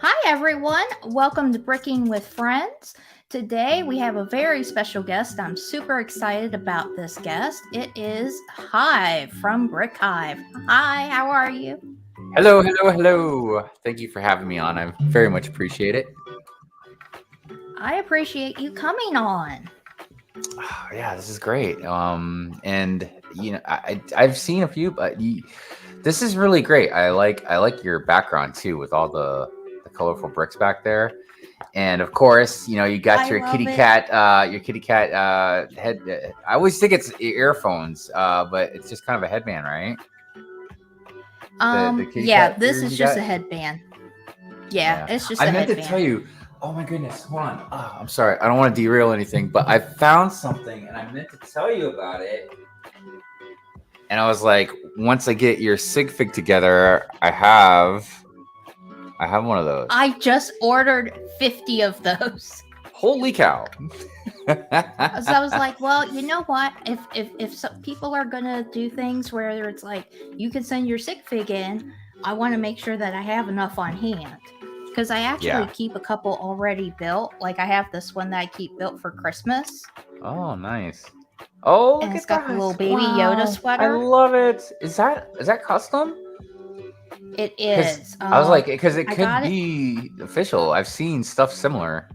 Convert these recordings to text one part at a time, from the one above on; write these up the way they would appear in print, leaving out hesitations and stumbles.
Hi, everyone. Welcome to Bricking with Friends. Today we have a very special guest. I'm super excited about this guest. It is Hive from Brick Hive. Hi, how are you? Hello. Thank you for having me on. I very much appreciate it. I appreciate you coming on. Oh, yeah, this is great. And I've seen a few, but this is really great. I like your background too, with all the colorful bricks back there, and of course, you got I your love kitty it. cat, head. I always think it's earphones, but it's just kind of a headband, right? The kitty Yeah, cat this ears is you just got. a headband. Yeah, Yeah, it's just I a meant to tell headband. you. Oh my goodness, hold on. I'm sorry. I don't want to derail anything, but I found something and I meant to tell you about it. And I was like, once I get your sig fig together, I have one of those. I just ordered 50 of those. Holy cow! So I was like, well, you know what? If some people are gonna do things where it's like you can send your sick fig in, I want to make sure that I have enough on hand because I actually Yeah. keep a couple already built. Like I have this one that I keep built for Christmas, Oh, nice. Oh, and look it's at got the little that! baby Yoda Wow, I sweater. love it. Is that custom? It Because is. I was like, because it I could got it. be official. I've seen stuff similar.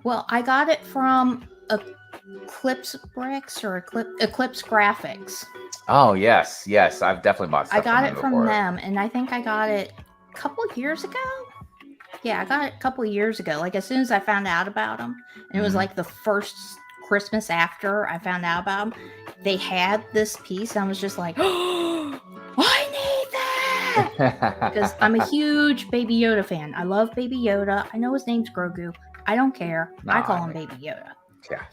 Well, I got it from Eclipse Bricks or Eclipse Graphics. Oh yes. I've definitely bought I stuff from got them it from before. them, and I think I got it a couple years ago. Yeah, I got it a couple of years ago. Like as soon as I found out about them, and it was Mhm. like the first Christmas after I found out about them, they had this piece. And I was just like, oh, I need that because I'm a huge Baby Yoda fan. I love Baby Yoda. I know his name's Grogu. I don't care. No, I I call him mean, Baby Yoda. yeah,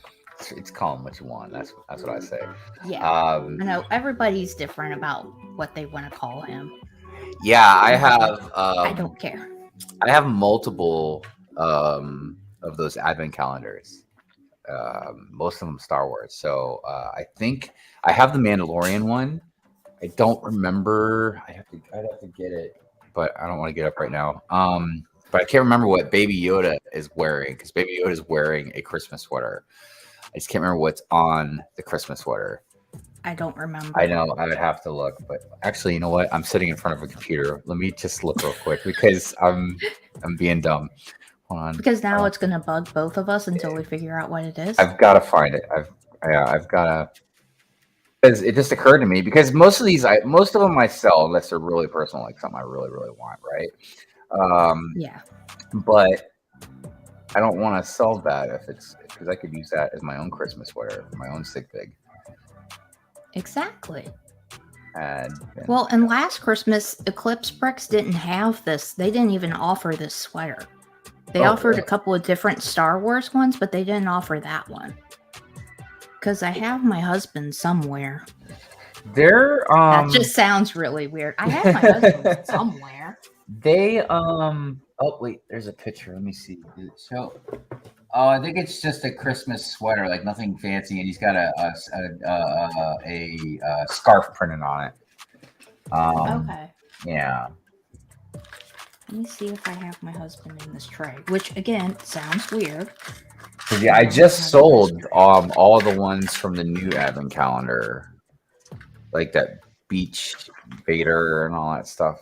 it's call 'em what you want. That's what I say. Yeah, Um, I know everybody's different about what they want to call him. yeah, I'm just like, I don't care. I have multiple of those advent calendars. Most of them Star Wars. So I think I have the Mandalorian one. I don't remember. I'd have to get it, but I don't want to get up right now. But I can't remember what Baby Yoda is wearing because Baby Yoda is wearing a Christmas sweater. I just can't remember what's on the Christmas sweater. I don't I remember. know I would have to look, but actually, you know what? I'm sitting in front of a computer. Let me just look real quick because I'm being dumb. Hold on. Because now it's going to bug both of us until we figure out what it is. I've got to find it. I've got to. Because it just occurred to me because most of them I sell unless they're really personal, like something I really want, right? Yeah, But I don't want to sell that if it's because I could use that as my own Christmas sweater, my own sig fig. exactly. And Well, and last Christmas, Eclipse Bricks didn't have this. They didn't even offer this sweater. They oh, offered a really? couple of different Star Wars ones, but they didn't offer that one. Because I have my husband somewhere. They're That just sounds really weird. I have my husband somewhere. they oh wait, there's a picture. Let me see. Does it show? Oh, I think it's just a Christmas sweater, like nothing fancy, and he's got a scarf printed on it. Okay. Yeah. Let me see if I have my husband in this tray. Which, again, sounds weird. Yeah, I just sold all the ones from the new advent calendar, like that beach Vader and all that stuff.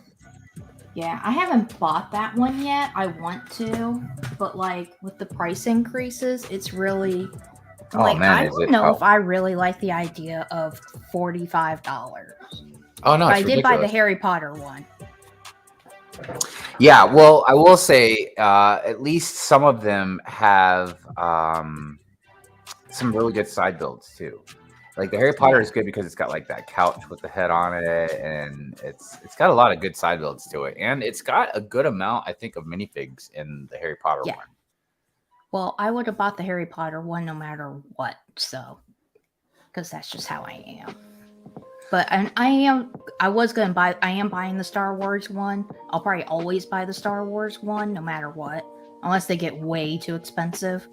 Yeah, I haven't bought that one yet. I want to, but like with the price increases, it's really Oh like man, I is don't it? know if Oh, I really like the idea of $45. oh no, But it's I did buy the ridiculous. Harry Potter one. Yeah, well, I will say at least some of them have some really good side builds too. Like the Harry Potter Yeah. is good because it's got like that couch with the head on it, and it's got a lot of good side builds to it, and it's got a good amount, I think, of minifigs in the Harry Potter Yeah. one. Well, I would have bought the Harry Potter one no matter what, so because that's just how I am. But I was gonna buy. I am buying the Star Wars one. I'll probably always buy the Star Wars one, no matter what, unless they get way too expensive.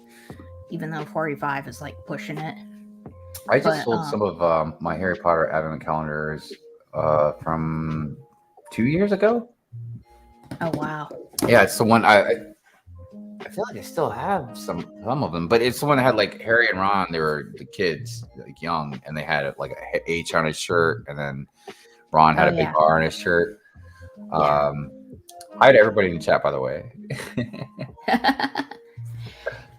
Even though 45 is like pushing it. I just But sold some of my Harry Potter advent calendars from 2 years ago. oh wow, Yeah, it's the one I feel like I still have some of them, but it's the one that had like Harry and Ron. They were the kids, like young, and they had like a H on his shirt, and then Ron had Oh a big yeah. R on his shirt. Yeah. Hi to everybody in the chat, by the way.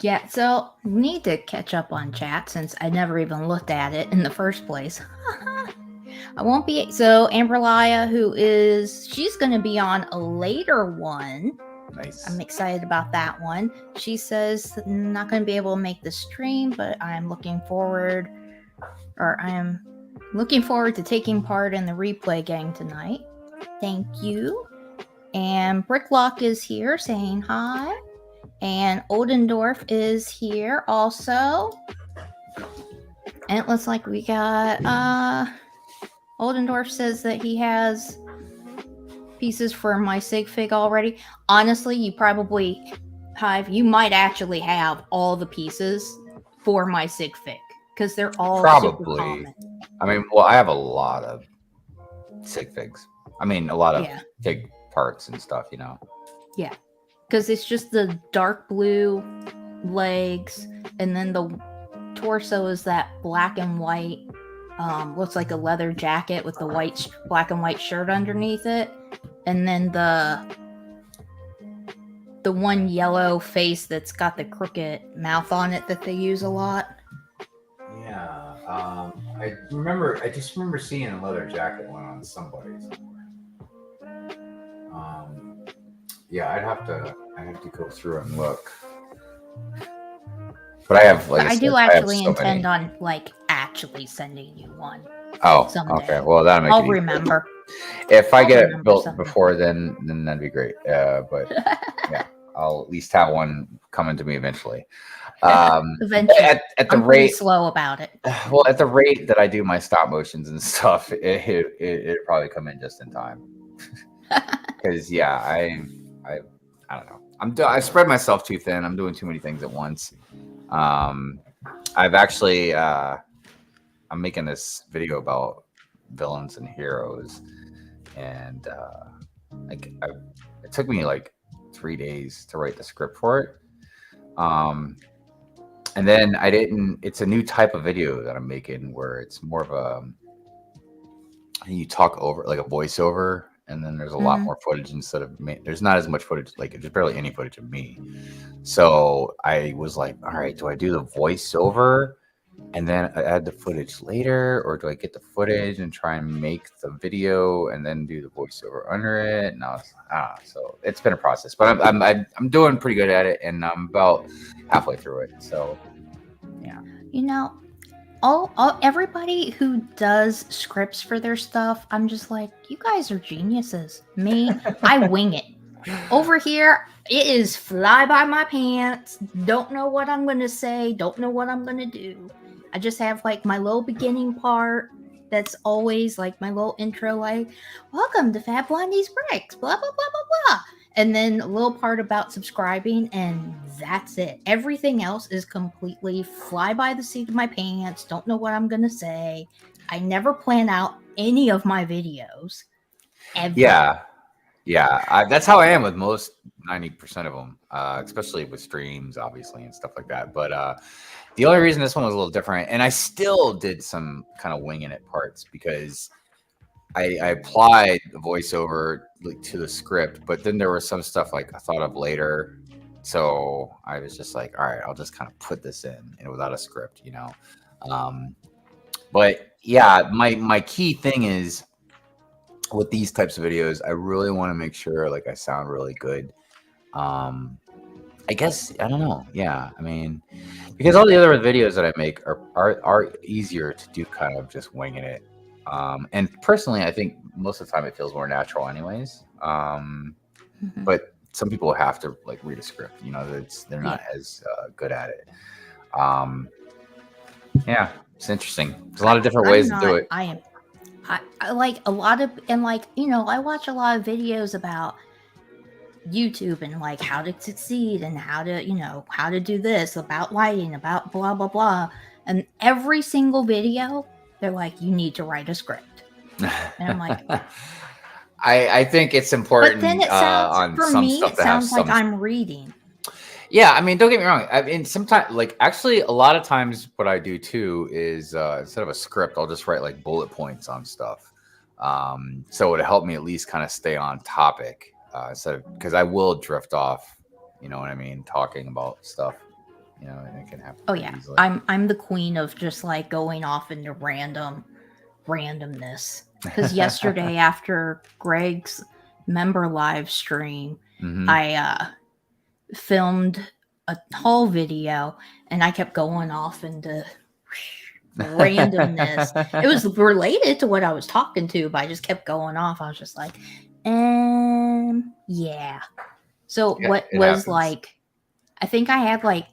Yeah, so need to catch up on chat since I never even looked at it in the first place. I won't be so Amberlia, she's gonna be on a later one. Nice. I'm excited about that one. She says not gonna be able to make the stream, but I am looking forward to taking part in the replay gang tonight. Thank you. And Bricklock is here saying hi. And Oldendorf is here also. And it looks like we got Oldendorf says that he has pieces for my sig fig already. Honestly, you might actually have all the pieces for my sig fig because they're all super common. I mean, well, I have a lot of sig figs. I mean, a lot of fig parts and stuff, you know. Yeah. Because it's just the dark blue legs, and then the torso is that black and white, looks like a leather jacket with the black and white shirt underneath it, and then the one yellow face that's got the crooked mouth on it that they use a lot. Yeah, I just remember seeing a leather jacket one on somebody somewhere. Yeah, I have to go through and look. But I have I do actually intend on actually sending you one. Oh, someday. Okay. Well, that makes I'll remember. If I get it built before then that'd be great. But yeah, I'll at least have one coming to me eventually. Eventually, at the I'm rate slow about it. Well, at the rate that I do my stop motions and stuff, it'd probably come in just in time. Because I don't know. I spread myself too thin. I'm doing too many things at once. I've actually I'm making this video about villains and heroes, and it took me like 3 days to write the script for it. And then it's a new type of video that I'm making where it's more of you talk over like a voiceover, and then there's a lot more footage instead of me. There's not as much footage, like there's barely any footage of me. So I was like, all right, do I do the voiceover and then I add the footage later, or do I get the footage and try and make the video and then do the voiceover under it? And I was so it's been a process, but I'm doing pretty good at it, and I'm about halfway through it. So yeah, you know, everybody who does scripts for their stuff, I'm just like, you guys are geniuses. Me, I wing it. Over here, it is fly by my pants. Don't know what I'm going to say. Don't know what I'm going to do. I just have like my little beginning part. That's always like my little intro, like, welcome to FabBlondies Bricks, blah, blah, blah, blah, blah. And then a little part about subscribing, and that's it. Everything else is completely fly by the seat of my pants. Don't know what I'm going to say. I never plan out any of my videos. Ever. Yeah. That's how I am with most 90% of them, especially with streams, obviously, and stuff like that. But the only reason this one was a little different, and I still did some kind of winging it parts because I applied the voiceover to the script, but then there was some stuff like I thought of later. So I was just like, all right, I'll just kind of put this in without a script, you know? But yeah, my key thing is with these types of videos, I really want to make sure like I sound really good. I guess, I don't know. Yeah. I mean, because all the other videos that I make are easier to do kind of just winging it. And personally, I think most of the time it feels more natural anyways. But some people have to like read a script, you know, they're not as good at it. Yeah, it's interesting. There's a lot of different ways to do it. I like a lot of, and like, you know, I watch a lot of videos about YouTube and like how to succeed and how to, you know, how to do this, about lighting, about blah, blah, blah. And every single video, they're like, you need to write a script. And I'm like, I think it's But important then it sounds, on for some me, stuff it to have sounds like some. I'm reading. Yeah, I mean, don't get me wrong. I mean, sometimes, like, actually, a lot of times, what I do too is instead of a script, I'll just write like bullet points on stuff. So it'll help me at least kind of stay on topic instead of, because I will drift off. You know what I mean? Talking about stuff. You know, and it can happen. Oh pretty yeah, easily. I'm the queen of just like going off into randomness. Because yesterday after Greg's member live stream, Mhm. I filmed a haul video and I kept going off into randomness. It was related to what I was talking to, but I just kept going off. I was just like, yeah. So Yeah, what it was happens. like, I think I had like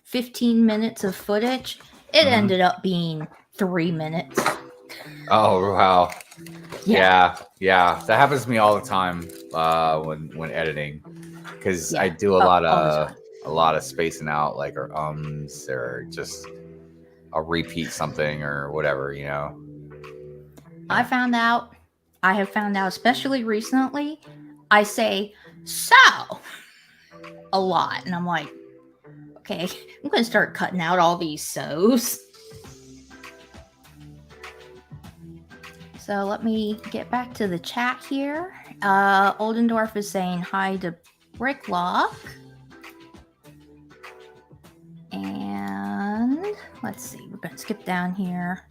15 minutes of footage. It Mhm. ended up being 3 minutes. Oh wow. Yeah. Yeah. That happens to me all the time when editing, because I do all the time. a lot of spacing out, like, or or just I'll repeat something or whatever, you know. I have found out, especially recently, I say so a lot. And I'm like, okay, I'm going to start cutting out all these so's. So let me get back to the chat here. Oldendorf is saying hi to Bricklock. And let's see, we're going to skip down here.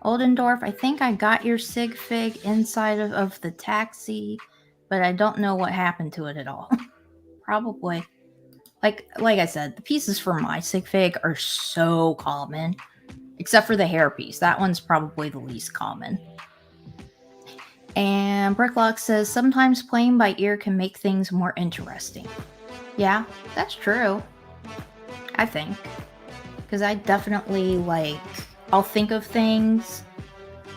Oldendorf, I think I got your sig fig inside of the taxi, but I don't know what happened to it at all. Probably. Like I said, the pieces for my sig fig are so common, except for the hair piece. That one's probably the least common. And Bricklock says, sometimes playing by ear can make things more interesting. Yeah, that's true. I think. Because I definitely, I'll think of things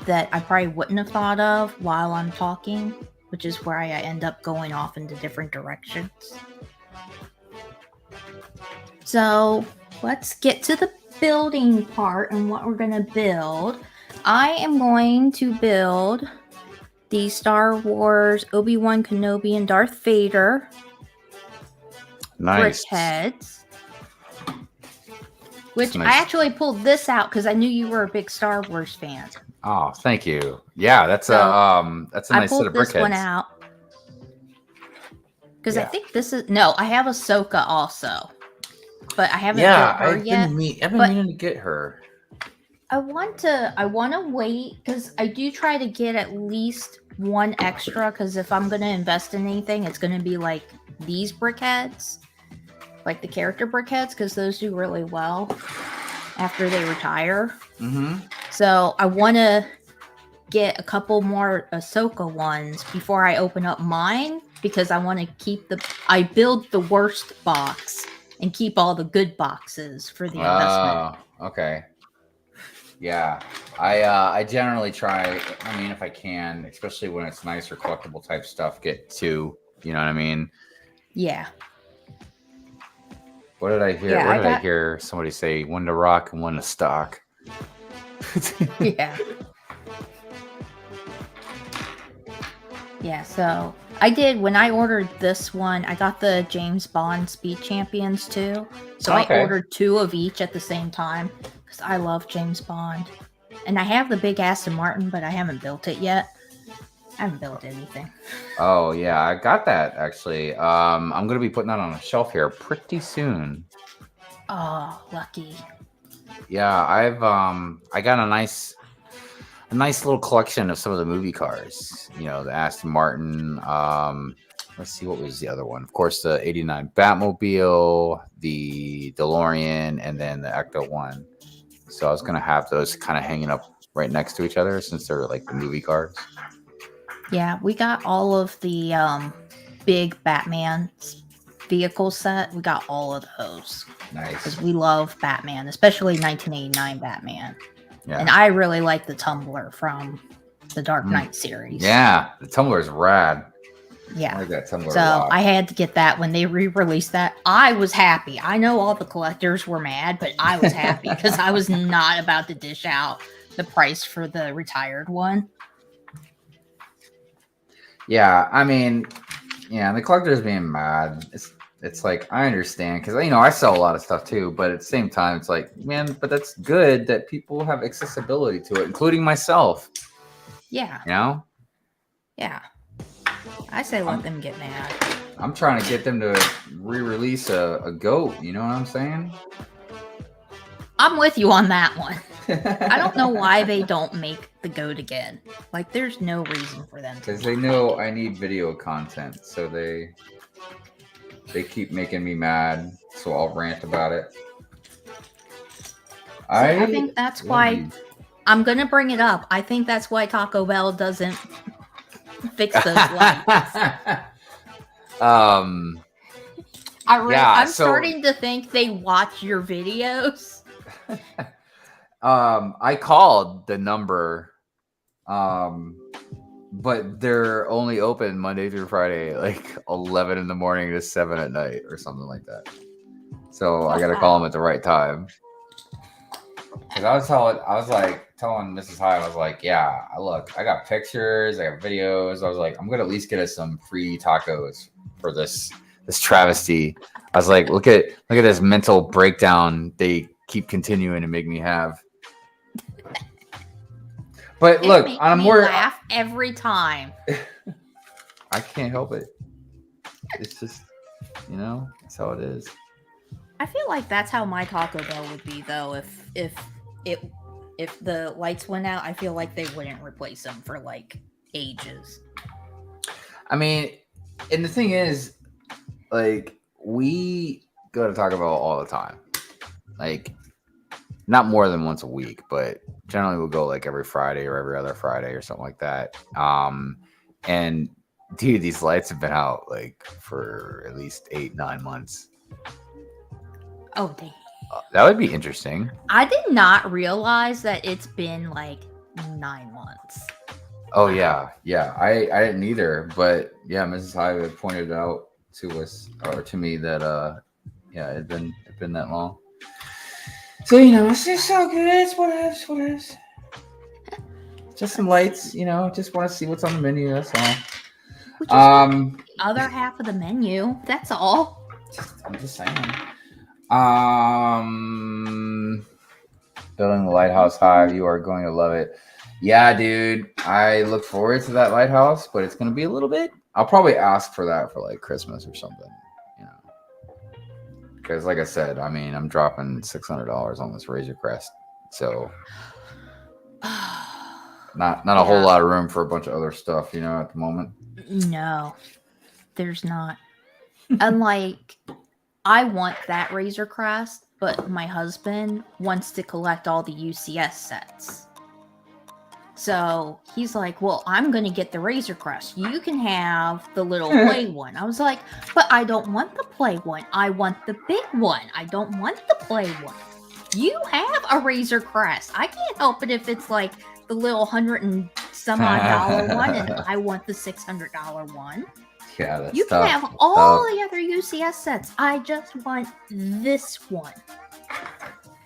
that I probably wouldn't have thought of while I'm talking, which is where I end up going off into different directions. So, let's get to the building part and what we're going to build. I am going to build the Star Wars Obi-Wan, Kenobi, and Darth Vader Nice. Brickheadz. Which nice. I actually pulled this out because I knew you were a big Star Wars fan. Oh, thank you. Yeah, that's So, a nice set of I pulled this one Brickheadz. out because I think this is I have Ahsoka also, but I haven't built her yet. I've been meaning to get her. I want to wait because I do try to get at least one extra, because if I'm going to invest in anything, it's going to be like these Brickheadz, like the character Brickheadz, because those do really well after they retire. Mm-hmm. So I want to get a couple more Ahsoka ones before I open up mine, because I want to keep I build the worst box and keep all the good boxes for the investment. Okay. Yeah, I generally try. I mean, if I can, especially when it's nicer collectible type stuff, get two. You know what I mean? Yeah. What did I hear? Yeah, what did I hear somebody say? One to rock and one to stock. Yeah. Yeah, so I did, when I ordered this one, I got the James Bond Speed Champions too. So I ordered 2 of each at the same time because I love James Bond. And I have the big Aston Martin, but I haven't built it yet. I haven't built anything. Oh yeah, I got that actually. I'm gonna be putting that on a shelf here pretty soon. Oh, lucky. Yeah, I got a nice little collection of some of the movie cars. You know, the Aston Martin. Let's see, what was the other one? Of course, the '89 Batmobile, the DeLorean, and then the Ecto one. So I was gonna have those kind of hanging up right next to each other since they're like the movie cars. Yeah, we got all of the big Batman vehicle set. We got all of those. Nice. Because we love Batman, especially 1989 Batman. Yeah. And I really like the Tumbler from the Dark Knight series. Yeah, the Tumbler is rad. Yeah. I like that Tumbler so a lot. I had to get that when they re-released that. I was happy. I know all the collectors were mad, but I was happy because I was not about to dish out the price for the retired one. Yeah, I mean, yeah, the collectors being mad. It's like I understand because I sell a lot of stuff too, but at the same time, it's like, man, but that's good that people have accessibility to it, including myself. Yeah. You know, Yeah. I say let them get mad. I'm trying to get them to re-release a goat. You know what I'm saying? I'm with you on that one. I don't know why they don't make the goat again. Like, there's no reason for them to. Because they know I need video content, so they keep making me mad. So I'll rant about it. I think that's why I'm gonna bring it up. I think that's why Taco Bell doesn't fix those lights. I'm starting to think they watch your videos. I called the number, but they're only open Monday through Friday, like 11 in the morning to 7 at night or something like that. So I got to call them at the right time. Because I was telling Mrs. High, I was like, yeah, look, I got pictures, I got videos. I was like, I'm gonna at least get us some free tacos for this travesty. I was like, look at this mental breakdown they keep continuing to make me have. But look, I'm more laugh every time. I can't help it. It's just, that's how it is. I feel like that's how my Taco Bell would be, though. If the lights went out, I feel like they wouldn't replace them for like ages. I mean, and the thing is, like, we go to Taco Bell all the time. Like, not more than once a week, but generally we'll go like every Friday or every other Friday or something like that. And dude, these lights have been out like for at least 8-9 months. Oh, dang. That would be interesting. I did not realize that it's been like 9 months. Oh, yeah. I didn't either. But yeah, Mrs. Hive pointed out to us or to me that it'd been that long. So it's just so good. It's what it is. Just some lights, just want to see what's on the menu, that's all. The other half of the menu, that's all. I'm just saying. Building the Lighthouse Hive, you are going to love it. Yeah, dude. I look forward to that lighthouse, but it's going to be a little bit. I'll probably ask for that for like Christmas or something, because like I said, I mean, I'm dropping $600 on this Razor Crest, so not a whole lot of room for a bunch of other stuff, at the moment. No, there's not. Unlike, I want that Razor Crest, but my husband wants to collect all the UCS sets. So he's like, well, I'm going to get the Razor Crest. You can have the little play one. I was like, but I don't want the play one. I want the big one. I don't want the play one. You have a Razor Crest. I can't help it if it's like the little $100 and some odd one, and I want the $600 one. Yeah, that's you tough. can have all the other UCS sets. I just want this one.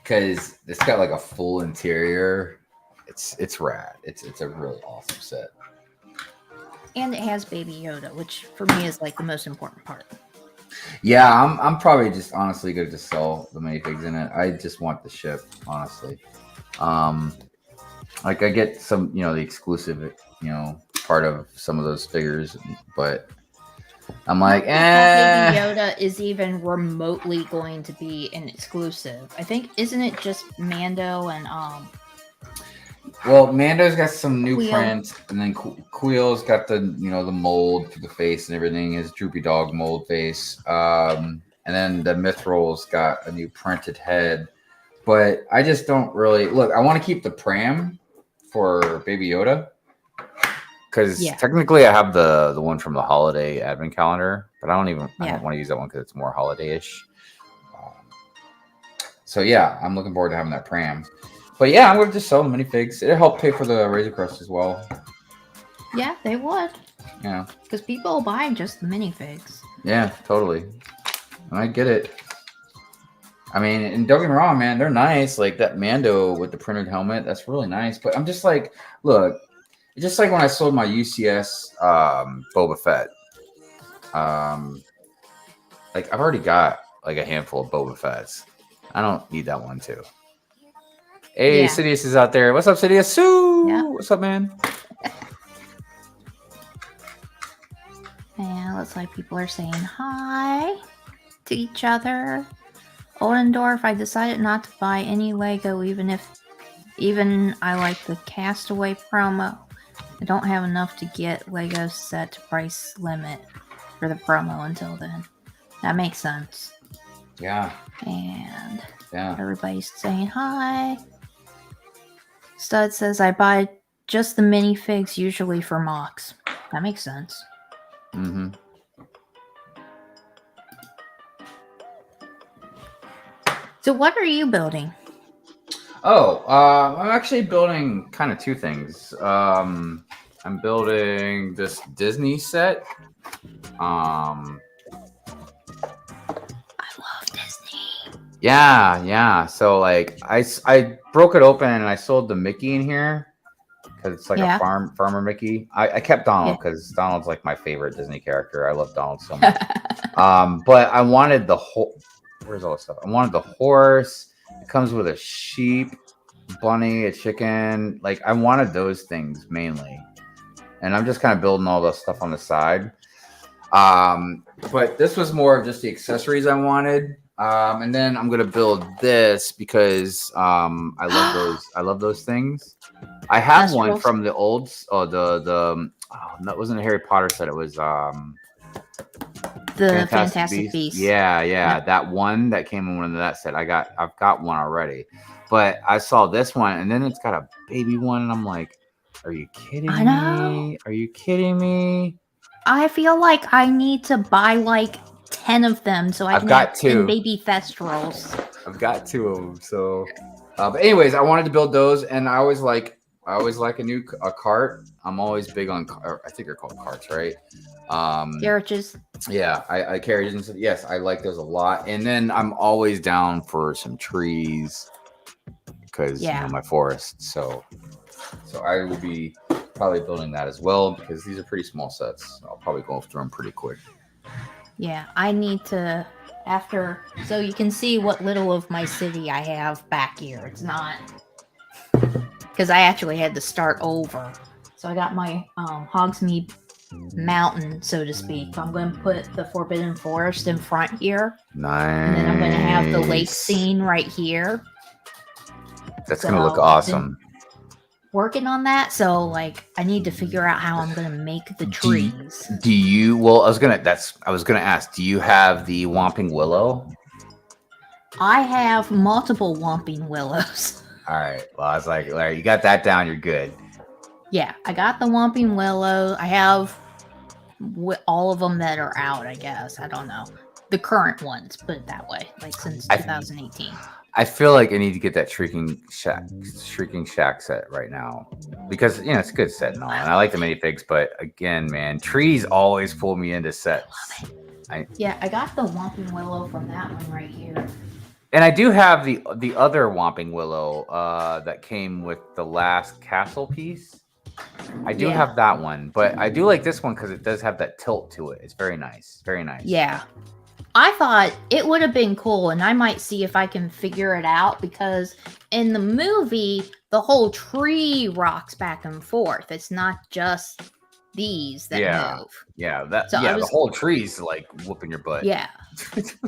Because it's got like a full interior. It's rad. It's a really awesome set. And it has Baby Yoda, which for me is like the most important part. Yeah, I'm probably just honestly going to just sell the minifigs in it. I just want the ship, honestly. Like I get some, the exclusive, part of some of those figures, but I'm like, Baby Yoda is even remotely going to be an exclusive. I think, isn't it just Mando and Well, Mando's got some new prints, and then Quill's got the the mold for the face and everything, his droopy dog mold face. And then the Mithril's got a new printed head. But I just don't really look. I want to keep the pram for Baby Yoda because technically I have the one from the holiday advent calendar, but I don't want to use that one because it's more holiday-ish. So yeah, I'm looking forward to having that pram. But yeah, I'm going to just sell the minifigs. It'll help pay for the Razor Crest as well. Yeah, they would. Yeah. Because people buy just the minifigs. Yeah, totally. I get it. I mean, and don't get me wrong, man. They're nice. Like that Mando with the printed helmet. That's really nice. But I'm just like, look, just like when I sold my UCS Boba Fett. Like I've already got like a handful of Boba Fett's. I don't need that one too. Hey, Yeah. Sidious is out there. What's up, Sidious? Sue! Yeah. What's up, man? And looks like people are saying hi to each other. Oldendorf, I decided not to buy any Lego, even I like the Castaway promo. I don't have enough to get Lego set to price limit for the promo until then. That makes sense. Yeah. And Yeah. everybody's saying hi. Stud says, I buy just the minifigs usually for mocks. That makes sense. Mm-hmm. So what are you building? Oh, I'm actually building kind of two things. I'm building this Disney set. I love Disney. Yeah. So like I broke it open and I sold the Mickey in here because it's like a farmer Mickey. I kept Donald because Donald's like my favorite Disney character. I love Donald so much. But I wanted the whole. Where's all the stuff? I wanted the horse. It comes with a sheep, bunny, a chicken. Like I wanted those things mainly, and I'm just kind of building all the stuff on the side. But this was more of just the accessories I wanted. And then I'm gonna build this because I love those. I love those things. I have one from the old. That wasn't a Harry Potter set. It was the Fantastic Beast. Yeah, that one that came in one of that set. I've got one already, but I saw this one, and then it's got a baby one, and I'm like, are you kidding me? Are you kidding me? I feel like I need to buy like 10 of them so I can have 10 baby Thestrals. I've got 2 of them. So, but anyways, I wanted to build those, and I always like a cart. I'm always big on. I think they're called carts, right? Carriages. Yeah, I carriages and stuff. Yes, I like those a lot. And then I'm always down for some trees because you know my forest. So I will be probably building that as well because these are pretty small sets. I'll probably go through them pretty quick. Yeah, I need to so you can see what little of my city I have back here. It's not because I actually had to start over. So I got my Hogsmeade mountain, so to speak. I'm going to put the Forbidden Forest in front here. Nice. And then I'm going to have the lake scene right here. That's going to look awesome. Working on that, so like I need to figure out how I'm going to make the trees. Do you? Well, I was going to ask, do you have the Whomping Willow? I have multiple Whomping Willows. All right. Well, I was like, Larry, you got that down, you're good. Yeah, I got the Whomping Willow. I have all of them that are out, I guess. I don't know. The current ones, put it that way, like since 2018. I feel like I need to get that Shrieking Shack set right now because it's a good set and all, and I like the minifigs. But again, man, trees always pull me into sets. I got the Whomping Willow from that one right here. And I do have the other Whomping Willow that came with the last castle piece. I do have that one, but I do like this one because it does have that tilt to it. It's very nice. Very nice. Yeah. I thought it would have been cool, and I might see if I can figure it out, because in the movie, the whole tree rocks back and forth. It's not just these that move. Yeah, the whole tree's like whooping your butt. Yeah.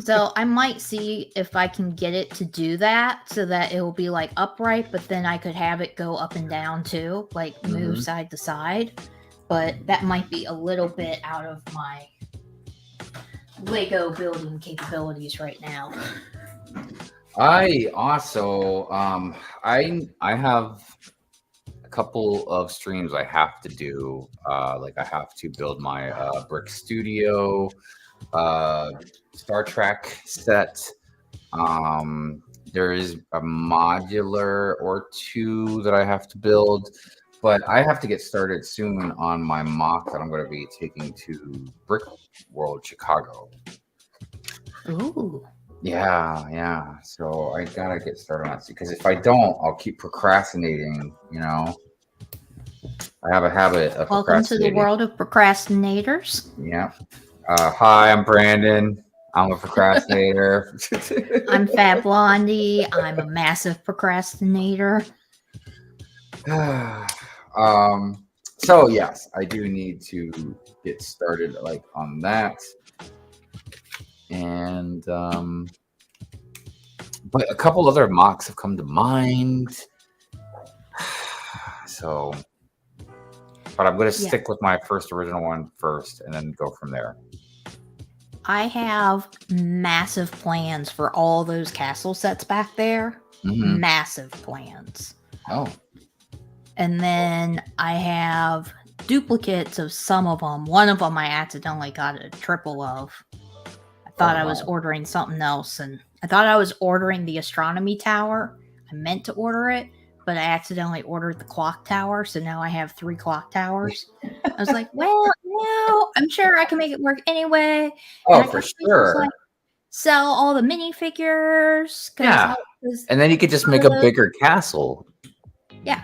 So I might see if I can get it to do that so that it will be like upright, but then I could have it go up and down too, like move side to side. But that might be a little bit out of my Lego building capabilities right now. I also I have a couple of streams I have to do. Like I have to build my Brick Studio Star Trek set. There is a modular or 2 that I have to build, but I have to get started soon on my mock that I'm going to be taking to Brick World Chicago. Ooh. Yeah. So I gotta get started on it because if I don't, I'll keep procrastinating. I have a habit of Welcome to the procrastinating. world of procrastinators. Yeah. Hi, I'm Brandon. I'm a procrastinator. I'm FabBlondie. I'm a massive procrastinator. So yes, I do need to get started like on that. And but a couple other mocks have come to mind. So but I'm gonna stick with my first original one first and then go from there. I have massive plans for all those castle sets back there. Mm-hmm. Massive plans. Oh. And then I have duplicates of some of them. One of them I accidentally got a triple of. I thought I was ordering something else, and I thought I was ordering the astronomy tower. I meant to order it, but I accidentally ordered the clock tower, so now I have 3 clock towers. I was like, well, no, I'm sure I can make it work anyway. Oh, for sure. Like, sell all the minifigures. Yeah. And then you could just make a bigger castle. Yeah.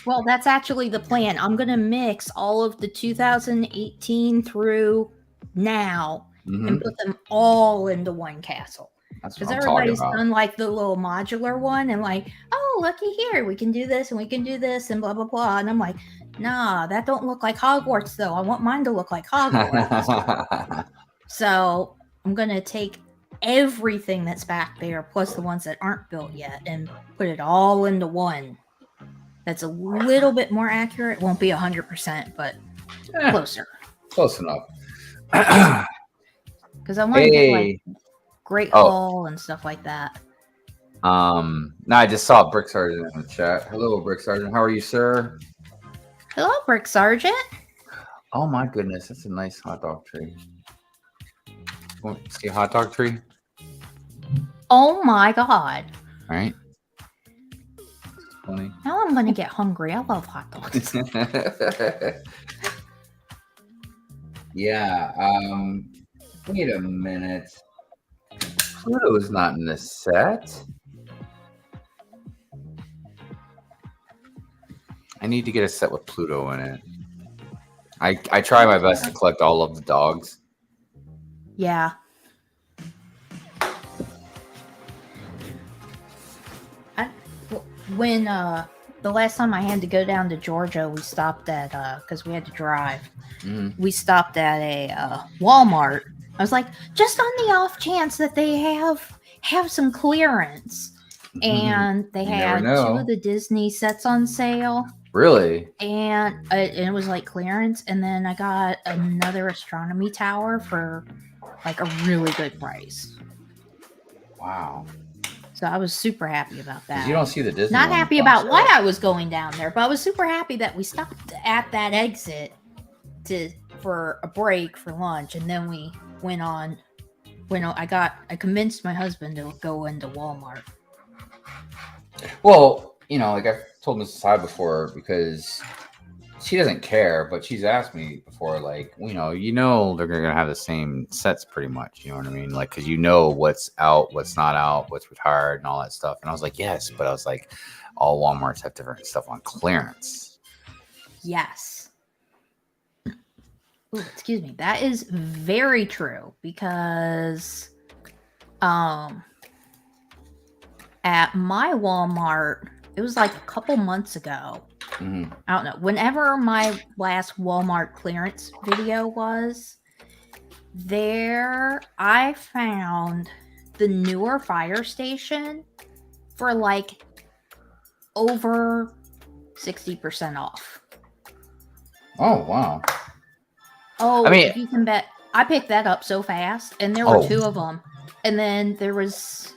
Well, that's actually the plan. I'm going to mix all of the 2018 through now and put them all into one castle. Because everybody's done like the little modular one and like, oh, looky here, we can do this and we can do this and blah, blah, blah. And I'm like, nah, that don't look like Hogwarts though. I want mine to look like Hogwarts. So I'm going to take everything that's back there, plus the ones that aren't built yet, and put it all into one. That's a little bit more accurate. Won't be 100%, but closer. Close enough. Because I want to get like Great Hall and stuff like that. No, I just saw Brick Sergeant in the chat. Hello, Brick Sergeant. How are you, sir? Hello, Brick Sergeant. Oh my goodness, that's a nice hot dog tree. Want to see a hot dog tree? Oh my god. All right. Funny. Now I'm gonna get hungry. I love hot dogs. Yeah. Wait a minute. Pluto's not in this set. I need to get a set with Pluto in it. I try my best to collect all of the dogs. Yeah. When the last time I had to go down to Georgia, we stopped at because we had to drive. We stopped at a Walmart. I was like, just on the off chance that they have some clearance, and they had 2 of the Disney sets on sale. Really? And it was like clearance, and then I got another astronomy tower for like a really good price. Wow. So I was super happy about that. You don't see the Disney. Not happy about why I was going down there, but I was super happy that we stopped at that exit for a break for lunch, and then we went on. I convinced my husband to go into Walmart. Well, like I've told Mrs. Hyde before, because she doesn't care, but she's asked me before, like, they're gonna have the same sets pretty much. You know what I mean? Like, because what's out, what's not out, what's retired, and all that stuff. And I was like, yes, but I was like, all Walmarts have different stuff on clearance. Yes. Ooh, excuse me. That is very true, because at my Walmart, it was like a couple months ago. I don't know. Whenever my last Walmart clearance video was, I found the newer fire station for like over 60% off. Oh, wow. Oh, I mean, you can bet. I picked that up so fast, and there were 2 of them. And then there was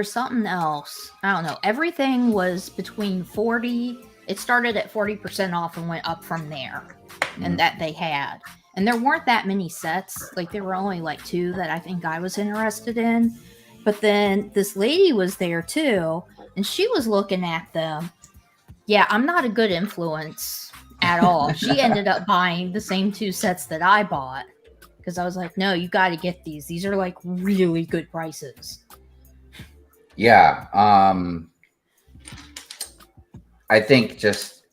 something else. I don't know. Everything was between 40. It started at 40% off and went up from there. And that they had. And there weren't that many sets. Like, there were only like 2 that I think I was interested in. But then this lady was there too, and she was looking at them. Yeah, I'm not a good influence at all. She ended up buying the same 2 sets that I bought. Because I was like, no, you got to get these. These are like really good prices. Yeah. I think just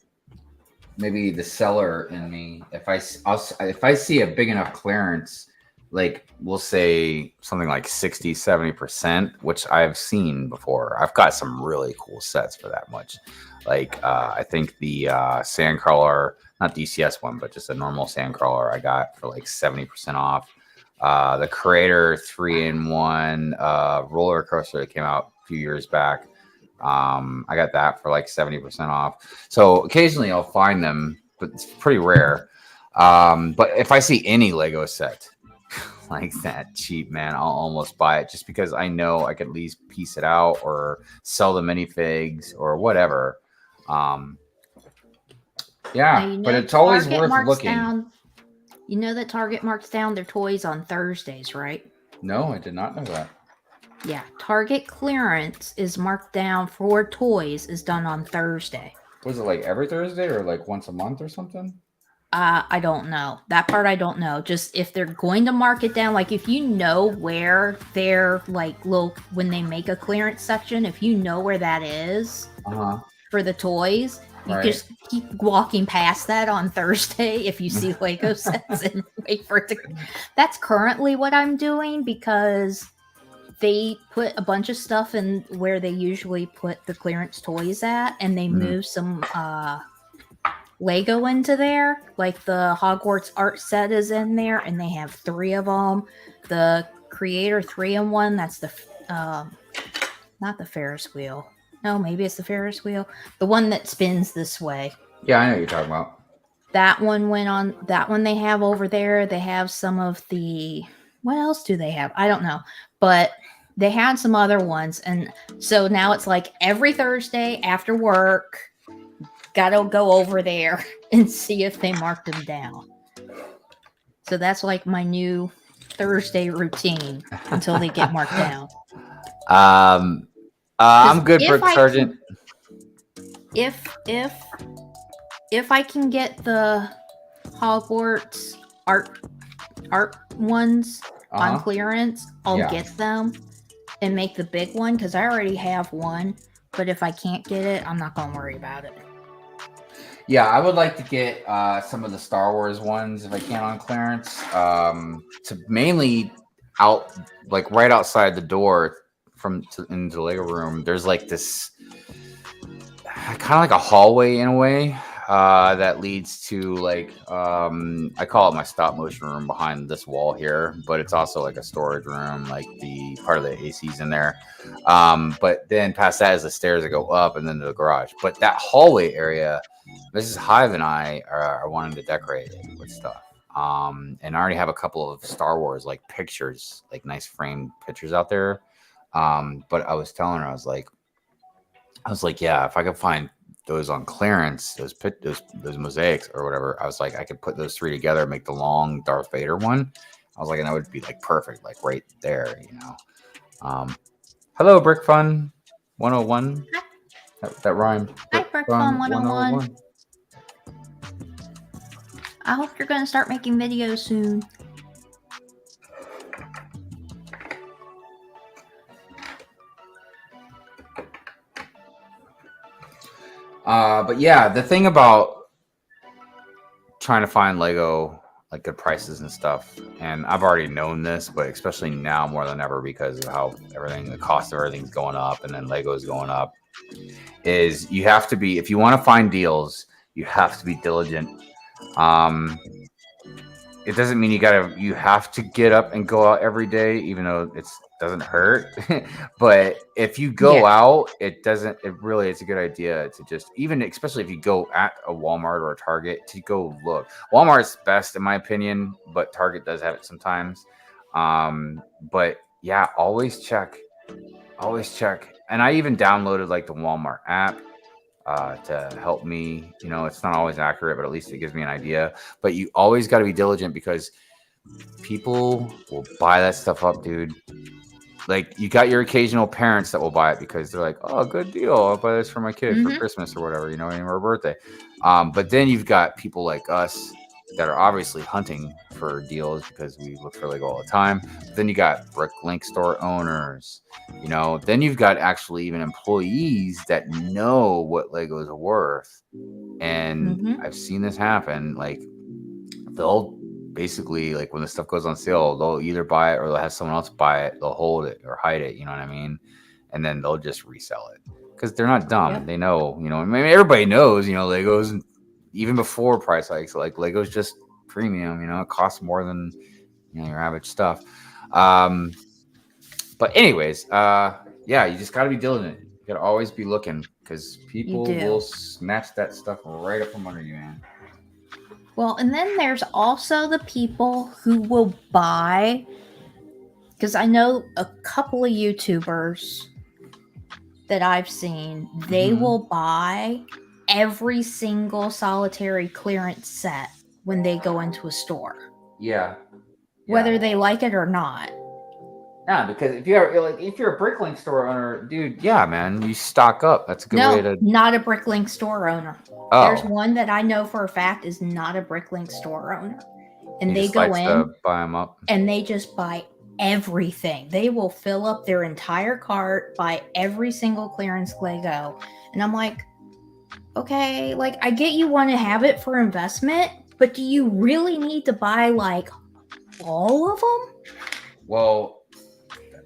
maybe the seller in me, if if I see a big enough clearance, like we'll say something like 60-70%, which I've seen before. I've got some really cool sets for that much. Like I think the Sandcrawler, not DCS one, but just a normal Sandcrawler I got for like 70% off. The Creator 3-in-1 roller coaster that came out a few years back. I got that for like 70% off. So occasionally I'll find them, but it's pretty rare. But if I see any Lego set like that cheap, man, I'll almost buy it just because I know I could at least piece it out or sell the minifigs or whatever. Yeah, Now, but it's always Target worth marks looking. down. You know that Target marks down their toys on Thursdays, right? No, I did not know that. Yeah, Target clearance is marked down for toys is done on Thursday. Was it like every Thursday or like once a month or something? I don't know. That part I don't know. Just if they're going to mark it down, like if you know where they're like little when they make a clearance section, if you know where that is for the toys, you just keep walking past that on Thursday if you see Lego sets and wait for it to. That's currently what I'm doing because they put a bunch of stuff in where they usually put the clearance toys at, and they move some Lego into there. Like the Hogwarts art set is in there, and they have 3 of them. The Creator 3-in-1, that's the not the Ferris wheel. No, maybe it's the Ferris wheel. The one that spins this way. Yeah, I know what you're talking about. That one went on. That one they have over there. They have some of the. What else do they have? I don't know. But they had some other ones. And so now it's like every Thursday after work, gotta go over there and see if they marked them down. So that's like my new Thursday routine until they get marked down. I'm good, Brick Sergeant. If I can get the Hogwarts art ones on clearance, I'll get them and make the big one because I already have one. But if I can't get it, I'm not gonna worry about it. Yeah, I would like to get some of the Star Wars ones if I can on clearance. To mainly out like right outside the door into the Lego room. There's like this kind of like a hallway in a way that leads to like I call it my stop motion room behind this wall here, but it's also like a storage room, like the part of the AC's in there. But then past that is the stairs that go up and then to the garage. But that hallway area, Mrs. Hive and I are wanting to decorate it with stuff. And I already have a couple of Star Wars like pictures, like nice framed pictures out there. But I was telling her, I was like, yeah, if I could find those on clearance, those mosaics or whatever, I was like, I could put those 3 together and make the long Darth Vader one. I was like, and that would be like perfect, like right there, you know. Hello, Brick Fun 101. That rhymed. Hi, Brick Fun 101. I hope you're going to start making videos soon. But yeah, the thing about trying to find Lego, like good prices and stuff, and I've already known this, but especially now more than ever because of how the cost of everything's going up and then Lego's going up, is you have to be, if you want to find deals, you have to be diligent. It doesn't mean you have to get up and go out every day, even though it doesn't hurt. But if you go out, it's a good idea to just, even especially if you go at a Walmart or a Target, to go look. Walmart's best in my opinion, but Target does have it sometimes. But yeah, always check. And I even downloaded like the Walmart app to help me. You know, it's not always accurate, but at least it gives me an idea. But you always got to be diligent because people will buy that stuff up, dude. Like, you got your occasional parents that will buy it because they're like, oh, good deal, I'll buy this for my kid for Christmas or whatever, you know, or birthday. But then you've got people like us that are obviously hunting for deals because we look for Lego all the time. But then you got brick link store owners, you know. Then you've got actually even employees that know what Lego is worth, and I've seen this happen. Like they'll basically, like, when the stuff goes on sale, they'll either buy it or they'll have someone else buy it. They'll hold it or hide it. You know what I mean? And then they'll just resell it because they're not dumb. Yep. They know. You know, I mean, everybody knows. You know, Legos. Even before price hikes, like Lego's just premium, you know, it costs more than, you know, your average stuff. But anyways, yeah, you just got to be diligent. You got to always be looking because people will snatch that stuff right up from under you, man. Well, and then there's also the people who will buy, because I know a couple of YouTubers that I've seen, they will buy every single solitary clearance set when they go into a store. Yeah. Whether they like it or not. Yeah, because if you're a Bricklink store owner, dude, yeah, man, you stock up. That's a good way to. Not a Bricklink store owner. Oh. There's one that I know for a fact is not a Bricklink store owner, and he they go in to buy them up, and they just buy everything. They will fill up their entire cart, buy every single clearance Lego, and I'm like, okay, like I get you want to have it for investment, but do you really need to buy like all of them? Well,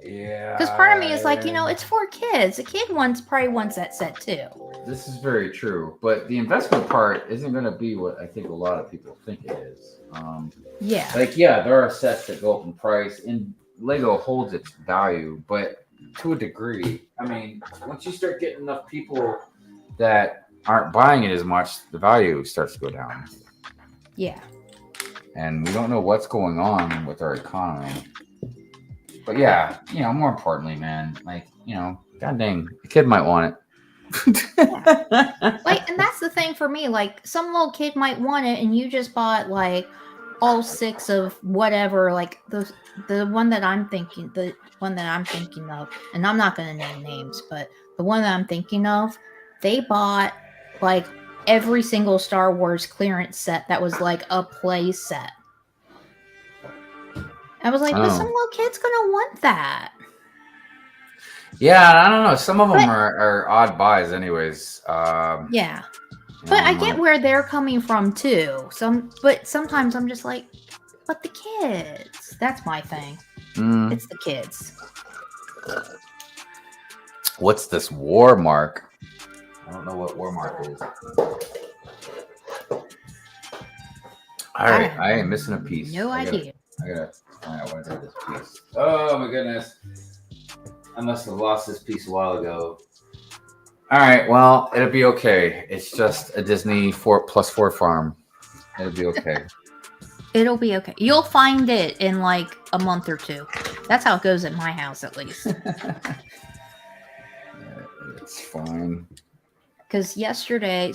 yeah. Because part of me is like, you know, it's for kids. A kid probably wants that set too. This is very true, but the investment part isn't going to be what I think a lot of people think it is. Yeah. Like, yeah, there are sets that go up in price, and Lego holds its value, but to a degree. I mean, once you start getting enough people that aren't buying it as much, the value starts to go down. Yeah. And we don't know what's going on with our economy. But yeah, you know, more importantly, man, like, you know, god dang, the kid might want it. Like, and that's the thing for me, like some little kid might want it and you just bought like all 6 of whatever, like the one that I'm thinking of, and I'm not going to name names, but the one that I'm thinking of, they bought like every single Star Wars clearance set that was like a play set. I was like, but some little kid's going to want that. Yeah, I don't know. Some of them are odd buys anyways. Yeah. But I get where they're coming from too. But sometimes I'm just like, but the kids. That's my thing. It's the kids. What's this war mark? I don't know what war mark is. All right, I am missing a piece. No idea. I gotta find out what I did this piece. Oh my goodness. I must have lost this piece a while ago. All right, well, it'll be okay. It's just a Disney 4+4 farm. It'll be okay. It'll be okay. You'll find it in like a month or 2. That's how it goes at my house, at least. It's fine. Because yesterday,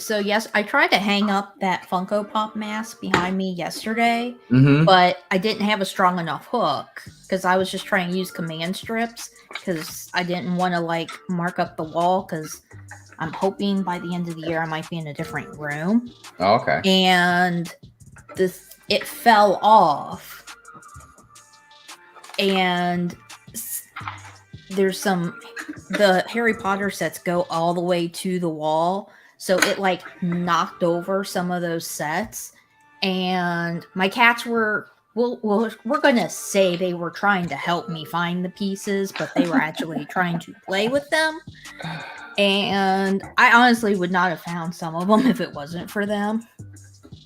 I tried to hang up that Funko Pop mask behind me yesterday, but I didn't have a strong enough hook because I was just trying to use command strips because I didn't want to like mark up the wall because I'm hoping by the end of the year I might be in a different room. Oh, okay. And it fell off. And there's the Harry Potter sets go all the way to the wall, so it like knocked over some of those sets, and my cats were we're gonna say they were trying to help me find the pieces, but they were actually trying to play with them, and I honestly would not have found some of them if it wasn't for them.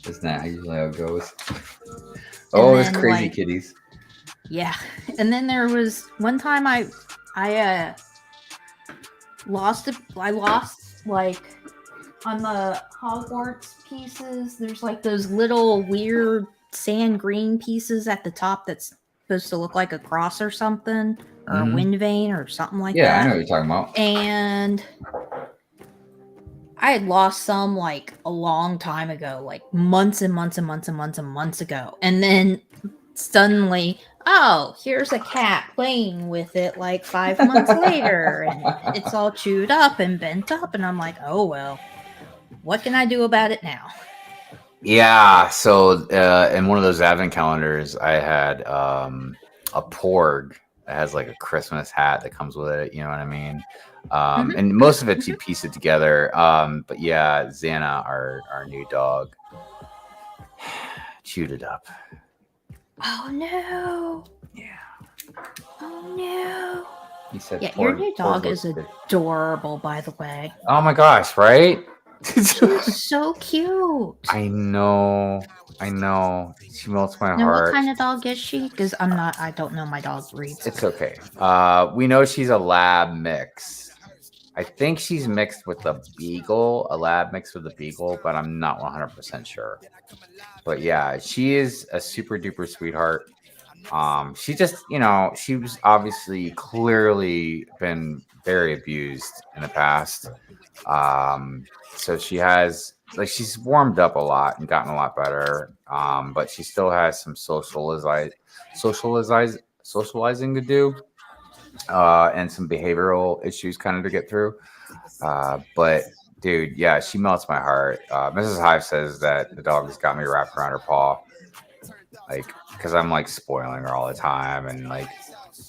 Isn't that usually how it goes? Oh, it's crazy kitties. Yeah, and then there was one time I lost like on the Hogwarts pieces. There's like those little weird sand green pieces at the top that's supposed to look like a cross or something, or a wind vane or something like that. Yeah, I know what you're talking about. And I had lost some like a long time ago, like months and months and months and months and months ago, and then suddenly, oh, here's a cat playing with it like 5 months later, and it's all chewed up and bent up, and I'm like, oh well, what can I do about it now? Yeah. So in one of those advent calendars, I had a porg that has like a Christmas hat that comes with it. You know what I mean? Mhm, And mhm, most of it, you mhm. piece it together. But yeah, Xana, our new dog, chewed it up. Oh no! Yeah. Oh no! He said, Yeah, your new Porg dog looks is good. adorable, by the way. Oh my gosh, right? She's so cute. I know. I know. She melts my Now, what heart. kind of dog is she? Because I don't know my dog breeds. It's okay. We know she's a lab mix. I think she's mixed with the beagle, a lab mixed with the beagle, but I'm not 100% sure. But yeah, she is a super duper sweetheart. She just, she was obviously clearly been very abused in the past. So she has like she's warmed up a lot and gotten a lot better. But she still has some socializing to do, and some behavioral issues kind of to get through. But dude, yeah, she melts my heart. Mrs. Hive says that the dog has got me wrapped around her paw, like because I'm like spoiling her all the time, and like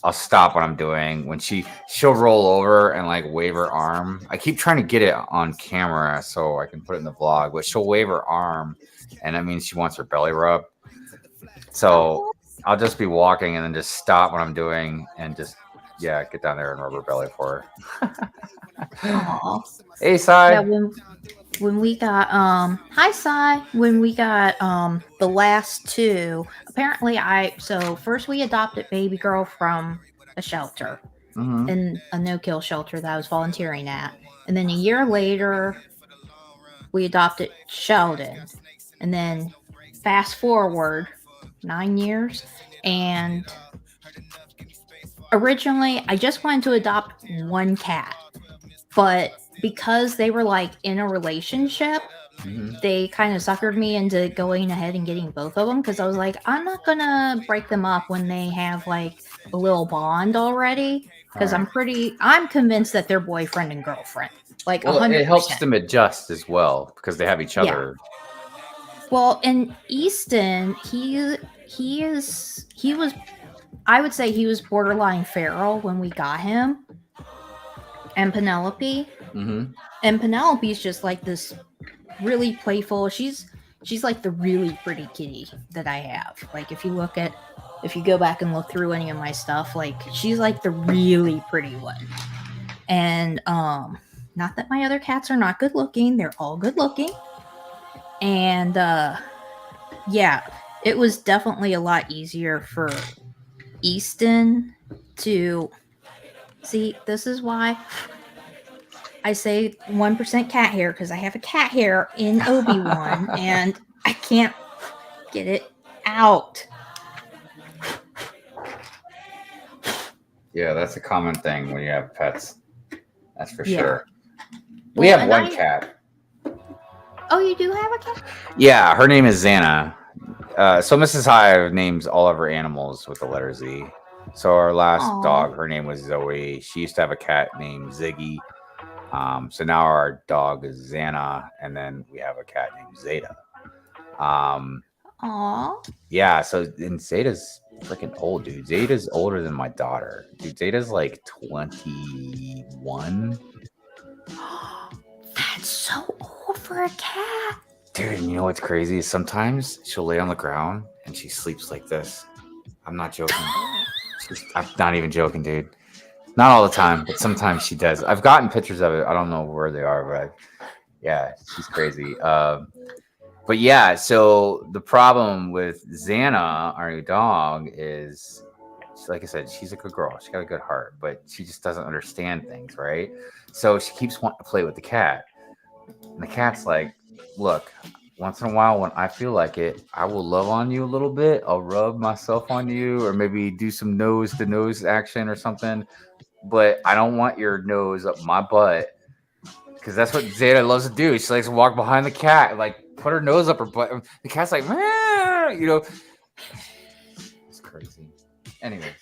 I'll stop what I'm doing when she'll roll over and like wave her arm. I keep trying to get it on camera so I can put it in the vlog, but she'll wave her arm, and that means she wants her belly rub. So Oh, I'll just be walking and then just stop what I'm doing and just get down there and rub her belly for her. aw. Hey, Yeah, Sai. when we got hi Sai, when we got the last two, apparently so first we adopted baby girl from a shelter, Mm-hmm. in a no-kill shelter that I was volunteering at. And then a year later we adopted Sheldon. And then fast forward 9 years, and originally I just wanted to adopt one cat, but because they were like in a relationship, Mm-hmm. they kind of suckered me into going ahead and getting both of them, because I was like, I'm not gonna break them up when they have like a little bond already, because Right. I'm convinced that they're boyfriend and girlfriend, like Well, it helps 100%. them adjust as well because they have each Yeah. other. Well, in Easton, he was, I would say he was borderline feral when we got him, and Penelope. Mm-hmm. And Penelope's just like this really playful. She's like the really pretty kitty that I have. Like if you go back and look through any of my stuff, like she's like the really pretty one. And not that my other cats are not good looking, they're all good looking. And yeah, it was definitely a lot easier for Easton to see. This is why I say 1% cat hair, because I have a cat hair in Obi-Wan and I can't get it out. Yeah, that's a common thing when you have pets. That's for Yeah. sure. We Well, have and one cat. Oh, you do have a cat? Yeah, her name is Xana. So Mrs. Hive names all of her animals with the letter Z. So our last Aw. dog, her name was Zoe. She used to have a cat named Ziggy. So now our dog is Xana, and then we have a cat named Zeta. Aw. Yeah, so and Zeta's freaking old, dude. Zeta's older than my daughter. Dude, Zeta's like 21. That's so old for a cat. Dude, and you know what's crazy? Sometimes she'll lay on the ground and she sleeps like this. I'm not joking. I'm not even joking, dude. Not all the time, but sometimes she does. I've gotten pictures of it. I don't know where they are, but yeah, she's crazy. But yeah, so the problem with Xana, our new dog, is like I said, she's a good girl. She got a good heart, but she just doesn't understand things, right? So she keeps wanting to play with the cat. And the cat's like, look, once in a while when I feel like it, I will love on you a little bit. I'll rub myself on you or maybe do some nose to nose action or something. But I don't want your nose up my butt, because that's what Zeta loves to do. She likes to walk behind the cat and like put her nose up her butt. The cat's like, "Meow," It's crazy. Anyways,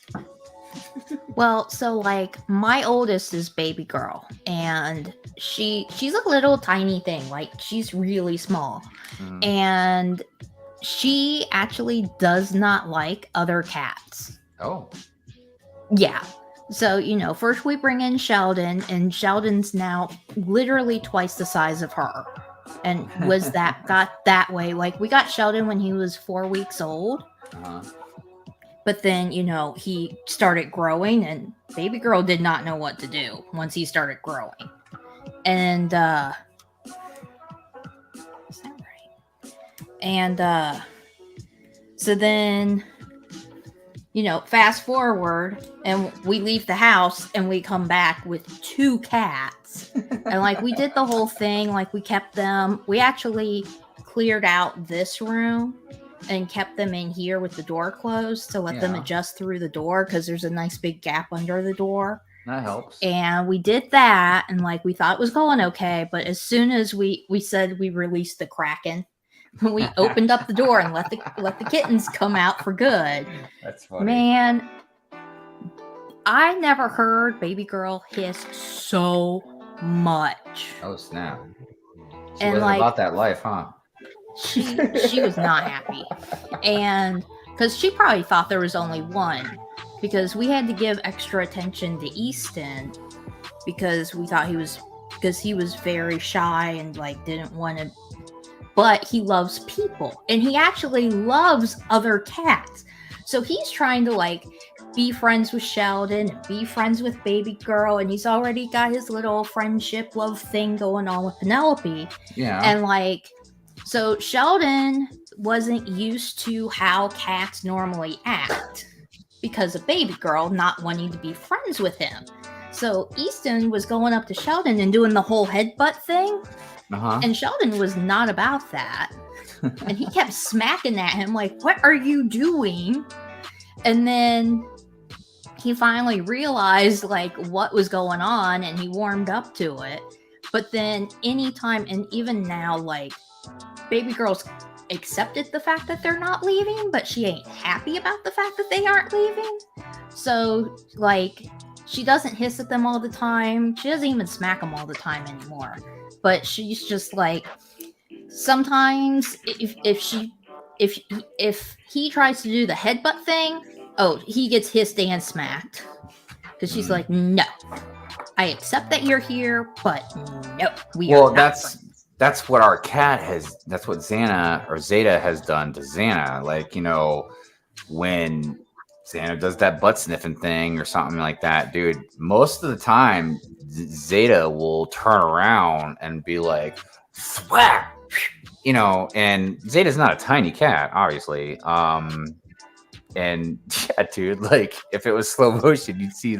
Well, so like my oldest is baby girl, and she's a little tiny thing. Like she's really small, Mhm. and she actually does not like other cats. Oh. Yeah. So, first we bring in Sheldon, and Sheldon's now literally twice the size of her. And got that way. Like, we got Sheldon when he was 4 weeks old. Uh-huh. But then, he started growing, and baby girl did not know what to do once he started growing. And, is that right? And, so then, fast forward, and we leave the house, and we come back with 2 cats. And, like, we did the whole thing. Like, we kept them. We actually cleared out this room and kept them in here with the door closed to let them adjust through the door, because there's a nice big gap under the door. That helps. And we did that, and, like, we thought it was going okay. But as soon as we said we released the Kraken, we opened up the door and let the kittens come out for good. That's funny. Man, I never heard baby girl hiss so much. Oh snap! She And, wasn't like, about that life, huh? She was not happy, and because she probably thought there was only one, because we had to give extra attention to Easton because we thought he was very shy and, like, didn't want to. But he loves people, and he actually loves other cats. So he's trying to, like, be friends with Sheldon and be friends with baby girl, and he's already got his little friendship love thing going on with Penelope. Yeah. And, like, so Sheldon wasn't used to how cats normally act because of baby girl not wanting to be friends with him. So Easton was going up to Sheldon and doing the whole headbutt thing. Uh-huh. And Sheldon was not about that. And he kept smacking at him like, what are you doing? And then he finally realized, like, what was going on, and he warmed up to it. But then anytime, and even now, like, baby girl's accepted the fact that they're not leaving, but she ain't happy about the fact that they aren't leaving. So, like, she doesn't hiss at them all the time. She doesn't even smack them all the time anymore. But she's just like, sometimes if he tries to do the headbutt thing, he gets hissed and smacked. Because she's like, no, I accept that you're here, but no, we are not friends. That's what our cat has. That's what Zeta has done to Xana. Like, when Xana does that butt sniffing thing or something like that, dude, most of the time Zeta will turn around and be like, swag, and Zeta's not a tiny cat, obviously. And yeah, dude, like, if it was slow motion, you'd see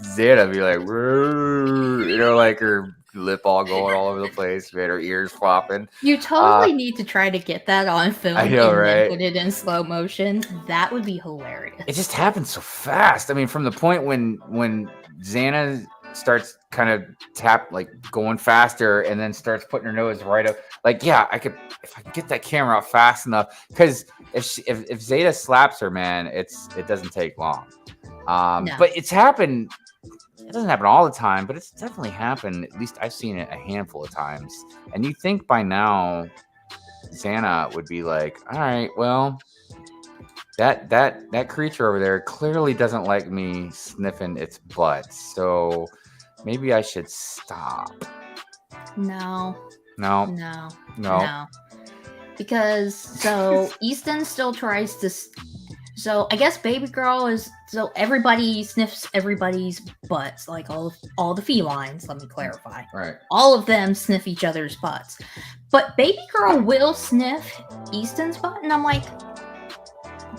Zeta be like, like her lip all going all over the place, and her ears flopping. You totally need to try to get that on film. I know, right? Then put it in slow motion. That would be hilarious. It just happens so fast. I mean, from the point when Xana starts kind of going faster, and then starts putting her nose right up. Like, yeah, if I could get that camera out fast enough, because if Zeta slaps her, man, it doesn't take long. No. But it's happened. It doesn't happen all the time, but it's definitely happened. At least I've seen it a handful of times. And you think by now, Xana would be like, all right, well, that creature over there clearly doesn't like me sniffing its butt, so maybe I should stop. No. Because so Easton still tries to. So I guess baby girl is. So everybody sniffs everybody's butts, like all the felines. Let me clarify. Right. All of them sniff each other's butts, but baby girl will sniff Easton's butt, and I'm like,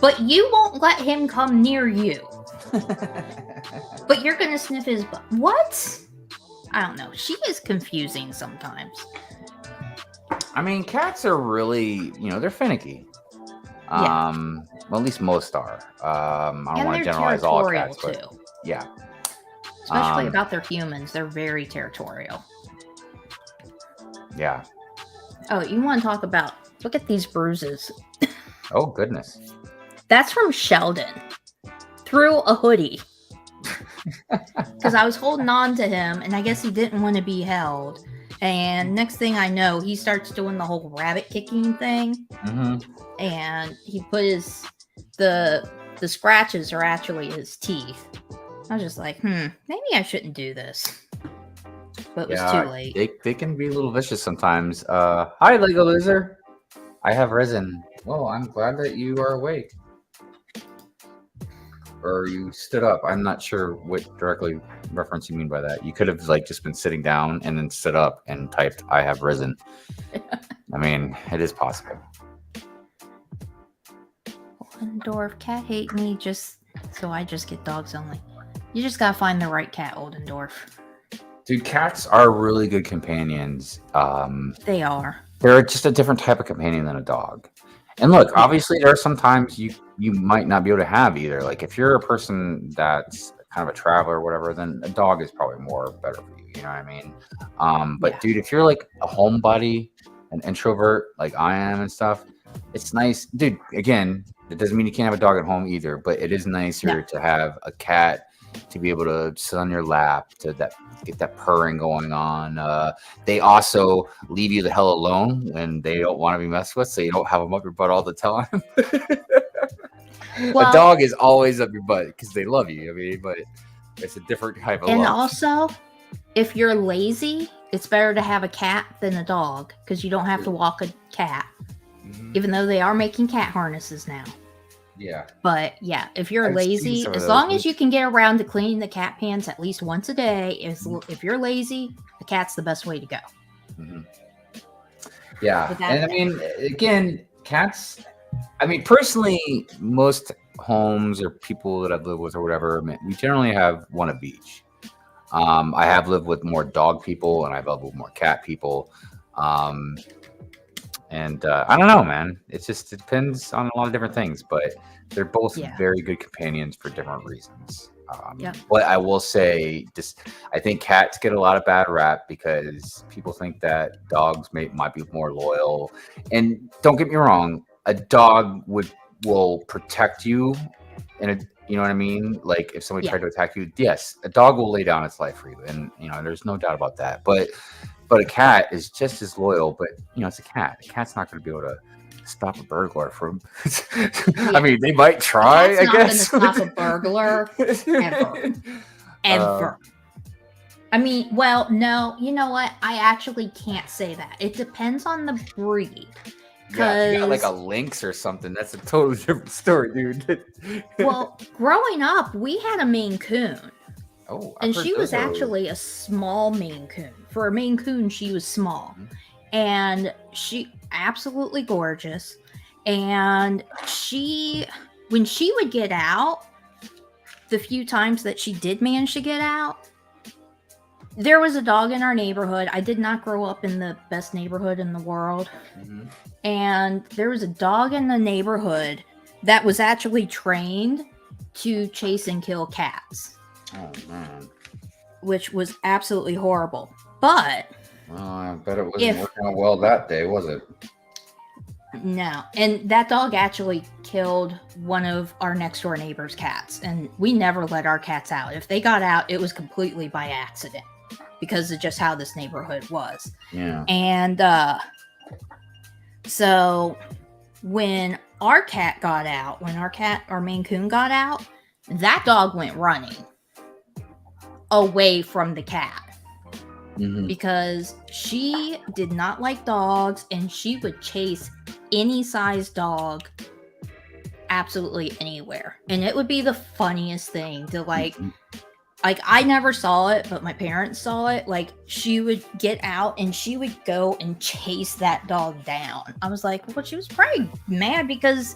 but you won't let him come near you. But you're gonna sniff his butt. What? I don't know. She is confusing sometimes. I mean, cats are really, they're finicky. Yeah. Well, at least most are. I don't want to generalize all cats, but too. Yeah. Especially about their humans, they're very territorial. Yeah. Oh, you want to talk about? Look at these bruises. Oh goodness. That's from Sheldon. Through a hoodie. because I was holding on to him, and I guess he didn't want to be held. And next thing I know, he starts doing the whole rabbit kicking thing, and he put the scratches are actually his teeth. I was just like, maybe I shouldn't do this. But it was too late. They can be a little vicious sometimes. Hi, Lego Loser. I have risen. Well, I'm glad that you are awake. Or you stood up. I'm not sure what directly reference you mean by that. You could have like just been sitting down and then stood up and typed, I have risen. I mean, it is possible. Oldendorf, cat hate me so I just get dogs only. You just gotta find the right cat, Oldendorf. Dude, cats are really good companions. They are. They're just a different type of companion than a dog. And look, obviously there are some times you might not be able to have either. Like if you're a person that's kind of a traveler or whatever, then a dog is probably better for you. You know what I mean? But dude, if you're like a homebody, an introvert like I am and stuff, it's nice. Dude, again, it doesn't mean you can't have a dog at home either, but it is nicer to have a cat to be able to sit on your lap, to get that purring going on. They also leave you the hell alone when they don't want to be messed with, so you don't have them up your butt all the time. Well, a dog is always up your butt because they love you. I mean, but it's a different type of love. And also, if you're lazy, it's better to have a cat than a dog because you don't have to walk a cat, even though they are making cat harnesses now. Yeah. But yeah, if you're lazy, as long as you can get around to cleaning the cat pants at least once a day, if you're lazy, the cat's the best way to go. Yeah. And I mean, again, cats, I mean, personally, most homes or people that I've lived with or whatever, we generally have one of each. I have lived with more dog people and I've lived with more cat people. And I don't know, man. It depends on a lot of different things, but they're both very good companions for different reasons. But I will say, I think cats get a lot of bad rap because people think that dogs might be more loyal. And don't get me wrong, a dog will protect you, and you know what I mean. Like if somebody tried to attack you, yes, a dog will lay down its life for you, and there's no doubt about that. But a cat is just as loyal, but it's a cat. A cat's not going to be able to stop a burglar from. I mean, they might try. I guess not going to stop a burglar ever. I mean, well, no. You know what? I actually can't say that. It depends on the breed. Yeah, if you got like a lynx or something, that's a totally different story, dude. Well, growing up, we had a Maine Coon. Oh, and she was actually a small Maine Coon. For a Maine Coon, she was small. And she absolutely gorgeous. And when she would get out, the few times that she did manage to get out, there was a dog in our neighborhood. I did not grow up in the best neighborhood in the world. And there was a dog in the neighborhood that was actually trained to chase and kill cats. Oh, man. Which was absolutely horrible. But I bet it wasn't working out well that day, was it? No. And that dog actually killed one of our next door neighbor's cats. And we never let our cats out. If they got out, it was completely by accident because of just how this neighborhood was. Yeah. And so when our cat got out, our Maine Coon got out, that dog went running away from the cat because she did not like dogs and she would chase any size dog absolutely anywhere. And it would be the funniest thing to like I never saw it, but my parents saw it. Like she would get out and she would go and chase that dog down. I was like, well, she was probably mad because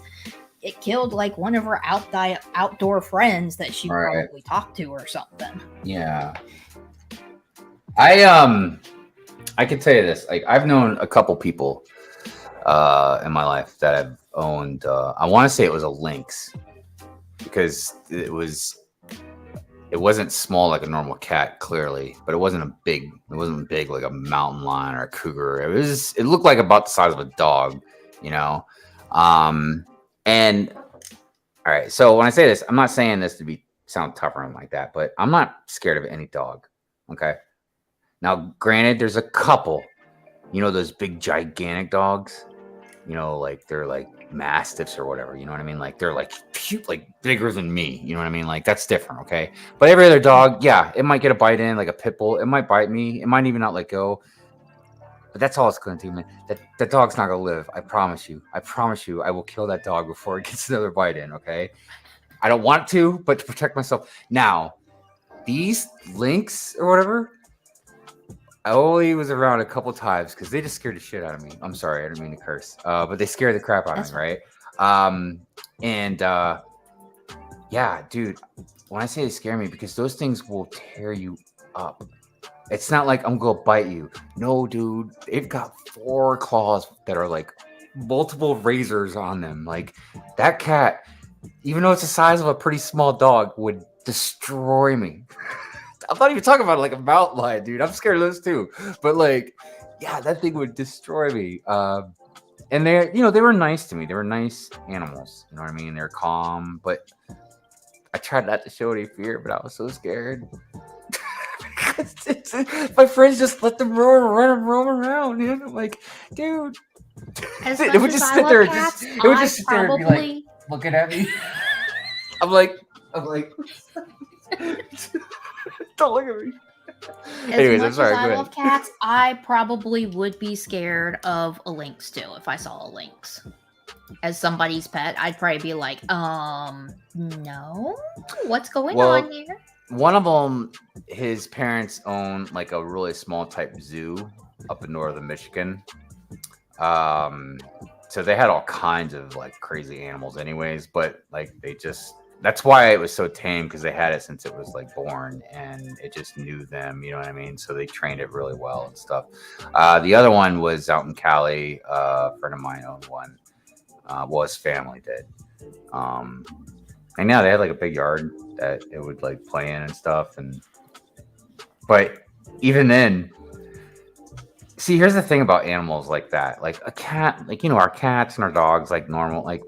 it killed like one of her outdoor friends that she probably talked to or something. Yeah. I can tell you this. Like I've known a couple people in my life that have owned I want to say it was a lynx because it wasn't small like a normal cat, clearly, but it wasn't big like a mountain lion or a cougar. It looked like about the size of a dog, And all right, so when I say this, I'm not saying this to be sound tougher and like that, but I'm not scared of any dog. Okay. Now, granted, there's a couple, those big gigantic dogs, like they're like mastiffs or whatever, you know what I mean? Like they're like cute, like bigger than me, you know what I mean? Like that's different. Okay. But every other dog, yeah, it might get a bite in, like a pit bull. It might bite me. It might even not let go. But that's all it's going to do, man. That dog's not going to live. I promise you. I promise you, I will kill that dog before it gets another bite in, okay? I don't want to, but to protect myself. Now, these lynx or whatever, I only was around a couple times because they just scared the shit out of me. I'm sorry, I didn't mean to curse. But they scared the crap out of me, right? Yeah, dude, when I say they scare me, because those things will tear you up. It's not like I'm gonna bite you. No, dude. They've got 4 claws that are like multiple razors on them. Like that cat, even though it's the size of a pretty small dog, would destroy me. I'm not even talking about like a mountain lion, dude. I'm scared of those too. But like, yeah, that thing would destroy me. And they were nice to me. They were nice animals. You know what I mean? They're calm. But I tried not to show any fear, but I was so scared. My friends just let them roam around, dude. I'm like, dude. It would just sit there. It would just sit there and be like looking at me. I'm like, don't look at me. Anyways, I'm sorry. As I love cats, I probably would be scared of a lynx too if I saw a lynx. As somebody's pet, I'd probably be like, no, what's going on here? One of them, his parents own like a really small type zoo up in northern Michigan. So they had all kinds of like crazy animals anyways, but like that's why it was so tame, because they had it since it was like born and it just knew them, you know what I mean? So they trained it really well and stuff. The other one was out in Cali. A friend of mine owned one. Well, his family did. And now they had like a big yard that it would like play in and stuff. But even then, see, here's the thing about animals like that. Like a cat, like, our cats and our dogs, like normal, like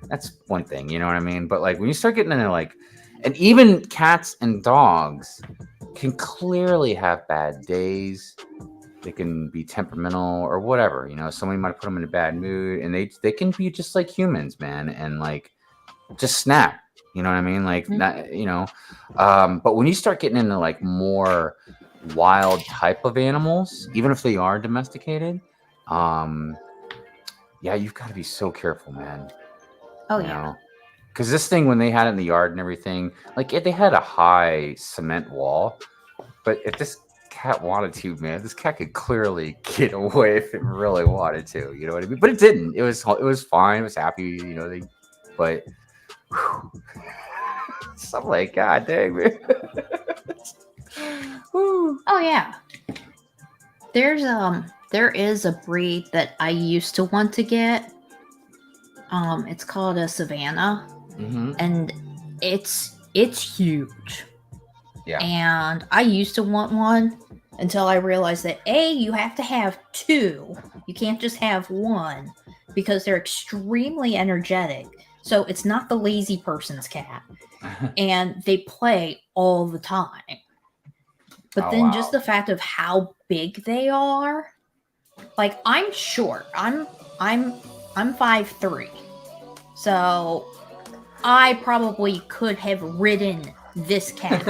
that's one thing, you know what I mean? But like when you start getting into like, and even cats and dogs can clearly have bad days. They can be temperamental or whatever, somebody might put them in a bad mood, and they can be just like humans, man. And like, just snap, you know what I mean? Like, not, but when you start getting into like more wild type of animals, even if they are domesticated, yeah, you've got to be so careful, man. Oh, yeah. Because this thing, when they had it in the yard and everything, like they had a high cement wall, but if this cat wanted to, man, this cat could clearly get away if it really wanted to, you know what I mean? But it didn't. It was fine. It was happy, but so I'm like, God dang, man. Oh yeah. There is a breed that I used to want to get. It's called a Savannah, and it's huge. Yeah. And I used to want one until I realized that you have to have 2. You can't just have one, because they're extremely energetic. So it's not the lazy person's cat, and they play all the time. But then just the fact of how big they are, like I'm short. I'm 5'3", so I probably could have ridden this cat.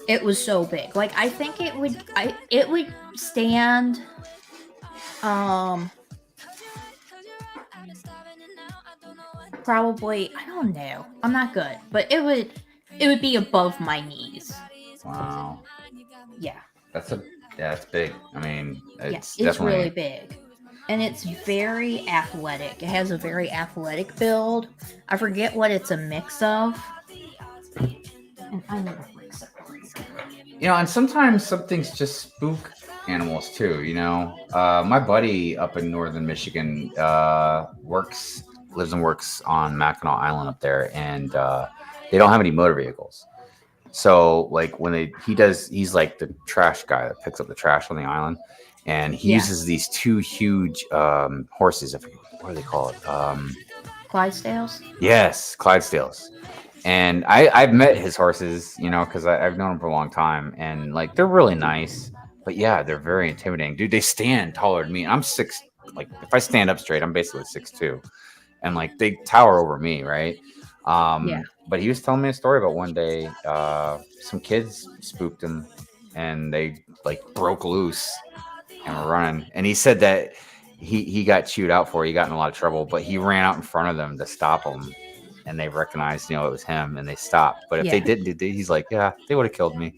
It was so big. Like I think it would stand. Probably, I don't know. I'm not good, but it would be above my knees. Wow. Yeah. That's big. I mean, it's really big. And it's very athletic. It has a very athletic build. I forget what it's a mix of. And I never mix it. And sometimes some things just spook animals too, My buddy up in northern Michigan lives and works on Mackinac Island up there, and they don't have any motor vehicles. So like when he's like the trash guy that picks up the trash on the island, and he uses these 2 huge horses. I forget, what are they called? Clydesdales? Yes, Clydesdales. And I've met his horses, you know, because I've known them for a long time, and like they're really nice. But yeah, they're very intimidating, dude. They stand taller than me. I'm six. Like if I stand up straight, I'm basically 6'2", and like they tower over me, right? Yeah. But he was telling me a story about one day, some kids spooked him, and they like broke loose and were running. And he said that he got chewed out for it. He got in a lot of trouble, but he ran out in front of them to stop them, and they recognized, you know, it was him, and they stopped. But if they Yeah. didn't, he's like, yeah, they would have killed me.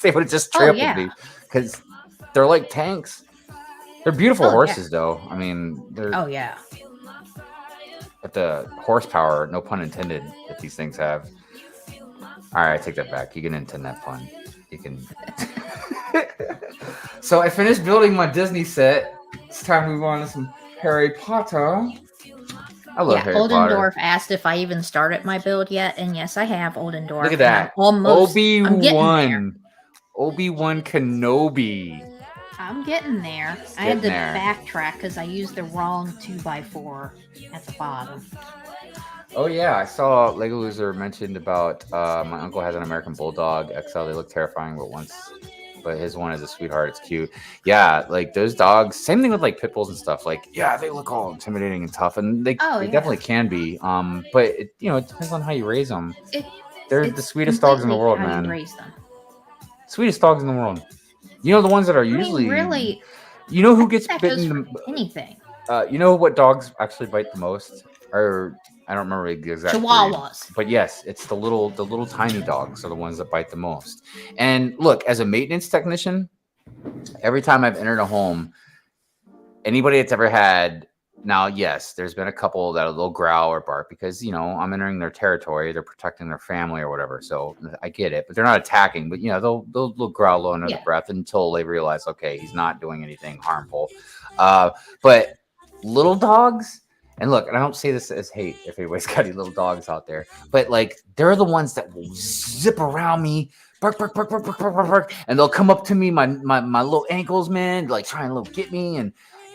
They would have just Oh trampled yeah. me because they're like tanks. They're beautiful Oh yeah. horses, though. I mean, they're Oh yeah. at the horsepower, no pun intended, that these things have. All right, I take that back. You can intend that pun. You can. So I finished building my Disney set. It's time to move on to some Harry Potter. I love Yeah, Harry Potter. Oldendorf asked if I even started my build yet, and yes, I have Oldendorf. Look at that. I'm getting there. Obi-Wan Kenobi. I'm getting there. I had to backtrack because I used the wrong 2x4 at the bottom. Oh yeah, I saw Lego Loser mentioned about my uncle has an American Bulldog XL. They look terrifying, but his one is a sweetheart. It's cute. Yeah, like those dogs. Same thing with like pit bulls and stuff. Like, yeah, they look all intimidating and tough, and they definitely can be. But it depends on how you raise them. They're the sweetest dogs in the world, man. You raise them. Sweetest dogs in the world. You know the ones that are usually really. You know who gets bitten? Anything. You know what dogs actually bite the most? Or I don't remember the exact Chihuahuas. breed, but yes, it's the little tiny dogs are the ones that bite the most. And look, as a maintenance technician, every time I've entered a home, anybody that's ever had, now yes, there's been a couple that they'll growl or bark because, you know, I'm entering their territory, they're protecting their family or whatever. So I get it, but they're not attacking. But you know, they'll growl low under the breath until they realize, okay, he's not doing anything harmful. But little dogs. And look, and I don't say this as hate if anybody's got any little dogs out there, but like they're the ones that will zip around me, bark, bark, bark, bark, bark, bark, bark, bark, and they'll come up to me, my little ankles, man, like try and get me.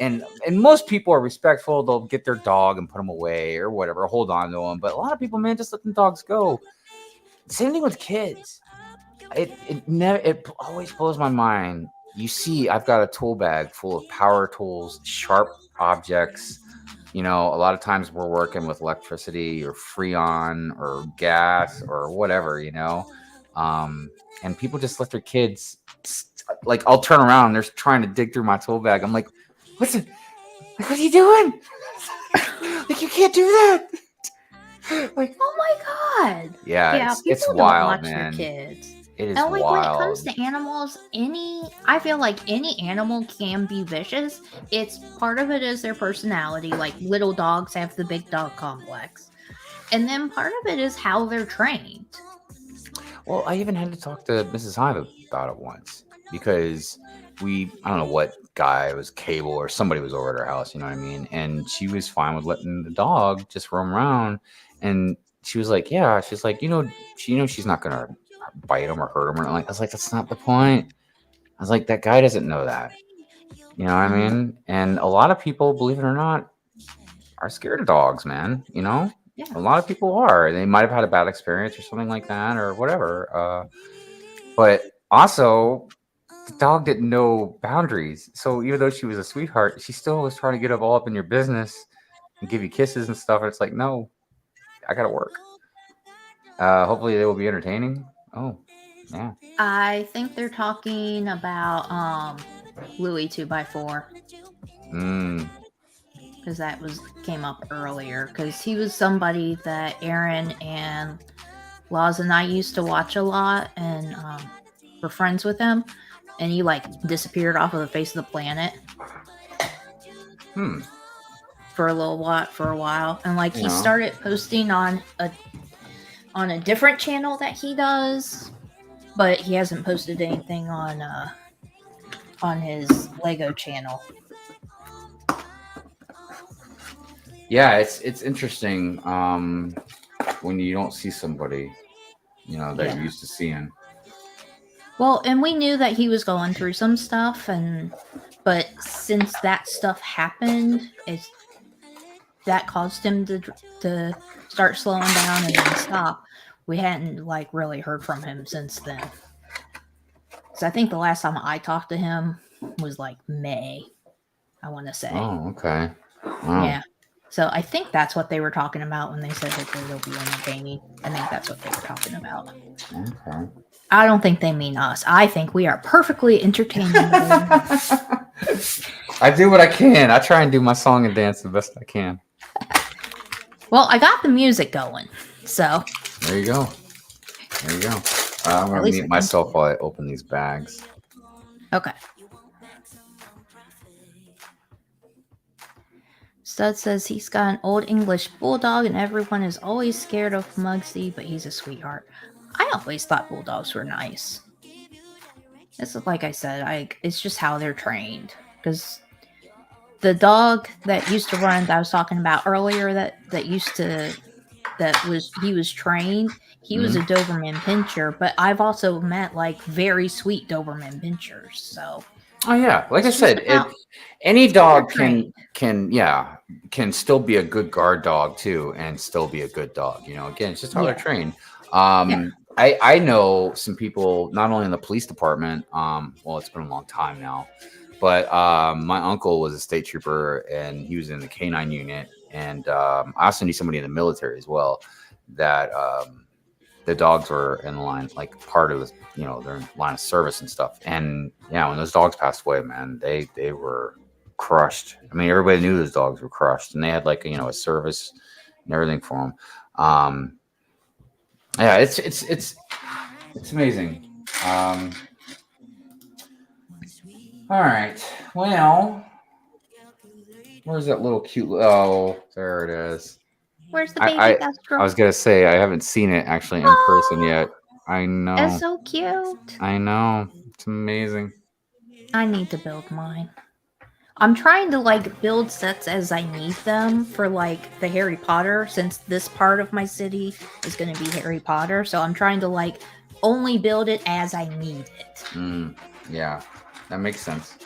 And most people are respectful. They'll get their dog and put them away or whatever, hold on to them. But a lot of people, man, just let the dogs go. Same thing with kids. It always blows my mind. You see, I've got a tool bag full of power tools, sharp objects. You know, a lot of times we're working with electricity or freon or gas or whatever, you know, and people just let their kids, like, I'll turn around and they're trying to dig through my tool bag. I'm like, what are you doing? Like, you can't do that. Like, oh my God. Yeah, it's wild, man. Their kids. It is and like wild. When it comes to animals, I feel like any animal can be vicious. It's part of it is their personality. Like little dogs have the big dog complex. And then part of it is how they're trained. Well, I even had to talk to Mrs. Hive about it once because I don't know what guy, it was Cable or somebody was over at her house, you know what I mean? And she was fine with letting the dog just roam around. And she was like, yeah, she's like, she's not going to bite him or hurt him. I was like, that's not the point. I was like, that guy doesn't know that. You know what I mean? And a lot of people, believe it or not, are scared of dogs, man. You know? Yeah. A lot of people are. They might have had a bad experience or something like that or whatever. But also, the dog didn't know boundaries. So even though she was a sweetheart, she still was trying to get all up in your business and give you kisses and stuff. And it's like, no, I got to work. Hopefully they will be entertaining. Oh, yeah. I think they're talking about Louis 2x4. Because that came up earlier. Because he was somebody that Aaron and Laws and I used to watch a lot, and were friends with him. And he disappeared off of the face of the planet. For a while, and he started posting on a different channel that he does, but he hasn't posted anything on his Lego channel. Yeah, it's interesting when you don't see somebody, that you're used to seeing. Well, and we knew that he was going through some stuff, but since that stuff happened, that caused him to start slowing down and then stop. We hadn't like really heard from him since then. So I think the last time I talked to him was like May, I want to say. Oh, okay. Wow. Yeah. So I think that's what they were talking about when they said that they'll be entertaining. I think that's what they were talking about. Okay. I don't think they mean us. I think we are perfectly entertaining. I do what I can. I try and do my song and dance the best I can. Well, I got the music going, so there you go. There you go. I'm gonna mute myself while I open these bags. Okay. Stud says he's got an old English bulldog and everyone is always scared of Mugsy, but he's a sweetheart. I always thought bulldogs were nice. This is like I said, it's just how they're trained. Because the dog that used to run that I was talking about earlier he was trained. He was a Doberman Pinscher, but I've also met like very sweet Doberman Pinschers. So oh yeah, like I said, any dog can still be a good guard dog too, and still be a good dog. You know, again, it's just how they're trained. I know some people not only in the police department. Well, it's been a long time now, but my uncle was a state trooper and he was in the K9 unit, and I also knew somebody in the military as well that the dogs were in line, like part of their line of service and stuff. And yeah, when those dogs passed away, man, they were crushed. I mean, everybody knew those dogs were crushed, and they had like a service and everything for them. Yeah, it's amazing. All right, well, where's that little cute? Oh, there it is. Where's the baby Destro? I was gonna say I haven't seen it actually in person yet. I know. It's so cute. I know. It's amazing. I need to build mine. I'm trying to like build sets as I need them for like the Harry Potter, since this part of my city is going to be Harry Potter. So I'm trying to like only build it as I need it. Yeah, that makes sense.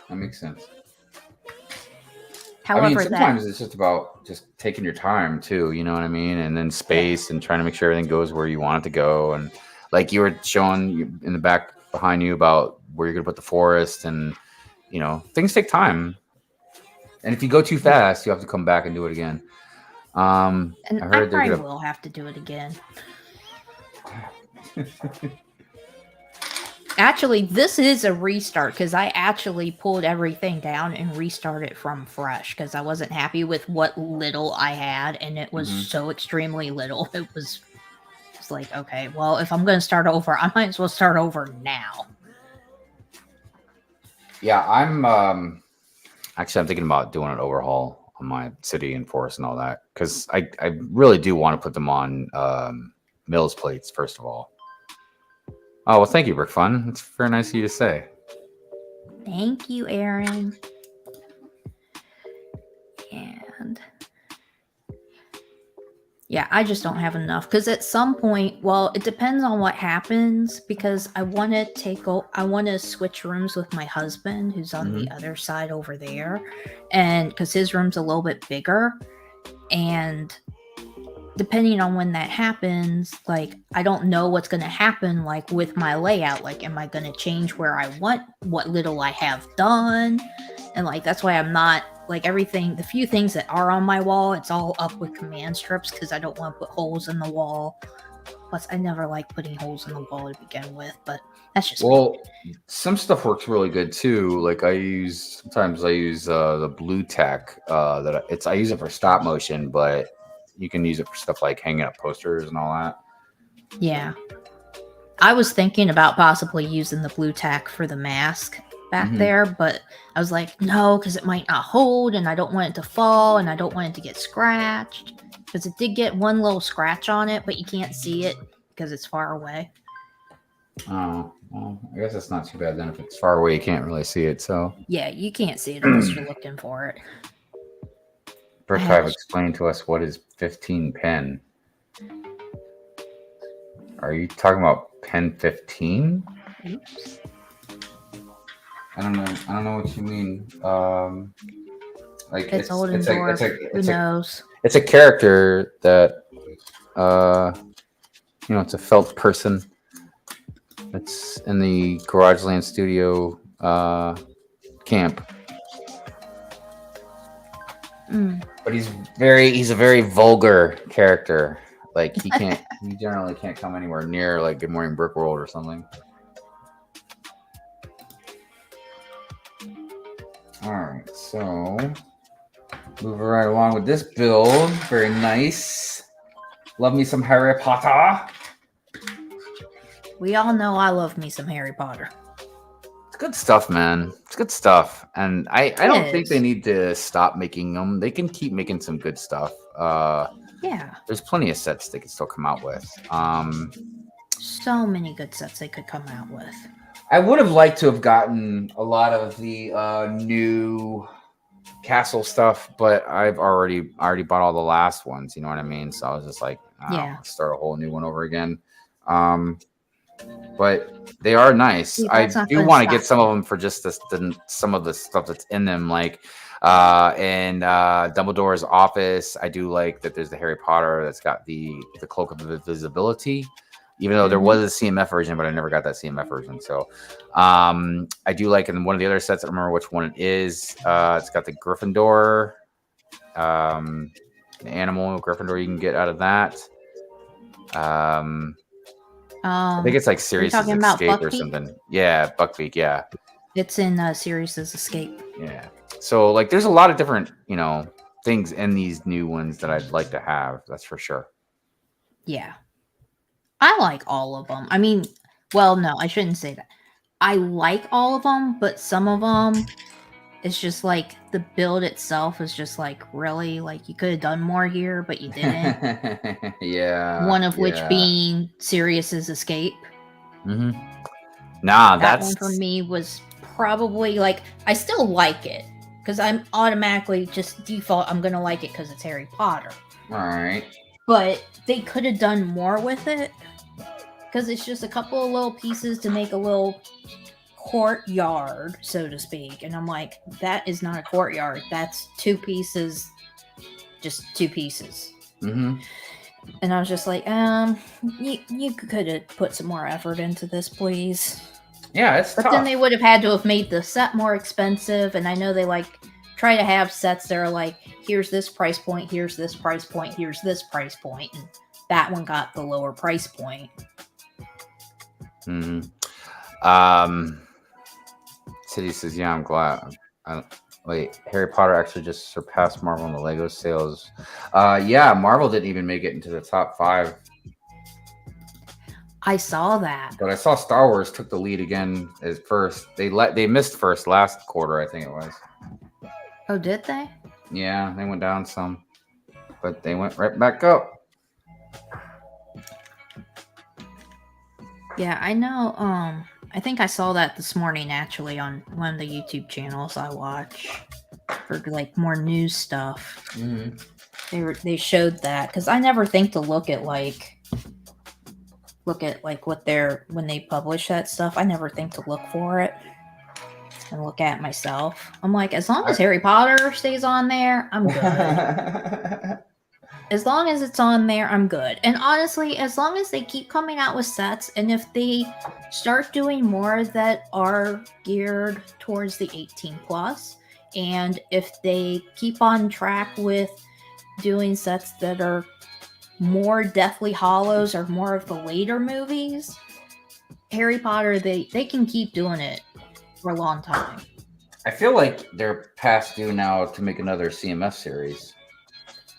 However, I mean, sometimes it's just about just taking your time too, you know what I mean? And then space and trying to make sure everything goes where you want it to go. And like you were showing in the back behind you about where you're going to put the forest, and, things take time. And if you go too fast, you have to come back and do it again. And I probably will have to do it again. Actually, this is a restart because I actually pulled everything down and restarted from fresh because I wasn't happy with what little I had, and it was so extremely little. It was like, okay, well, if I'm going to start over, I might as well start over now. Yeah, I'm thinking about doing an overhaul on my city and forest and all that, because I really do want to put them on Mills plates first of all. Oh, well, thank you, Brick Fun. It's very nice of you to say. Thank you, Aaron. And yeah, I just don't have enough because at some point, well, it depends on what happens, because I want to switch rooms with my husband, who's on the other side over there, and because his room's a little bit bigger, and depending on when that happens, like, I don't know what's going to happen, like, with my layout. Like, am I going to change where I want what little I have done? And, like, that's why I'm not, like, everything, the few things that are on my wall, it's all up with command strips because I don't want to put holes in the wall. Plus, I never like putting holes in the wall to begin with, but that's just me. Some stuff works really good, too. Like, sometimes I use the blue tack. I use it for stop motion, but you can use it for stuff like hanging up posters and all that. Yeah. I was thinking about possibly using the blue tack for the mask back there, but I was like, no, because it might not hold, and I don't want it to fall, and I don't want it to get scratched, because it did get one little scratch on it, but you can't see it because it's far away. Oh, well, I guess that's not too bad then. If it's far away, you can't really see it, so. Yeah, you can't see it unless you're looking for it. Brick Hive explained to us what is 15 pen. Are you talking about pen 15? Oops. I don't know what you mean. Like it's old and dwarf. Who knows? It's a character that It's a felt person. It's in the GarageLand Studio camp. But he's a very vulgar character. Like he generally can't come anywhere near like Good Morning Brick World or something. All right, so moving right along with this build. Very nice. Love me some Harry Potter. We all know I love me some Harry Potter. It's good stuff, man. It's good stuff. And I don't think they need to stop making them. They can keep making some good stuff. Yeah. There's plenty of sets they can still come out with. So many good sets they could come out with. I would have liked to have gotten a lot of the new castle stuff, but I've already bought all the last ones. You know what I mean? So I was just like, start a whole new one over again. But they are nice. Yeah, I do want to get some of them for just some of the stuff that's in them, like in Dumbledore's office. I do like that there's the Harry Potter that's got the cloak of invisibility. Even though there was a CMF version, but I never got that CMF version. So I do like in one of the other sets, I don't remember which one it is. It's got the Gryffindor, the animal Gryffindor you can get out of that. I think it's like Sirius' Escape or something. Yeah, Buckbeak, yeah. It's in Sirius' Escape. Yeah. So like there's a lot of different, things in these new ones that I'd like to have. That's for sure. Yeah. I like all of them. I mean, well, no, I shouldn't say that. I like all of them, but some of them, it's just like the build itself is just like, really? Like, you could have done more here, but you didn't. Yeah. One of which being Sirius's Escape. Mm-hmm. Nah, that one for me was probably like, I still like it because I'm automatically just default, I'm going to like it because it's Harry Potter. All right. But they could have done more with it because it's just a couple of little pieces to make a little courtyard, so to speak. And I'm like, that is not a courtyard. That's two pieces, just two pieces. Mm-hmm. And I was just like, you could have put some more effort into this, please. Yeah, it's tough. But then they would have had to have made the set more expensive. And I know they try to have sets that are like, here's this price point, here's this price point, here's this price point, and that one got the lower price point. Mm-hmm. City says, yeah, I'm glad. Wait, Harry Potter actually just surpassed Marvel in the Lego sales. Yeah, Marvel didn't even make it into the top 5. I saw that. But I saw Star Wars took the lead again as first. They missed first last quarter, I think it was. Oh, did they? Yeah, they went down some, but they went right back up. Yeah, I know. I think I saw that this morning actually on one of the YouTube channels I watch for like more news stuff. Mm-hmm. They showed that because I never think to look at like what when they publish that stuff. I never think to look for it and look at myself. I'm like, as long as Harry Potter stays on there, I'm good. As long as it's on there, I'm good. And honestly, as long as they keep coming out with sets, and if they start doing more that are geared towards the 18 plus, and if they keep on track with doing sets that are more Deathly Hallows or more of the later movies, Harry Potter, they can keep doing it for a long time. I feel like they're past due now to make another CMF series.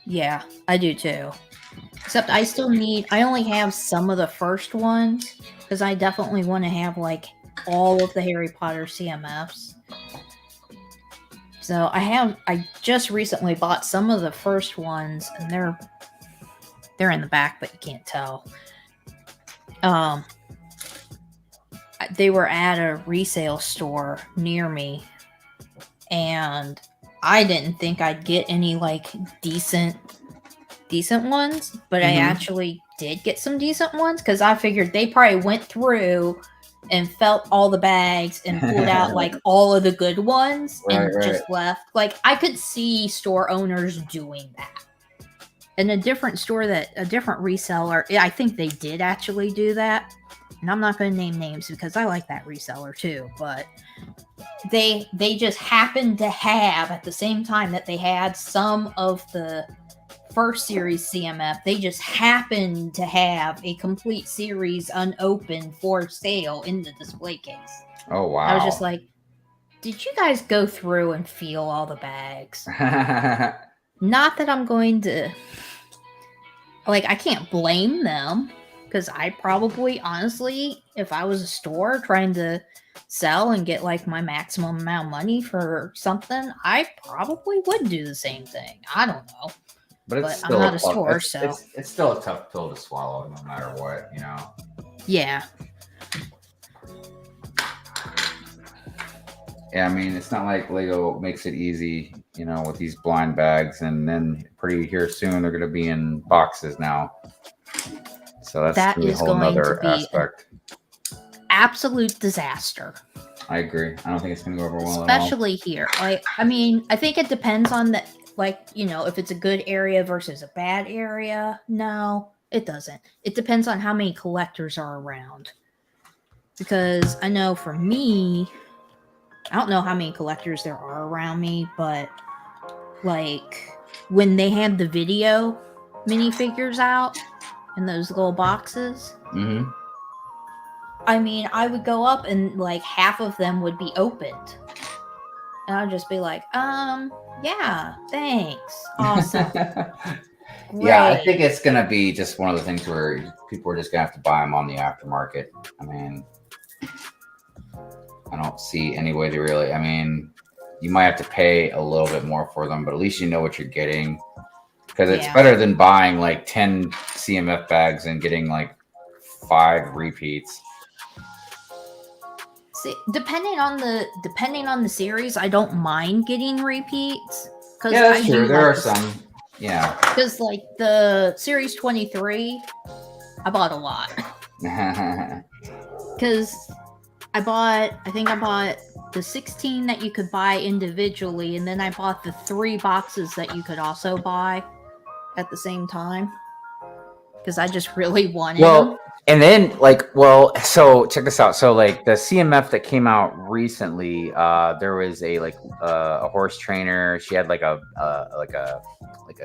Yeah, I do too. Except I only have some of the first ones because I definitely want to have like all of the Harry Potter CMFs. So I just recently bought some of the first ones and they're in the back, but you can't tell. They were at a resale store near me and I didn't think I'd get any like decent ones, but I actually did get some decent ones because I figured they probably went through and felt all the bags and pulled out like all of the good ones and just left. Like I could see store owners doing that. in a different store that a different reseller, I think they did actually do that. And I'm not going to name names because I like that reseller too, but they just happened to have at the same time that they had some of the first series CMF, they just happened to have a complete series unopened for sale in the display case. Oh wow. I was just like, did you guys go through and feel all the bags? Not that I'm going to, like, I can't blame them, because I probably, honestly, if I was a store trying to sell and get like my maximum amount of money for something, I probably would do the same thing. I don't know. But But still I'm not a tough- store, it's, so it's still a tough pill to swallow, no matter what, you know. yeah. Yeah, I mean, it's not like Lego makes it easy, you know, with these blind bags, and then pretty here soon they're going to be in boxes now. So that's That really a is whole going to nother be aspect. Absolute disaster. I agree. I don't think it's going to go over well Especially here. Like, I mean, I think it depends on the, like, you know, if it's a good area versus a bad area. No, it doesn't. It depends on how many collectors are around. Because I know for me, I don't know how many collectors there are around me, but like when they had the video minifigures out in those little boxes, at all. Mm-hmm. I mean, I would go up and like half of them would be opened. And I'd just be like, yeah, thanks. Awesome. Yeah, I Great. think it's going to be just one of the things where people are just going to have to buy them on the aftermarket. I mean, I don't see any way to really, I mean, you might have to pay a little bit more for them, but at least you know what you're getting. Because it's Yeah. better than buying like 10 CMF bags and getting like 5 repeats. See, depending on the series, I don't mind getting repeats. Yeah, that's true. There are some. Yeah. Because like the series 23, I bought a lot. Because I think I bought the 16 that you could buy individually, and then I bought the 3 boxes that you could also buy at the same time. Because I just really wanted them. And then, like, so check this out. So, like, the CMF that came out recently, there was a horse trainer. She had like a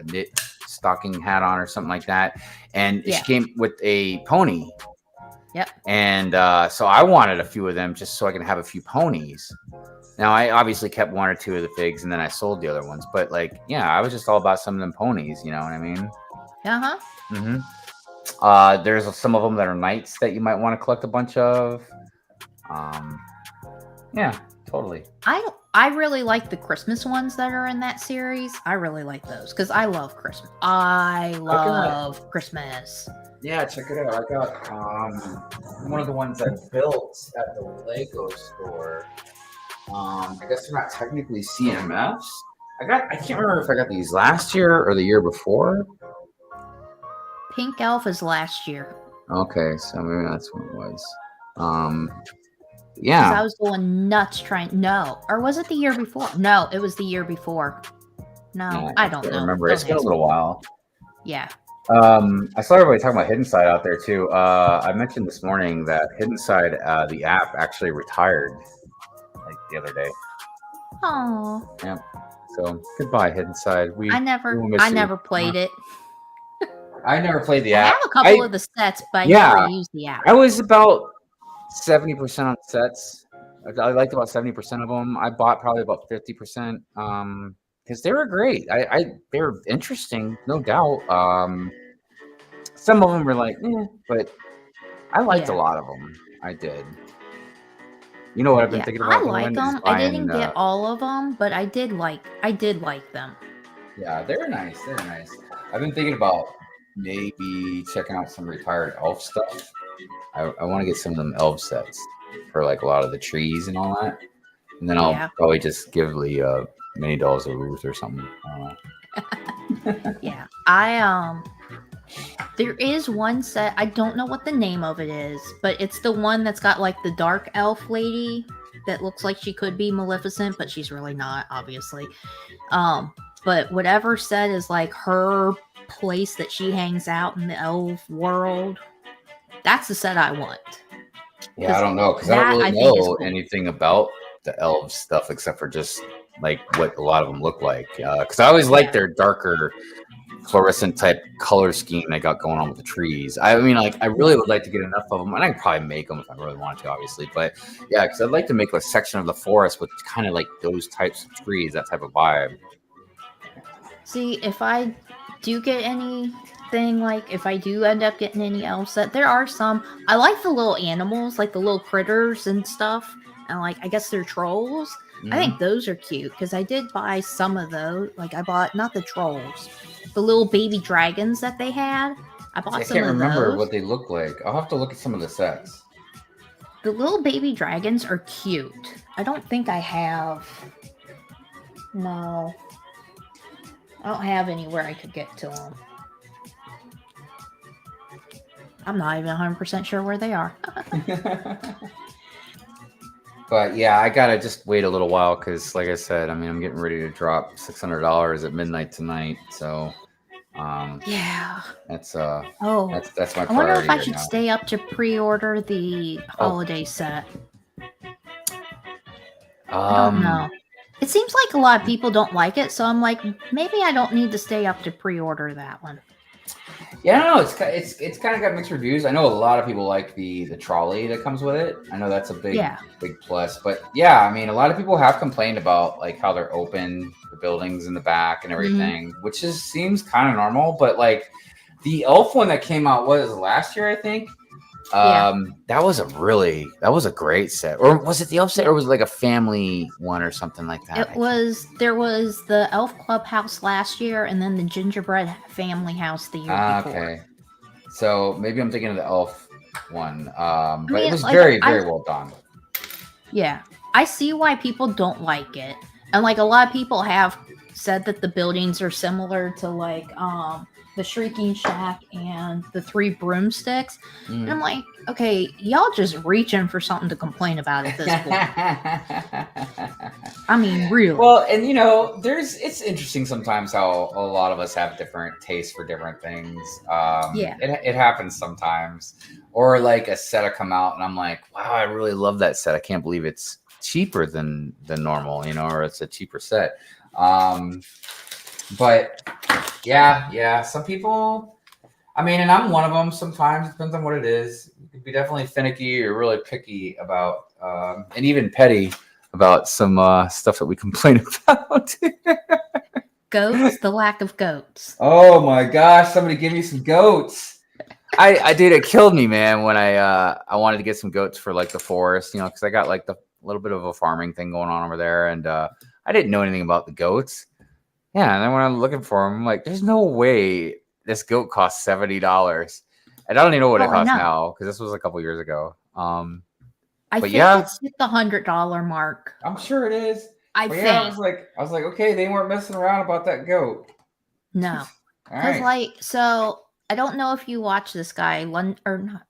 knit stocking hat on or something like that, and Yeah. she came with a pony. Yep. And so I wanted a few of them just so I can have a few ponies. Now, I obviously kept 1 or 2 of the figs, and then I sold the other ones. But like, yeah, I was just all about some of them ponies. You know what I mean? Uh-huh. Mm-hmm. There's some of them that are knights that you might want to collect a bunch of. Yeah, totally. I really like the Christmas ones that are in that series. I really like those because I love Christmas. I love Christmas. Yeah, check it out. I got one of the ones I built at the Lego store. I guess they're not technically CMFs. I can't remember if I got these last year or the year before. Pink Elf is last year. Okay, so maybe that's what it was. Because Yeah. I was going nuts trying. No, or was it the year before? No, it was the year before. No, Yeah, I don't know. remember. Don't It's been a ask little me. while. Yeah. I saw everybody talking about Hidden Side out there too. I mentioned this morning that Hidden Side, the app, actually retired like the other day. Oh. Yep. So goodbye, Hidden Side. I never played it. I never played the I app. have a couple of the sets, but I Yeah. never used the app. I was about 70% on sets. I liked about 70% of them. I bought probably about 50%. Because they were great. They were interesting, no doubt. Some of them were like, but I liked a lot of them. I did. You know what I've been thinking about? I like them. I didn't get all of them, but I did like them. Yeah, they're nice. They're nice. I've been thinking about maybe checking out some retired elf stuff. I want to get some of them elf sets for like a lot of the trees and all that. And then I'll probably just give the mini dolls a Ruth or something. I don't know. Yeah. There is one set, I don't know what the name of it is, but it's the one that's got like the dark elf lady that looks like she could be Maleficent, but she's really not, obviously. But whatever set is like her place that she hangs out in the elf world. That's the set I want. Yeah, I don't know because I don't that really I think is know cool. anything about the elves stuff except for just like what a lot of them look like. Because I always like their darker fluorescent type color scheme they got going on with the trees. I mean, like I really would like to get enough of them, and I could probably make them if I really wanted to, obviously. But yeah, because I'd like to make a section of the forest with kind of like those types of trees, that type of vibe. See, if I do get anything, like if I do end up getting any elf set, there are some. I like the little animals, like the little critters and stuff. And like, I guess they're trolls. I think those are cute because I did buy some of those. Like, I bought not the trolls, the little baby dragons that they had. I bought I some can't of remember those. what they look like. I'll have to look at some of the sets. The little baby dragons are cute. I don't think I have. No. I don't have anywhere I could get to them. I'm not even 100% sure where they are. But yeah, I gotta just wait a little while because, like I said, I mean, I'm getting ready to drop $600 at midnight tonight. So, yeah. that's Oh, that's my I wonder priority if I right should now. stay up to pre-order the holiday set. I don't know. It seems like a lot of people don't like it, so I'm like, maybe I don't need to stay up to pre-order that one. Yeah, I don't know. It's kind of got mixed reviews. I know a lot of people like the trolley that comes with it. I know that's a big plus. But yeah, I mean, a lot of people have complained about like how they're open, the buildings in the back and everything, which just seems kind of normal. But like the elf one that came out was last year, I think. That was a great set. Or was it the elf set, or was it like a family one or something like that? There was the Elf Clubhouse last year, and then the Gingerbread Family House the year before. Okay, so maybe I'm thinking of the elf one. But it was like, very well done. Yeah, I see why people don't like it, and like a lot of people have said that the buildings are similar to like the Shrieking Shack and the Three Broomsticks. And I'm like, okay, y'all just reaching for something to complain about at this point. I mean, really. Well, and you know, it's interesting sometimes how a lot of us have different tastes for different things. It happens sometimes. Or like a set will come out and I'm like, wow, I really love that set. I can't believe it's cheaper than normal, you know, or it's a cheaper set. But yeah, some people, I mean, and I'm one of them sometimes, depends on what it is. You could be definitely finicky or really picky about, and even petty about some stuff that we complain about. Goats, the lack of goats. Oh my gosh, somebody give me some goats. I did, it killed me, man, when I wanted to get some goats for like the forest, you know, because I got like the little bit of a farming thing going on over there, and I didn't know anything about the goats. Yeah, and then when I'm looking for them, I'm like, there's no way this goat costs $70. And I don't even know what it costs now, because this was a couple years ago. I think it's hit the $100 mark. I'm sure it is. I think. Yeah, I was like, okay, they weren't messing around about that goat. No. Because like, so I don't know if you watch this guy, or not.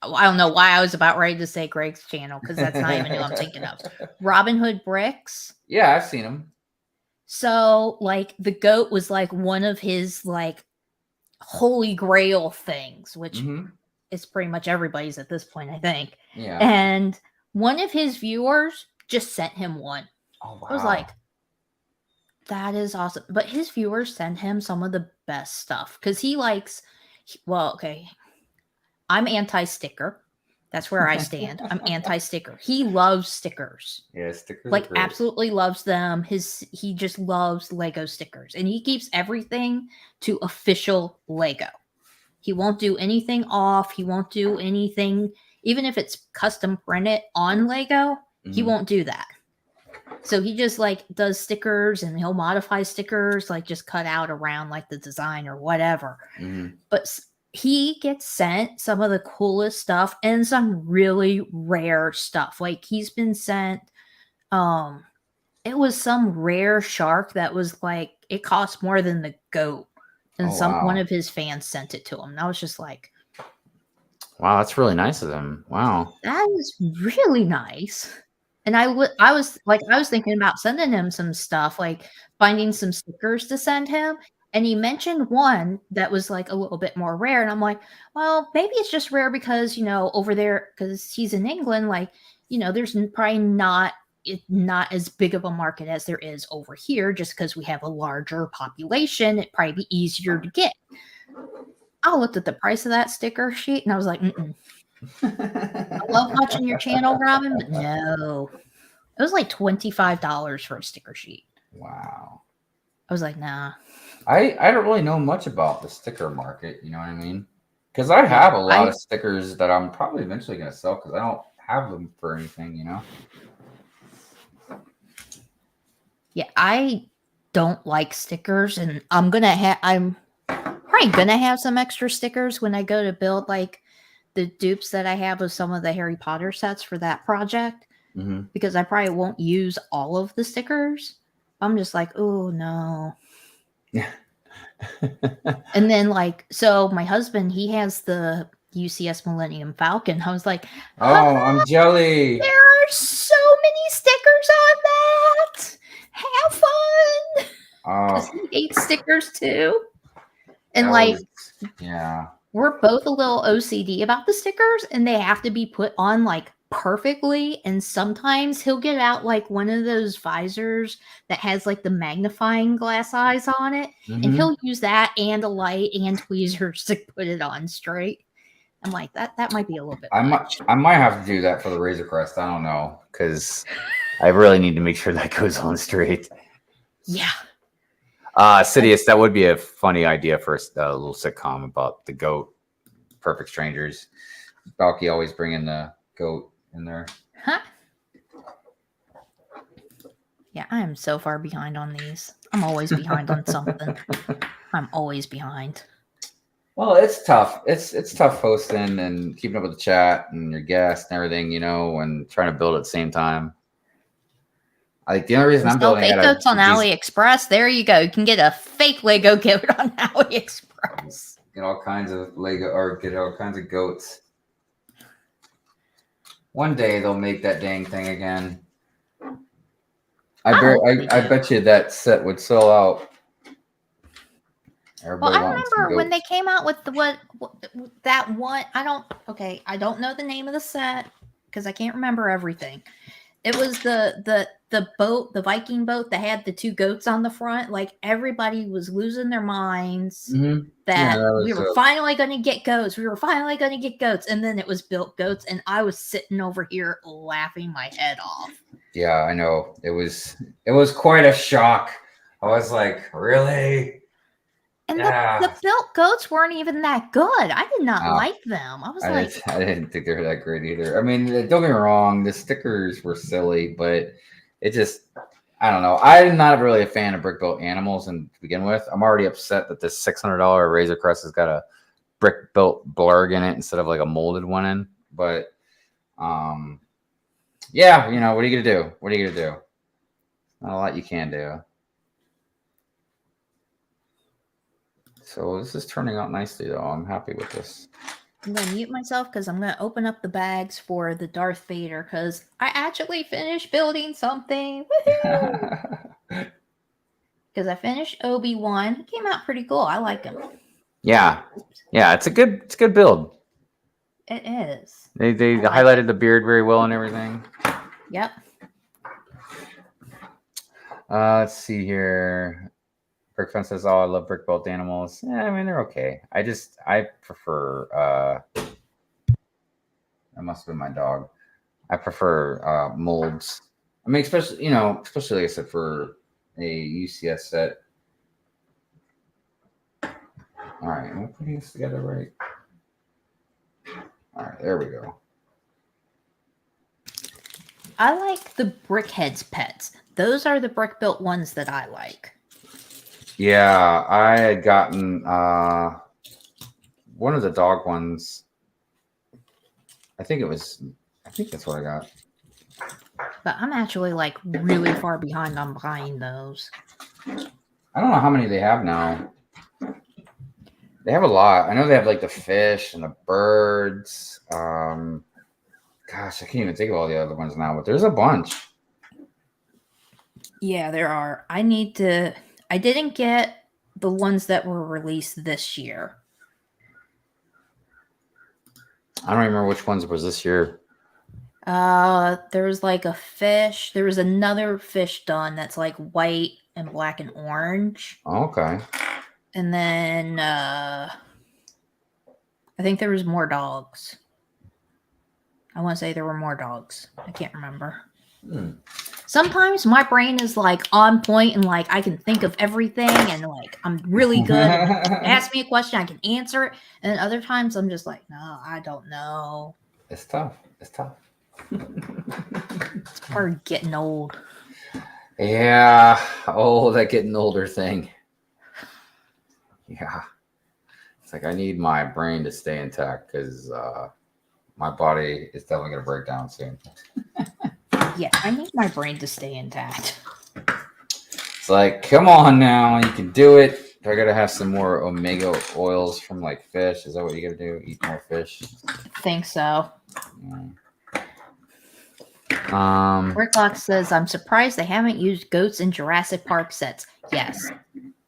I don't know why I was about ready to say Greg's channel, because that's not even who I'm thinking of. Robin Hood Bricks. Yeah, I've seen him. So like the goat was like one of his like holy grail things, which is pretty much everybody's at this point, I think. Yeah. And one of his viewers just sent him one. Oh wow. I was like, that is awesome. But his viewers send him some of the best stuff because he likes, well, okay, I'm anti-sticker. That's where I stand. I'm anti-sticker. He loves stickers. Yeah, stickers. Like absolutely loves them. He just loves Lego stickers. And he keeps everything to official Lego. He won't do anything off. He won't do anything, even if it's custom printed on Lego, he won't do that. So he just like does stickers and he'll modify stickers, like just cut out around like the design or whatever. But he gets sent some of the coolest stuff and some really rare stuff. Like he's been sent, it was some rare shark that was like, it cost more than the goat. And one of his fans sent it to him. And I was just like, wow, that's really nice of them. Wow. That is really nice. And I was thinking about sending him some stuff, like finding some stickers to send him. And he mentioned one that was like a little bit more rare. And I'm like, well, maybe it's just rare because, over there, because he's in England, like, there's probably not as big of a market as there is over here, just because we have a larger population. It'd probably be easier to get. I looked at the price of that sticker sheet and I was like, mm-mm. I love watching your channel, Robin, but no. It was like $25 for a sticker sheet. Wow. I was like, nah. I don't really know much about the sticker market, you know what I mean? Because I have a lot of stickers that I'm probably eventually going to sell because I don't have them for anything, you know? Yeah, I don't like stickers, and I'm probably gonna have some extra stickers when I go to build like the dupes that I have of some of the Harry Potter sets for that project, because I probably won't use all of the stickers. I'm just like, oh no. Yeah. And then so my husband, he has the UCS Millennium Falcon. I was like, oh, I'm jelly. There are so many stickers on that. Have fun. Because he hates stickers too. And yeah, we're both a little OCD about the stickers, and they have to be put on like perfectly. And sometimes he'll get out like one of those visors that has like the magnifying glass eyes on it, and he'll use that and a light and tweezers to put it on straight. I'm like, that might be a little bit much. I might have to do that for the Razor Crest. I don't know, because I really need to make sure that goes on straight. Yeah. Sidious, that would be a funny idea for a little sitcom about the goat, Perfect Strangers. Balky always bringing the goat in there. Huh? Yeah, I am so far behind on these. I'm always behind on something. I'm always behind. Well, it's tough. It's tough hosting and keeping up with the chat and your guests and everything, you know, and trying to build at the same time. Like the only reason I'm building fake goats on AliExpress. There you go. You can get a fake Lego goat on AliExpress. Get all kinds of Lego or get all kinds of goats. One day they'll make that dang thing again. I bet you that set would sell out. Well, I remember when they came out with that one. I don't know the name of the set because I can't remember everything. It was the boat, the Viking boat that had the two goats on the front. Like everybody was losing their minds that we were finally going to get goats. We were finally going to get goats, and then it was built goats, and I was sitting over here laughing my head off. Yeah, I know. It was quite a shock. I was like, really? And the built goats weren't even that good. I did not like them. I didn't think they were that great either. I mean, don't get me wrong, the stickers were silly, but it just, I don't know. I'm not really a fan of brick built animals to begin with. I'm already upset that this $600 Razor Crest has got a brick built blurg in it instead of like a molded one in. But, yeah, you know, what are you gonna do? What are you gonna do? Not a lot you can do. So this is turning out nicely, though. I'm happy with this. I'm going to mute myself because I'm going to open up the bags for the Darth Vader because I actually finished building something. Woohoo! Because I finished Obi-Wan. He came out pretty cool. I like him. Yeah. Yeah, it's a good build. It is. They highlighted the beard very well and everything. Yep. Let's see here. Brick Fence says, "Oh, I love brick built animals." Yeah, I mean they're okay. I prefer. That must have been my dog. I prefer molds. I mean, especially like I said for a UCS set. All right, am I putting this together right? All right, there we go. I like the Brickheadz Pets. Those are the brick built ones that I like. Yeah, I had gotten one of the dog ones. I think that's what I got. But I'm actually like really far behind on buying those. I don't know how many they have now. They have a lot. I know they have like the fish and the birds. Gosh, I can't even think of all the other ones now, but there's a bunch. Yeah, there are. I didn't get the ones that were released this year. I don't remember which ones was this year. There was like a fish. There was another fish done that's like white and black and orange. Oh, okay. And then I think there was more dogs. I want to say there were more dogs. I can't remember. Sometimes my brain is like on point and like I can think of everything and like I'm really good. Ask me a question, I can answer it. And other times I'm just like, no, I don't know. It's tough. It's tough. It's part of getting old. Yeah. Oh, that getting older thing. Yeah. It's like I need my brain to stay intact because my body is definitely going to break down soon. Yeah, I need my brain to stay intact. It's like, come on now, you can do it. Do I got to have some more omega oils from like fish? Is that what you got to do? Eat more fish? I think so. Yeah. Ricklock says, I'm surprised they haven't used goats in Jurassic Park sets. Yes.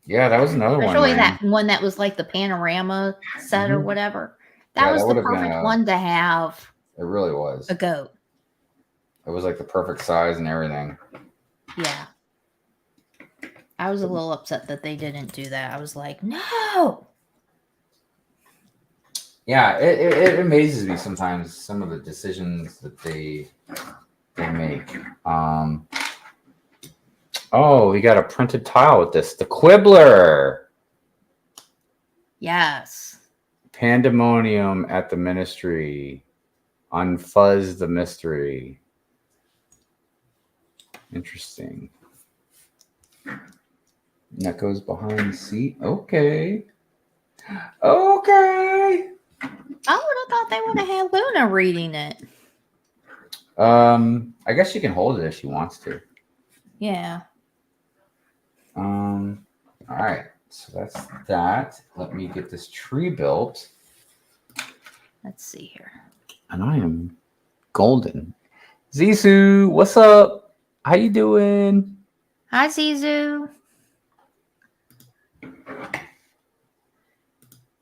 Yeah, that was another one. Especially that one that was like the panorama set or whatever. That was the perfect one to have. It really was. A goat. It was like the perfect size and everything. Yeah. I was a little upset that they didn't do that. I was like, no. Yeah, it amazes me sometimes some of the decisions that they make. Oh, we got a printed tile with this. The Quibbler. Yes. Pandemonium at the Ministry. Unfuzz the Mystery. Interesting. And that goes behind the seat. Okay. Okay. I would have thought they would have had Luna reading it. I guess she can hold it if she wants to. Yeah. All right. So that's that. Let me get this tree built. Let's see here. And I am golden. Zizou, what's up? How you doing? Hi, Zizou.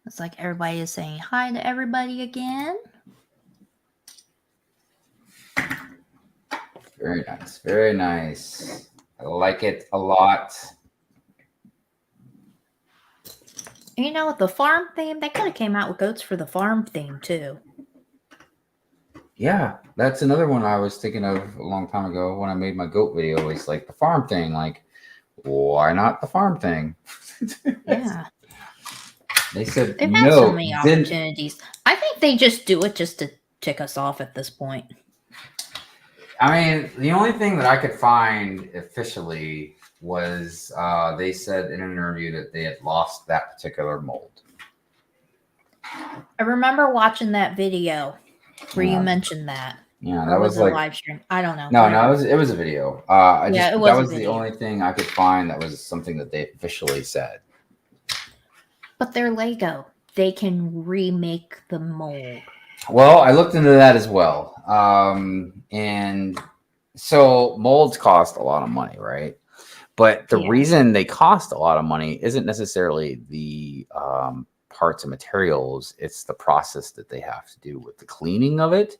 It's like everybody is saying hi to everybody again. Very nice. Very nice. I like it a lot. You know, with the farm theme, they could have came out with goats for the farm theme too. Yeah, that's another one I was thinking of a long time ago when I made my goat video. It's like the farm thing. Like, why not the farm thing? Yeah. They said they've had so many opportunities. I think they just do it just to tick us off at this point. I mean, the only thing that I could find officially was they said in an interview that they had lost that particular mold. I remember watching that video where you mentioned that. Yeah, that was a like live stream. I don't know. No, it was a video. That was the only thing I could find that was something that they officially said. But they're Lego. They can remake the mold. Well, I looked into that as well. And so molds cost a lot of money, right? But the reason they cost a lot of money isn't necessarily the parts and materials. It's the process that they have to do with the cleaning of it.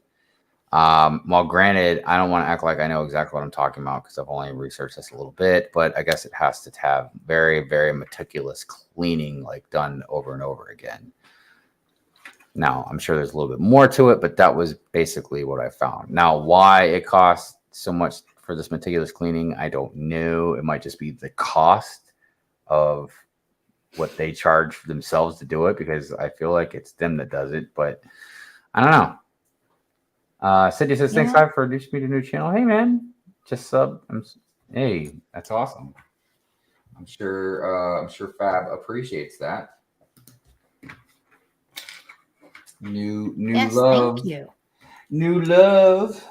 Well, granted, I don't want to act like I know exactly what I'm talking about because I've only researched this a little bit, but I guess it has to have very, very meticulous cleaning, like done over and over again. Now, I'm sure there's a little bit more to it, but that was basically what I found. Now, why it costs so much for this meticulous cleaning, I don't know. It might just be the cost of what they charge for themselves to do it, because I feel like it's them that does it, but I don't know. Cindy says, thanks, Five, for introducing me to a new channel. Hey, man, just sub. Hey, that's awesome. I'm sure Fab appreciates that. New love. Thank you. New love.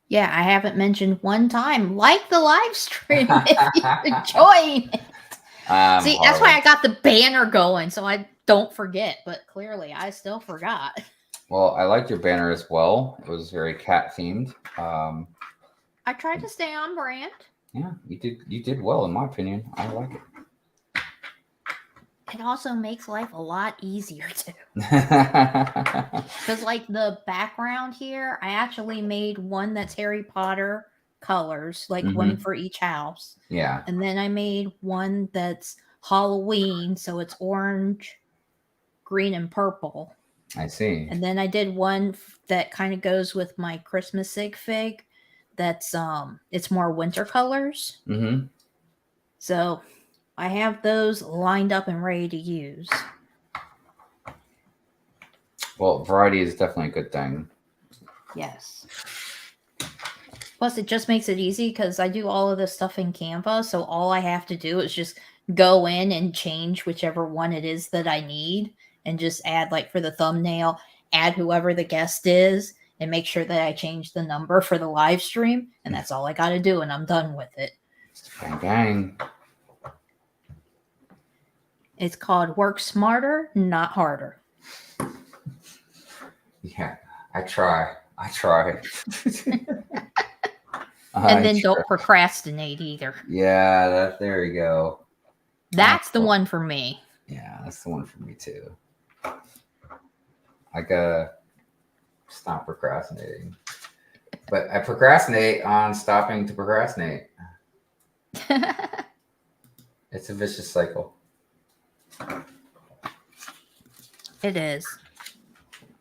Yeah, I haven't mentioned one time. Like the live stream if you're enjoying it. See, that's why I got the banner going, so I don't forget. But clearly, I still forgot. Well, I liked your banner as well. It was very cat themed. I tried to stay on brand. Yeah, you did well in my opinion. I like It also makes life a lot easier too. it. Because, like, the background here, I actually made one that's Harry Potter colors, like one for each house. Yeah, And then I made one that's Halloween, so it's orange, green, and purple. I see. And then I did one that kind of goes with my Christmas sig fig. That's it's more winter colors. Mm-hmm. So I have those lined up and ready to use. Well, variety is definitely a good thing. Yes. Plus, it just makes it easy because I do all of this stuff in Canva. So all I have to do is just go in and change whichever one it is that I need and just add, like, for the thumbnail, add whoever the guest is and make sure that I change the number for the live stream. And that's all I got to do. And I'm done with it. Bang, bang. It's called Work Smarter, Not Harder. Yeah, I try. And then don't procrastinate either. Yeah, there you go. That's the one for me. Yeah, that's the one for me too. I gotta stop procrastinating. But I procrastinate on stopping to procrastinate. It's a vicious cycle. It is.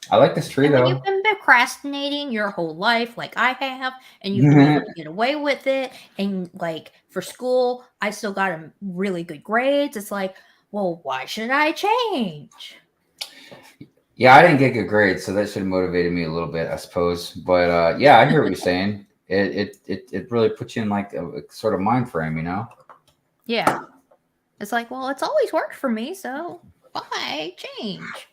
I like this tree, And when though. you've been procrastinating your whole life, like I have, and you've been able to get away with it, and like for school, I still got really good grades. It's like, well, why should I change? Yeah, I didn't get good grades, so that should have motivated me a little bit, I suppose. But yeah, I hear what you're saying. It really puts you in like a sort of mind frame, you know? Yeah. It's like, well, it's always worked for me, so why change?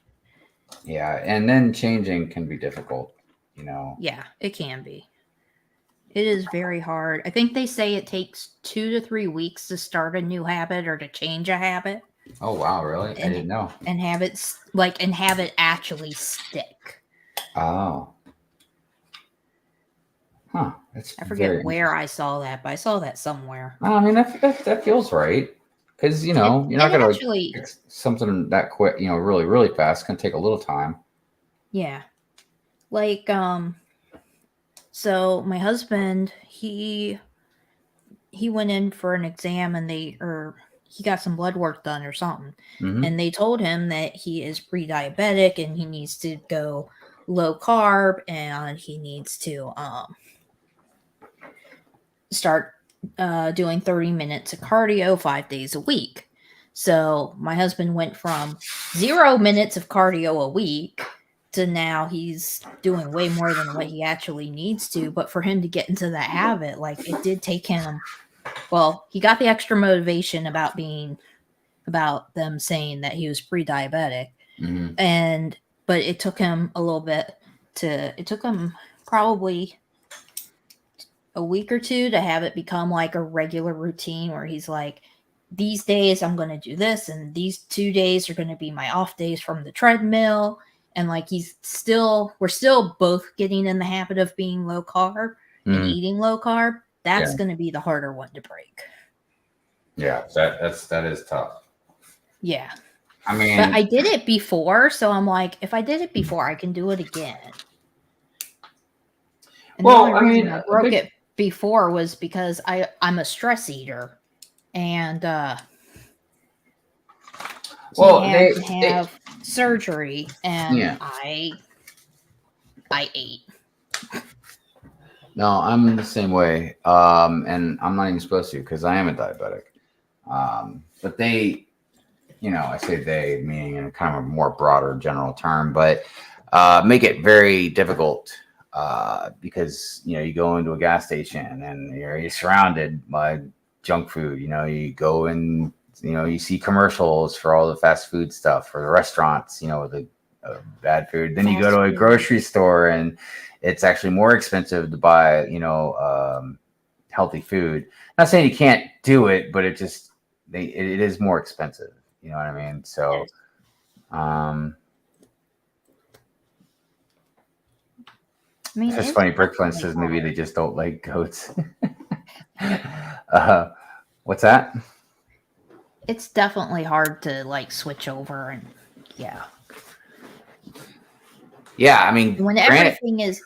Yeah, and then changing can be difficult, you know? Yeah, it can be. It is very hard. I think they say it takes 2 to 3 weeks to start a new habit or to change a habit. Oh, wow, really? I didn't know. And have it actually stick. Oh. Huh. I forget where I saw that, but I saw that somewhere. I mean, that feels right. Because, you know, you're not going to fix something that quick, you know, really, really fast. It's going to take a little time. Yeah. Like, so my husband, he went in for an exam and he got some blood work done or something. Mm-hmm. And they told him that he is pre-diabetic and he needs to go low carb and he needs to start doing 30 minutes of cardio 5 days a week. So my husband went from 0 minutes of cardio a week to now he's doing way more than what he actually needs to. But for him to get into that habit, like, it did take him, well, he got the extra motivation about them saying that he was pre-diabetic. Mm-hmm. But it took him a little bit it took him probably a week or two to have it become like a regular routine where he's like, these days I'm going to do this and these 2 days are going to be my off days from the treadmill. And like we're still both getting in the habit of being low carb and eating low carb. That's going to be the harder one to break. Yeah, that is tough. Yeah. I mean, but I did it before, so I'm like, if I did it before, I can do it again. And the only reason I broke it before was because I'm a stress eater, and they had to have surgery, and I ate. No, I'm the same way, and I'm not even supposed to because I am a diabetic. But they, you know, I say they, meaning in a kind of a more broader general term, but make it very difficult because, you know, you go into a gas station and you're surrounded by junk food. You know, you go and, you know, you see commercials for all the fast food stuff for the restaurants, you know, the bad food. Then you go to a grocery store and it's actually more expensive to buy, you know, healthy food. Not saying you can't do it, but it is more expensive. You know what I mean? So, it's just funny. Brick says maybe they just don't like goats. What's that? It's definitely hard to like switch over, and yeah. Yeah, I mean, When granted, everything is,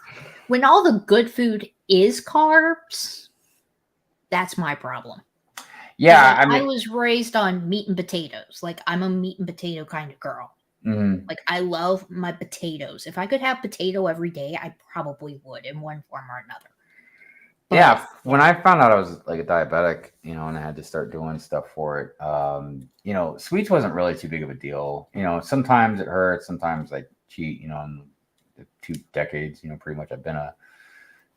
when all the good food is carbs, that's my problem. Because yeah, like I I mean, was raised on meat and potatoes. Like I'm a meat and potato kind of girl. mhm. Like I love my potatoes. If I could have potato every day, I probably would in one form or another. But Yeah, when yeah. I found out I was like a diabetic, and I had to start doing stuff for it, sweets wasn't really too big of a deal. Sometimes it hurts, sometimes I cheat. In the 2 decades, pretty much I've been a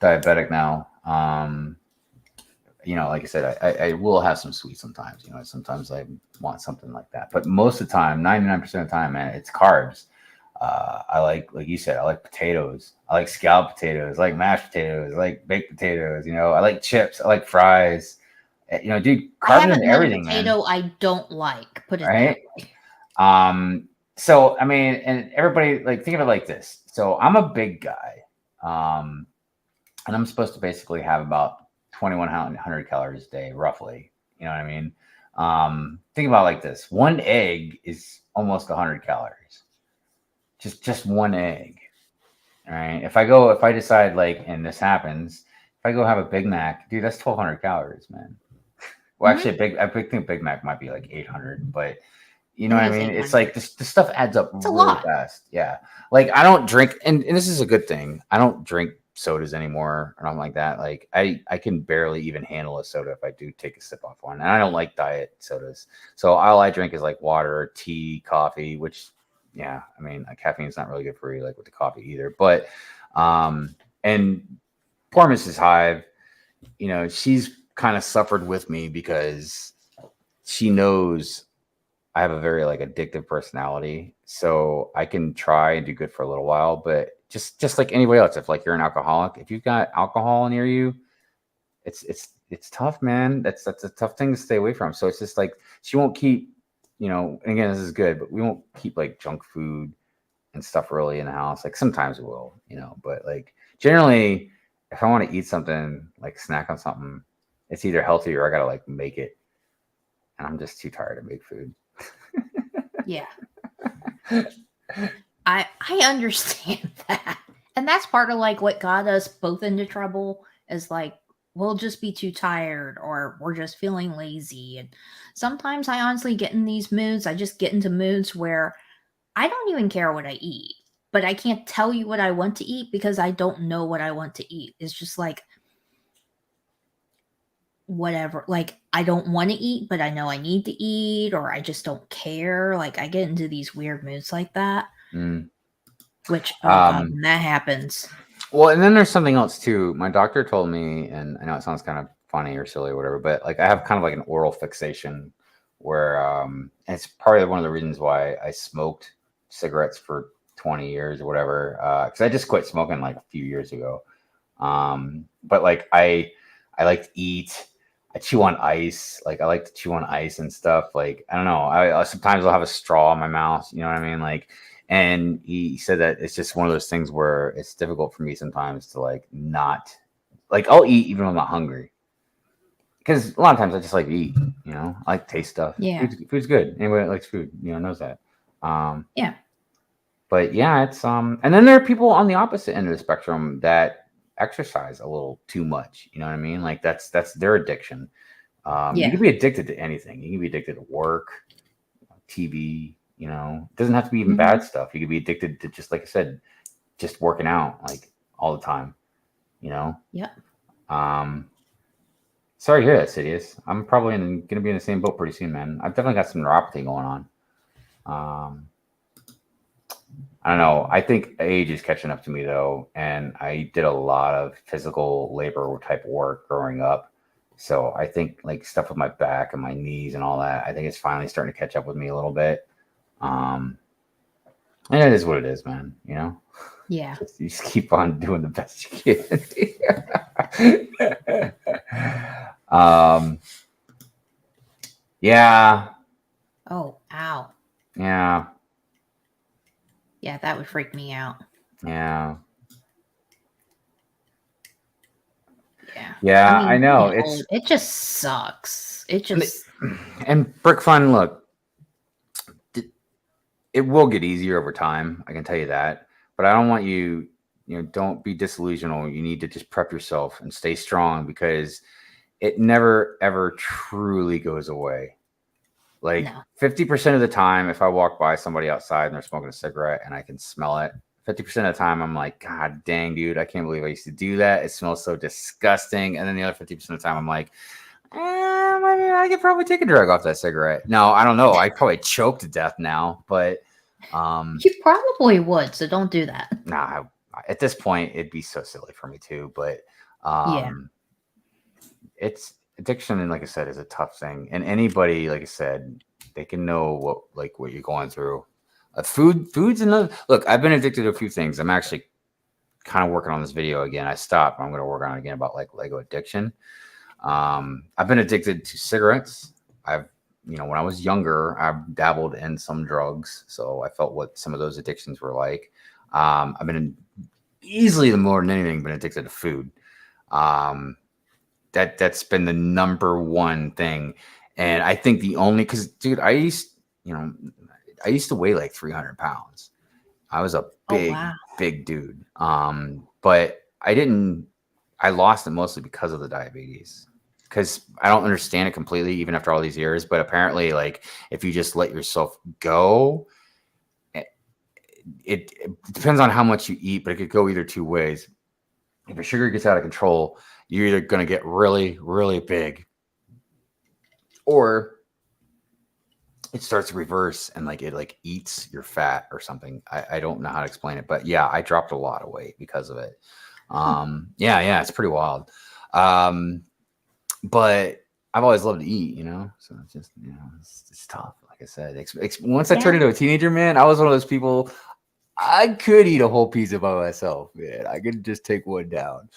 diabetic now. Like I said, I will have some sweets sometimes. Sometimes I want something like that, but most of the time, 99% of the time, man, it's carbs. I like you said, I like potatoes. I like scalloped potatoes. I like mashed potatoes. I like baked potatoes. I like chips. I like fries. Dude, I carbs in haven't met a everything, man. potato I don't like. Put it that Right? way. So I mean, and everybody like think of it like this. So I'm a big guy, um, and I'm supposed to basically have about 2,100 calories a day, roughly. You know what I mean? Think about it like this: one egg is almost 100 calories. Just one egg. All right. If I decide like, and this happens, if I go have a Big Mac, dude, that's 1,200 calories, man. Well, Hmm. actually, I think Big Mac might be like 800, but you know It what I is mean? It's 800. like this stuff adds up It's a really lot. fast. Yeah. Like I don't drink, and this is a good thing. I don't drink sodas anymore or nothing like that. Like I can barely even handle a soda if I do take a sip off one. And I don't like diet sodas. So all I drink is like water, tea, coffee, which yeah, I mean, caffeine is not really good for you, like with the coffee either. But and poor Mrs. Hive, she's kind of suffered with me because she knows I have a very like addictive personality. So I can try and do good for a little while, but just like anybody else, if like you're an alcoholic, if you've got alcohol near you, it's tough, man. That's a tough thing to stay away from. So it's just like she won't keep, and again, this is good, but we won't keep like junk food and stuff really in the house. Like sometimes we'll, but like generally, if I want to eat something, like snack on something, it's either healthy or I gotta like make it, and I'm just too tired to make food. Yeah. I understand that. And that's part of like what got us both into trouble is like we'll just be too tired or we're just feeling lazy. And sometimes I honestly get in these moods. I just get into moods where I don't even care what I eat, but I can't tell you what I want to eat because I don't know what I want to eat. It's just like whatever. Like I don't want to eat, but I know I need to eat, or I just don't care. Like I get into these weird moods like that, Mm. which oh god, Um, when that happens. well, and then there's something else too. My doctor told me, and I know it sounds kind of funny or silly or whatever, but like I have kind of like an oral fixation where and it's probably one of the reasons why I smoked cigarettes for 20 years or whatever. Because I just quit smoking like a few years ago. But like I like to eat. I chew on ice. Like I like to chew on ice and stuff. Like I don't know. I sometimes I'll have a straw in my mouth. You know what I mean? Like, and he said that it's just one of those things where it's difficult for me sometimes to like not like I'll eat even when I'm not hungry because a lot of times I just like to eat. I like to taste stuff. Yeah. Food's good. Anybody that likes food, knows that. Um, Yeah. but yeah, it's and then there are people on the opposite end of the spectrum that exercise a little too much. You know what I mean? Like that's their addiction. You Yeah. can be addicted to anything. You can be addicted to work, TV. It doesn't have to be even Hmm. bad stuff. You could be addicted to just like I said, just working out like all the time. You know. Yep. Um, Sorry to hear that, Sidious. I'm probably going to be in the same boat pretty soon, man. I've definitely got some neuropathy going on. Um, I don't know. I think age is catching up to me though, and I did a lot of physical labor type work growing up. So I think like stuff with my back and my knees and all that, I think it's finally starting to catch up with me a little bit. Um, and it is what it is, man. Yeah. You just keep on doing the best you can. Yeah, Oh, ow. yeah, Yeah, that would freak me out. yeah. Yeah, I know. Being old, it just sucks. It just and Brick Fun, look, it will get easier over time. I can tell you that. But I don't want you, don't be disillusional. You need to just prep yourself and stay strong because it never ever truly goes away. Like no. 50% of the time, if I walk by somebody outside and they're smoking a cigarette and I can smell it, 50% of the time I'm like, God dang, dude, I can't believe I used to do that. It smells so disgusting. And then the other 50% of the time I'm like, I could probably take a drag off that cigarette. No, I don't know. I probably choke to death now, but You probably would, so don't do that. nah, at this point it'd be so silly for me too. But it's addiction, and like I said, is a tough thing. And anybody, like I said, they can know what you're going through. Food's another. Look, I've been addicted to a few things. I'm actually kind of working on this video again. I stopped. I'm going to work on it again about like Lego addiction. I've been addicted to cigarettes. When I was younger, I dabbled in some drugs, so I felt what some of those addictions were like. I've been easily more than anything been addicted to food. That's been the number one thing, and I think the only because dude, I used to weigh like 300 pounds. I was a big dude. But I lost it mostly because of the diabetes. Because I don't understand it completely, even after all these years. But apparently, like, if you just let yourself go, it depends on how much you eat, but it could go either two ways. If your sugar gets out of control, you're either going to get really, really big, or it starts to reverse and it eats your fat or something. I don't know how to explain it, but yeah, I dropped a lot of weight because of it. Yeah, it's pretty wild. But I've always loved to eat, so it's just, it's tough. Like I said, once I turned into a teenager, man, I was one of those people. I could eat a whole pizza by myself, man. I could just take one down.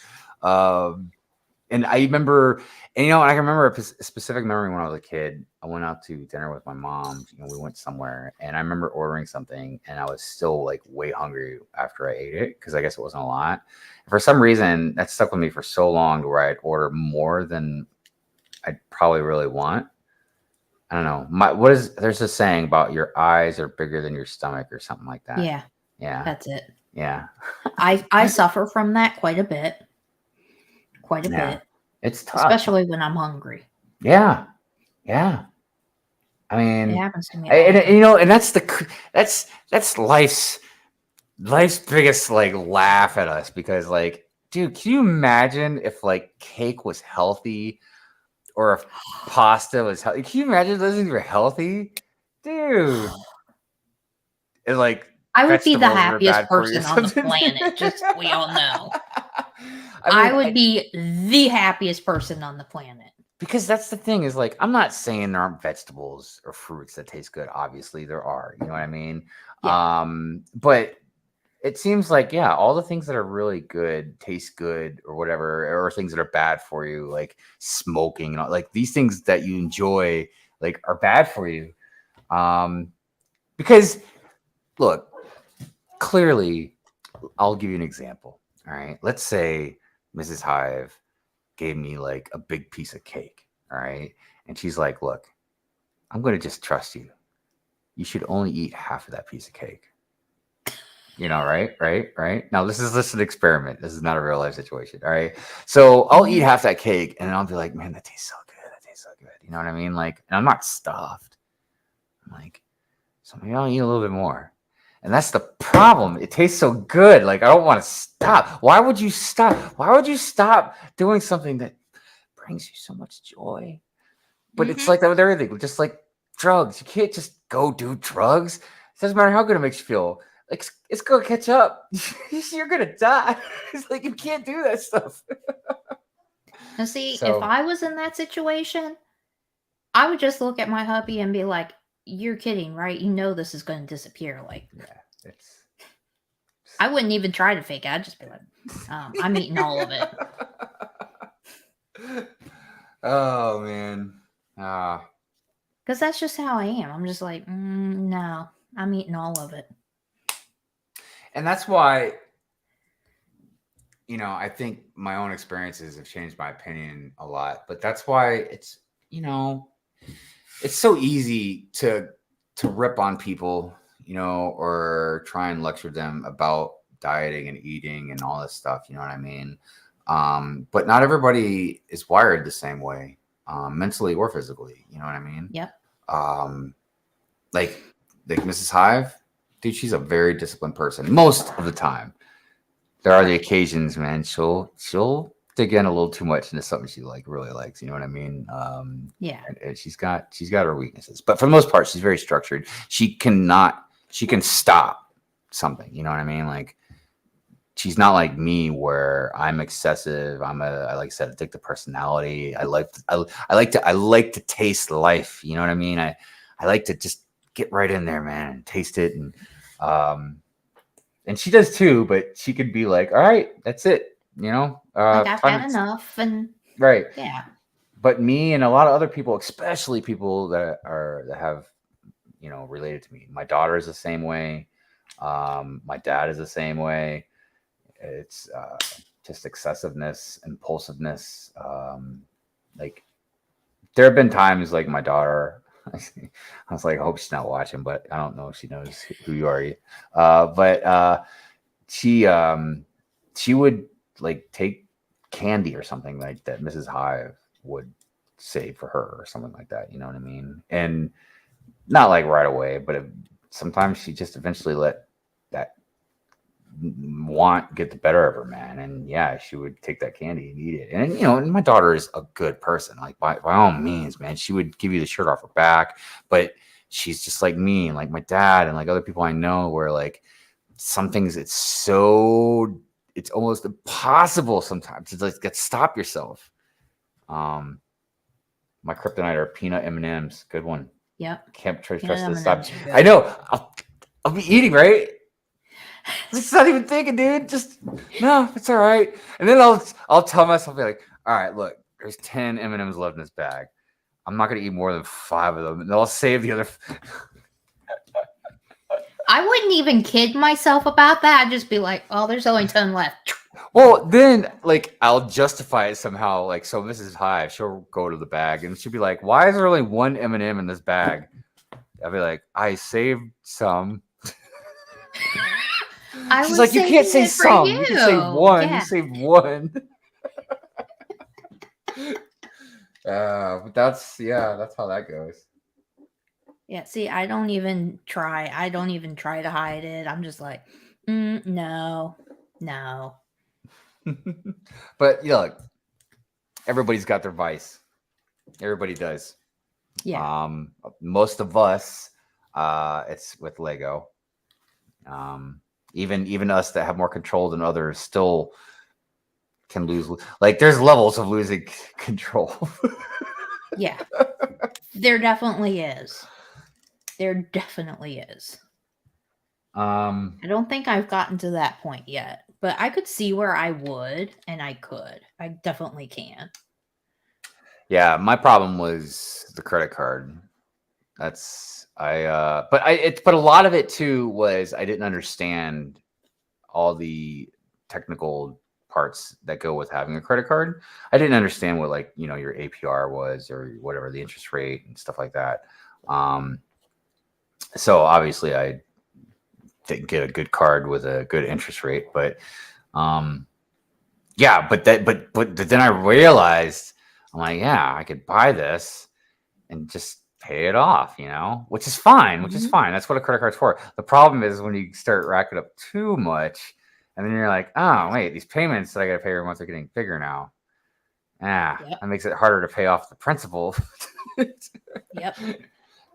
And I remember, I can remember a specific memory when I was a kid. I went out to dinner with my mom. We went somewhere, and I remember ordering something, and I was still like way hungry after I ate it because I guess it wasn't a lot. And for some reason, that stuck with me for so long, to where I'd order more than I'd probably really want. I don't know. There's a saying about your eyes are bigger than your stomach or something like that. Yeah, that's it. Yeah, I suffer from that quite a bit. Quite a bit. It's tough, especially when I'm hungry. Yeah. I mean, it happens to me. And that's life's biggest laugh at us, because dude, can you imagine if cake was healthy, or if pasta was healthy? Can you imagine those things were healthy, dude? And I would be the happiest person on the planet. Just so we all know. I would be the happiest person on the planet. Because that's the thing is I'm not saying there aren't vegetables or fruits that taste good. Obviously there are, you know what I mean? Yeah. But it seems all the things that are really good, taste good or whatever, or things that are bad for you, like smoking and all, these things that you enjoy, are bad for you. Because look, clearly, I'll give you an example. All right. Let's say Mrs. Hive gave me a big piece of cake. All right. And she's like, look, I'm going to just trust you. You should only eat half of that piece of cake. Right. Now, this is an experiment. This is not a real life situation. All right. So I'll eat half that cake and I'll be like, man, that tastes so good. That tastes so good. You know what I mean? And I'm not stuffed. I'm so maybe I'll eat a little bit more. And that's the problem. It tastes so good. I don't want to stop. Why would you stop? Why would you stop doing something that brings you so much joy? But it's like that with everything. Just like drugs. You can't just go do drugs. It doesn't matter how good it makes you feel. It's going to catch up. You're going to die. It's you can't do that stuff. Now, see, if I was in that situation, I would just look at my hubby and be like, you're kidding, right? You know this is going to disappear. Yeah, I wouldn't even try to fake it. I'd just be like, I'm eating all of it. Oh, man. Because that's just how I am. I'm just like, no, I'm eating all of it. And that's why I think my own experiences have changed my opinion a lot, but that's why it's it's so easy to rip on people, or try and lecture them about dieting and eating and all this stuff. You know what I mean? But not everybody is wired the same way, mentally or physically. You know what I mean? Yep. Like Mrs. Hive, dude, she's a very disciplined person most of the time. There are the occasions, man, she'll dig in a little too much into something she really likes. You know what I mean? Yeah. And she's got her weaknesses, but for the most part, she's very structured. She can stop something. You know what I mean? Like, she's not like me where I'm excessive. I like I said, addictive personality. I like to taste life. You know what I mean? I like to just get right in there, man, and taste it. And she does too, but she could be like, all right, that's it. Like, I've had enough, and right. Yeah. But me and a lot of other people, especially people that have, related to me. My daughter is the same way. My dad is the same way. It's just excessiveness, impulsiveness. Like, there have been times, like, my daughter, I was like, I hope she's not watching, but I don't know if she knows who you are. But she would, like, take candy or something like that Mrs. Hive would save for her or something like that. You know what I mean? And not like right away, but sometimes she just eventually let that want get the better of her, man. And yeah, she would take that candy and eat it. And and my daughter is a good person, like by all means, man. She would give you the shirt off her back, but she's just like me and like my dad and like other people I know, where like some things it's almost impossible sometimes to like stop yourself. My kryptonite are peanut M&Ms. Good one. Yep. Can't trust to stop. I know. I'll be eating, right? It's not even thinking, dude. Just no, it's all right. And then I'll tell myself, be like, all right, look, there's 10 M&Ms left in this bag. I'm not gonna eat more than 5 of them, and I'll save the other. I wouldn't even kid myself about that. I'd just be like, oh, there's only 10 left. Well, then, like, I'll justify it somehow. Like, so Mrs. Hive, she'll go to the bag, and she'll be like, why is there only 1 M&M in this bag? I'll be like, I saved some. She's like, you can't say some. You can say one. Yeah. You saved 1. But that's how that goes. Yeah, see, I don't even try. I don't even try to hide it. I'm just like, no. But look, everybody's got their vice. Everybody does. Yeah. Most of us, it's with Lego. Even us that have more control than others still can lose. Like, there's levels of losing control. Yeah, there definitely is. I don't think I've gotten to that point yet, but I could see where I would, and I could. I definitely can. Yeah, my problem was the credit card. But a lot of it too was I didn't understand all the technical parts that go with having a credit card. I didn't understand what, like, your APR was or whatever, the interest rate and stuff like that. So obviously I didn't get a good card with a good interest rate, but yeah, but then I realized, I'm like, yeah, I could buy this and just pay it off, which is fine. That's what a credit card's for. The problem is when you start racking up too much, and then you're like, oh wait, these payments that I gotta pay every month are getting bigger now. That makes it harder to pay off the principal. Yep.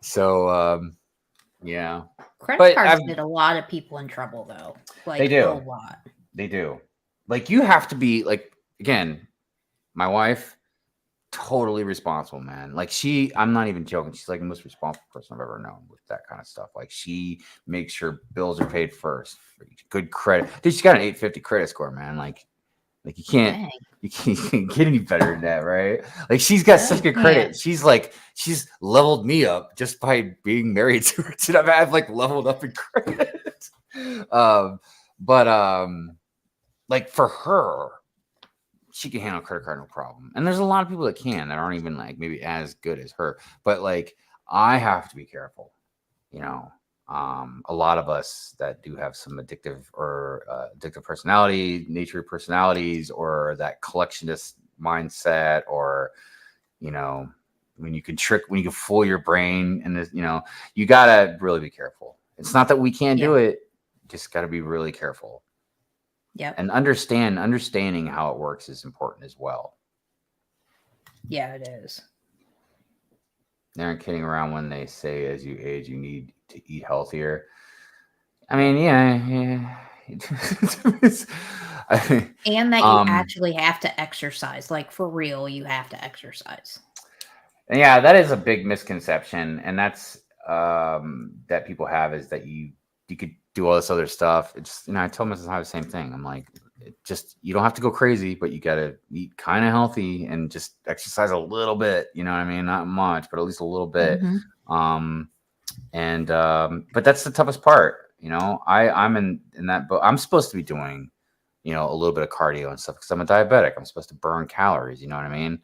So yeah. Credit cards get a lot of people in trouble, though. Like, they do. A lot. They do. Like, you have to be, like, again, my wife, totally responsible, man. Like, I'm not even joking. She's like the most responsible person I've ever known with that kind of stuff. Like, she makes sure bills are paid first. Good credit. Dude, she's got an 850 credit score, man. Like you can't get any better than that, right? Like, she's got such good credit. Yeah. She's leveled me up just by being married to her. I've like leveled up in credit. But like for her, she can handle a credit card no problem. And there's a lot of people that can that aren't even like maybe as good as her. But like I have to be careful, you know. A lot of us that do have some addictive or addictive personality, nature personalities, or that collectionist mindset, or you know, when you can fool your brain, and this, you know, you gotta really be careful. It's not that we can't do it, just gotta be really careful. Yep. And understanding how it works is important as well. Yeah, it is. They aren't kidding around when they say as you age, you need to eat healthier. I mean, yeah. And that you actually have to exercise. Like, for real, you have to exercise. Yeah, that is a big misconception. And that's that people have, is that you could do all this other stuff. It's, you know, I tell Mrs. Hive the same thing. I'm like, you don't have to go crazy, but you got to eat kind of healthy and just exercise a little bit. You know what I mean? Not much, but at least a little bit. But that's the toughest part. You know, I'm in that boat. I'm supposed to be doing, you know, a little bit of cardio and stuff because I'm a diabetic. I'm supposed to burn calories. You know what I mean?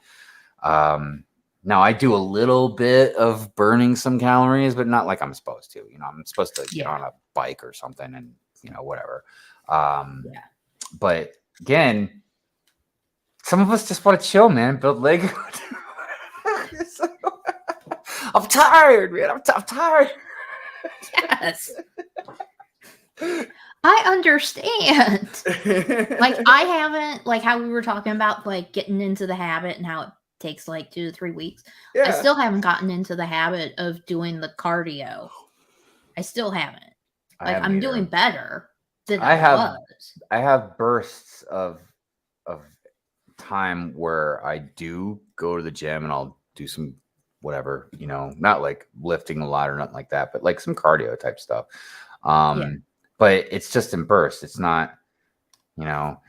Now I do a little bit of burning some calories, but not like I'm supposed to. You know, I'm supposed to get on a bike or something and, you know, whatever. But again, some of us just want to chill, man. Build Lego. I'm tired, man. I'm tired. Yes. I understand. Like, I haven't, like how we were talking about, like getting into the habit and how it takes like 2 to 3 weeks. I still haven't gotten into the habit of doing the cardio. I still haven't. Like, I'm doing better than I was. I have bursts of time where I do go to the gym and I'll do some whatever, you know, not like lifting a lot or nothing like that, but like some cardio type stuff. But it's just in bursts. It's not, you know,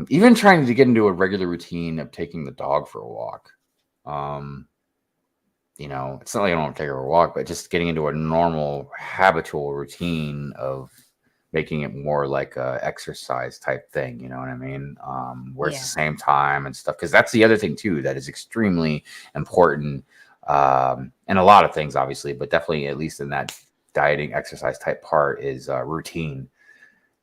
even trying to get into a regular routine of taking the dog for a walk. You know, it's not like I don't want to take her for a walk, but just getting into a normal habitual routine of making it more like a exercise type thing. You know what I mean? Where it's the same time and stuff. Because that's the other thing too that is extremely important. And a lot of things, obviously, but definitely at least in that dieting exercise type part is routine.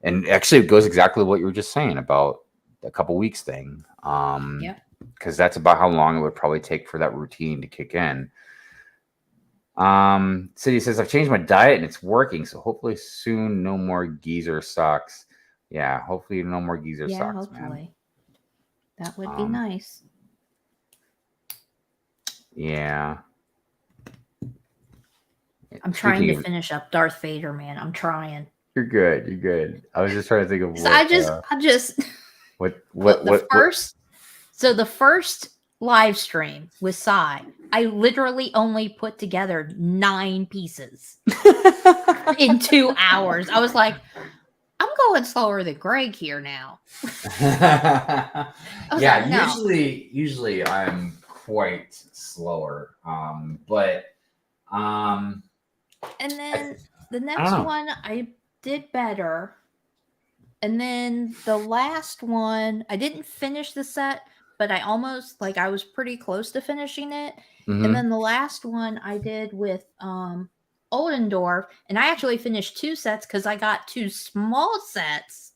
And actually it goes exactly what you were just saying about a couple weeks thing. Because that's about how long it would probably take for that routine to kick in. City says, I've changed my diet and it's working, so hopefully soon no more geezer socks. Yeah, hopefully no more geezer socks, hopefully. man. That would be nice. Yeah. I'm trying to finish up Darth Vader, man. I'm trying. You're good. I was just trying to think of So the first live stream with Sai, I literally only put together 9 pieces in 2 hours. I was like, I'm going slower than Greg here now. Usually I'm quite slower. And then the next one I did better. And then the last one, I didn't finish the set, but I almost, like, I was pretty close to finishing it. And then the last one I did with Oldendorf, and I actually finished 2 sets because I got 2 small sets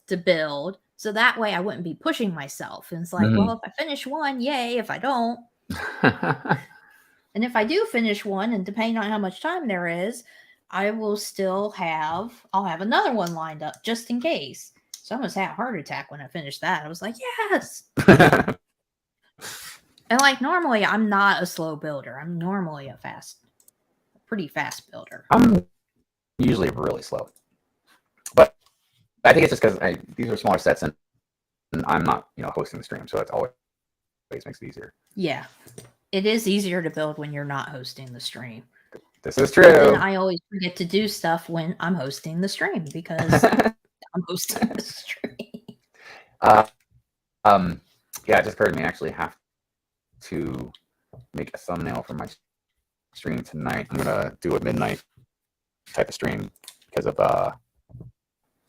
to build. So that way I wouldn't be pushing myself. And it's like, well, if I finish one, yay. If I don't. And if I do finish one, and depending on how much time there is, I will still I'll have another one lined up just in case. So I almost had a heart attack when I finished that. I was like, yes. And like, normally I'm not a slow builder. I'm normally a pretty fast builder. I'm usually really slow. But I think it's just because these are smaller sets and I'm not, you know, hosting the stream. So that's always makes it easier. Yeah. It is easier to build when you're not hosting the stream. This is true. And I always forget to do stuff when I'm hosting the stream because I'm hosting the stream. Yeah, it just occurred to me I actually have to make a thumbnail for my stream tonight. I'm gonna do a midnight type of stream because of the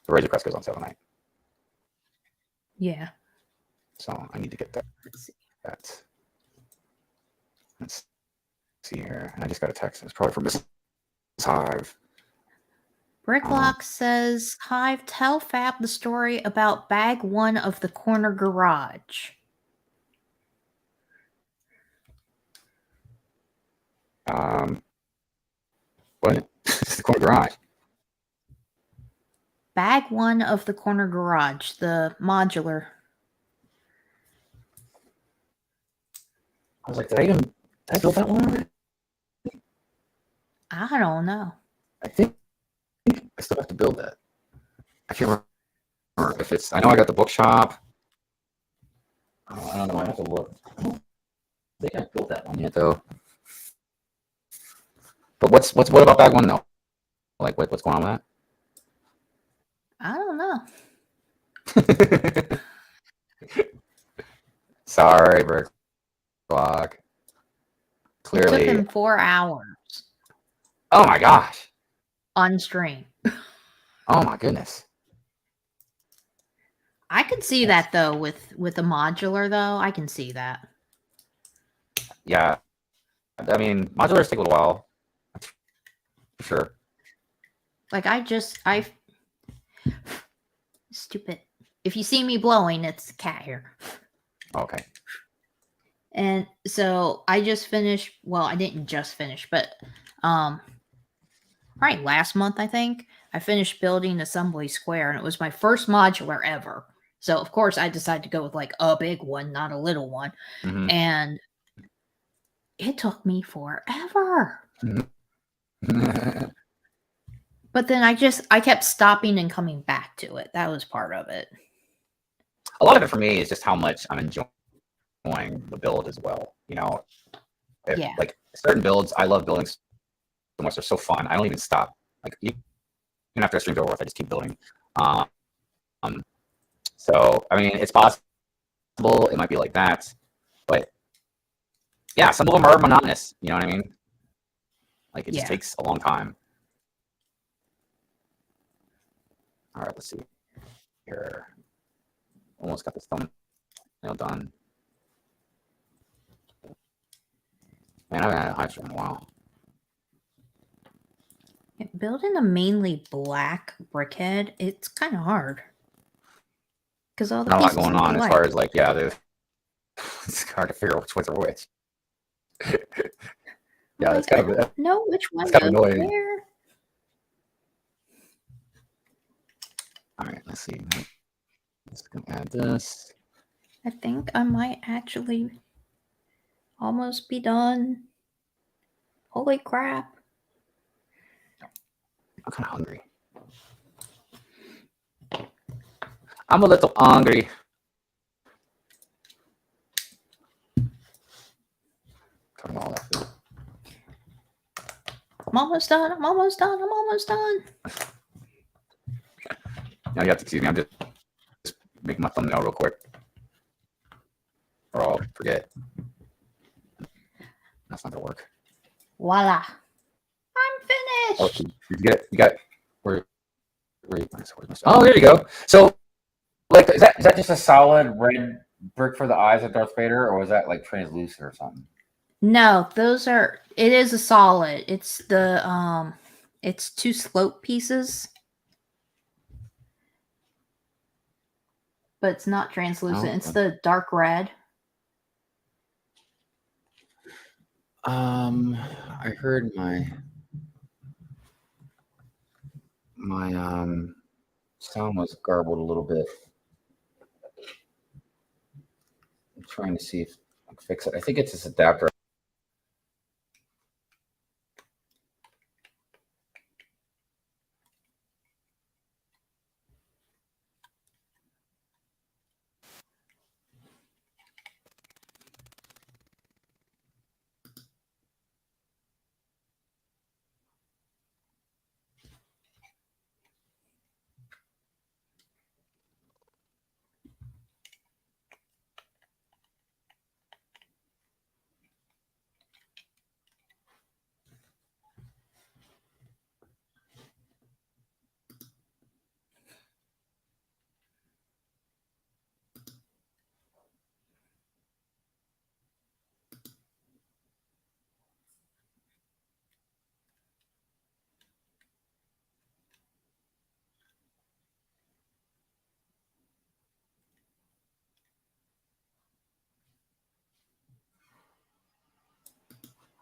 Razor Crest goes on sale tonight. Yeah. So I need to get that. Let's see. Let's see here. I just got a text. It's probably from Miss Hive. Bricklock says, Hive, tell Fab the story about bag 1 of the corner garage. What? It's the corner garage. Bag 1 of the corner garage, the modular. I was like, did I build that one already? I don't know. I think I still have to build that. I can't remember if it's. I know I got the bookshop. I don't know. I have to look. I don't think I built that one yet, though. But what about bag 1 though? Like what's going on with I don't know. that? Sorry, Brick Block. Clearly, It took him 4 hours oh my gosh. on stream. Oh my goodness. I can see that though with the modular though. I can see that. Yeah. I mean, modulars take a little while. For sure. Like I stupid. If you see me blowing, it's a cat here. Okay. And so I just finished, well, I didn't just finish, but right last month I think I finished building Assembly Square, and it was my first modular ever. So of course I decided to go with like a big one, not a little one. Mm-hmm. And it took me forever. But then I kept stopping and coming back to it. That was part of it. A lot of it for me is just how much I'm enjoying the build as well. You know, Yeah. Like certain builds, I love building so much. They're so fun. I don't even stop. Like even after a stream's over with, I just keep building. So I mean, it's possible it might be like that, but yeah, some of them are monotonous. You know what I mean? Like it just takes a long time. All right, let's see here. Almost got this thumbnail done. Man, I haven't had a Hive stream in a while. Building a mainly black brickhead, it's kind of hard. Because all the Not a lot pieces going are on as black. far as like, yeah, it's hard to figure out which ones are which. Yeah, it's kind of know which one it's kind of goes annoying. where. All right, let's see. Let's go add this. I think I might actually almost be done. Holy crap. I'm kind of hungry. I'm a little hungry. Cutting all that food. I'm almost done. I'm almost done. I'm almost done. Now you have to excuse me. I'm just making my thumbnail real quick, or I'll forget. That's not gonna work. Voila. I'm Oh, finished. you got where oh, there you go. So, like, is that just a solid red brick for the eyes of Darth Vader, or was that like translucent or something? No, it is a solid. It's the it's 2 slope pieces. But it's not translucent. Oh, it's the dark red. I heard my sound was garbled a little bit. I'm trying to see if I can fix it. I think it's this adapter.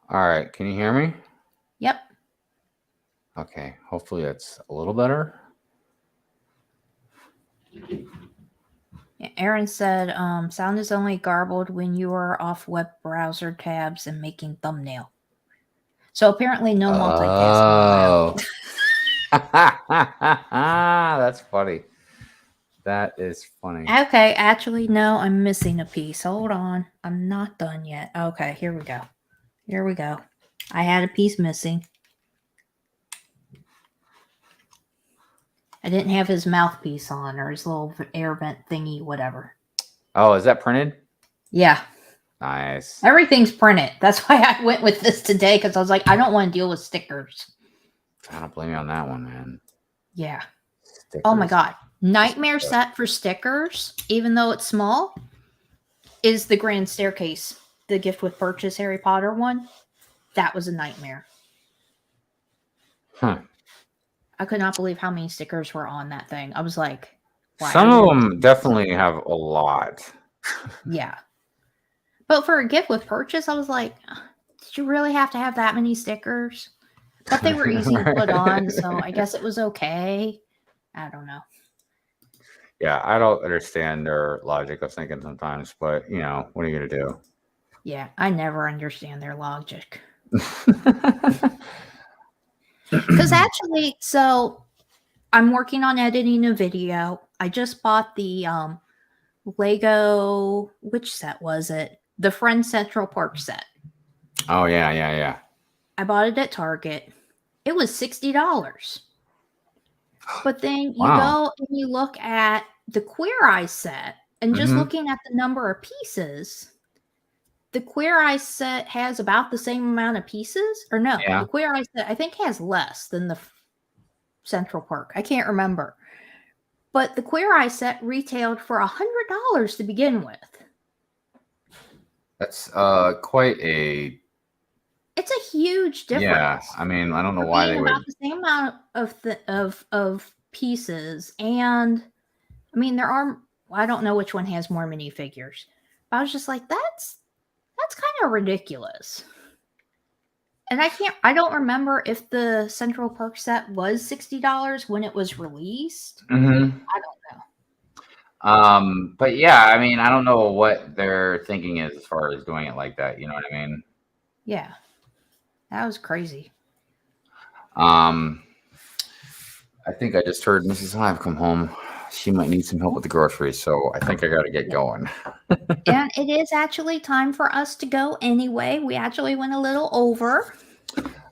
All right. Can you hear me? Yep. Okay. Hopefully it's a little better. Yeah, Aaron said, sound is only garbled when you are off web browser tabs and making thumbnail. So apparently no multitasking. That's funny. That is funny. Okay, actually, no, I'm missing a piece. Hold on. I'm not done yet. Okay, here we go. Here we go. I had a piece missing. I didn't have his mouthpiece on or his little air vent thingy, whatever. Oh, is that printed? Yeah. Nice. Everything's printed. That's why I went with this today, because I was like, I don't want to deal with stickers. I don't blame you on that one, man. Yeah. Stickers. Oh my God. Nightmare set for stickers, even though it's small, is the Grand Staircase, the gift with purchase Harry Potter one. That was a nightmare. Huh. I could not believe how many stickers were on that thing. I was like, wow. Some of them definitely have a lot. Yeah. But for a gift with purchase, I was like, did you really have to have that many stickers? But they were easy to put on, so I guess it was okay. I don't know. Yeah, I don't understand their logic of thinking sometimes, but you know, what are you gonna do? Yeah, I never understand their logic. Because actually, so I'm working on editing a video. I just bought the Lego, which set was it? The Friend Central Park set. Oh yeah. I bought it at Target. It was $60. But then you go and you look at the Queer Eye set, and just looking at the number of pieces, the Queer Eye set has about the same amount of pieces. Or no, the Queer Eye set I think has less than the Central Park. I can't remember. But the Queer Eye set retailed for $100 to begin with. That's quite a. It's a huge difference. Yeah, I mean, I don't know why they would. About the same amount of pieces, and I mean there are. I don't know which one has more minifigures. But I was just like, that's kind of ridiculous. And I don't remember if the Central Park set was $60 when it was released. I don't know. But yeah, I mean, I don't know what their thinking is as far as doing it like that. You know what I mean? Yeah, that was crazy. I think I just heard Mrs. Hive come home. She might need some help with the groceries, so I think I got to get going. And it is actually time for us to go anyway. We actually went a little over.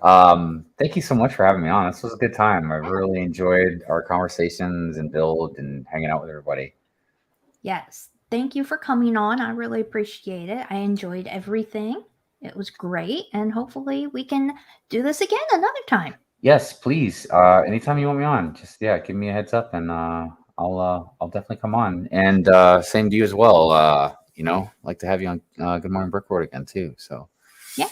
Thank you so much for having me on. This was a good time. I really enjoyed our conversations and build and hanging out with everybody. Yes. Thank you for coming on. I really appreciate it. I enjoyed everything. It was great. And hopefully we can do this again another time. Yes, please. Anytime you want me on, just give me a heads up and I'll definitely come on. And same to you as well. Like to have you on Good Morning Brickworld again too. So yeah.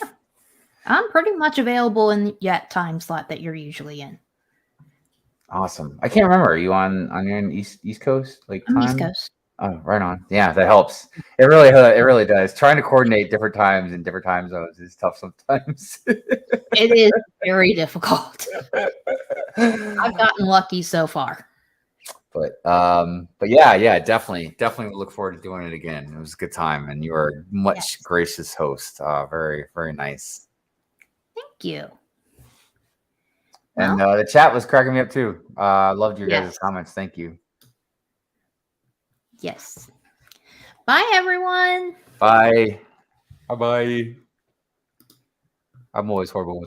I'm pretty much available in that time slot that you're usually in. Awesome. I can't remember. Are you on your East Coast? I'm East Coast. Oh, right on. Yeah, that helps. It really does. Trying to coordinate different times and different time zones is tough sometimes. It is very difficult. I've gotten lucky so far. But yeah, definitely look forward to doing it again. It was a good time, and you are a much gracious host. Very, very nice. Thank you. And the chat was cracking me up too. Loved your guys' comments. Thank you. Yes. Bye, everyone. Bye. Bye. I'm always horrible with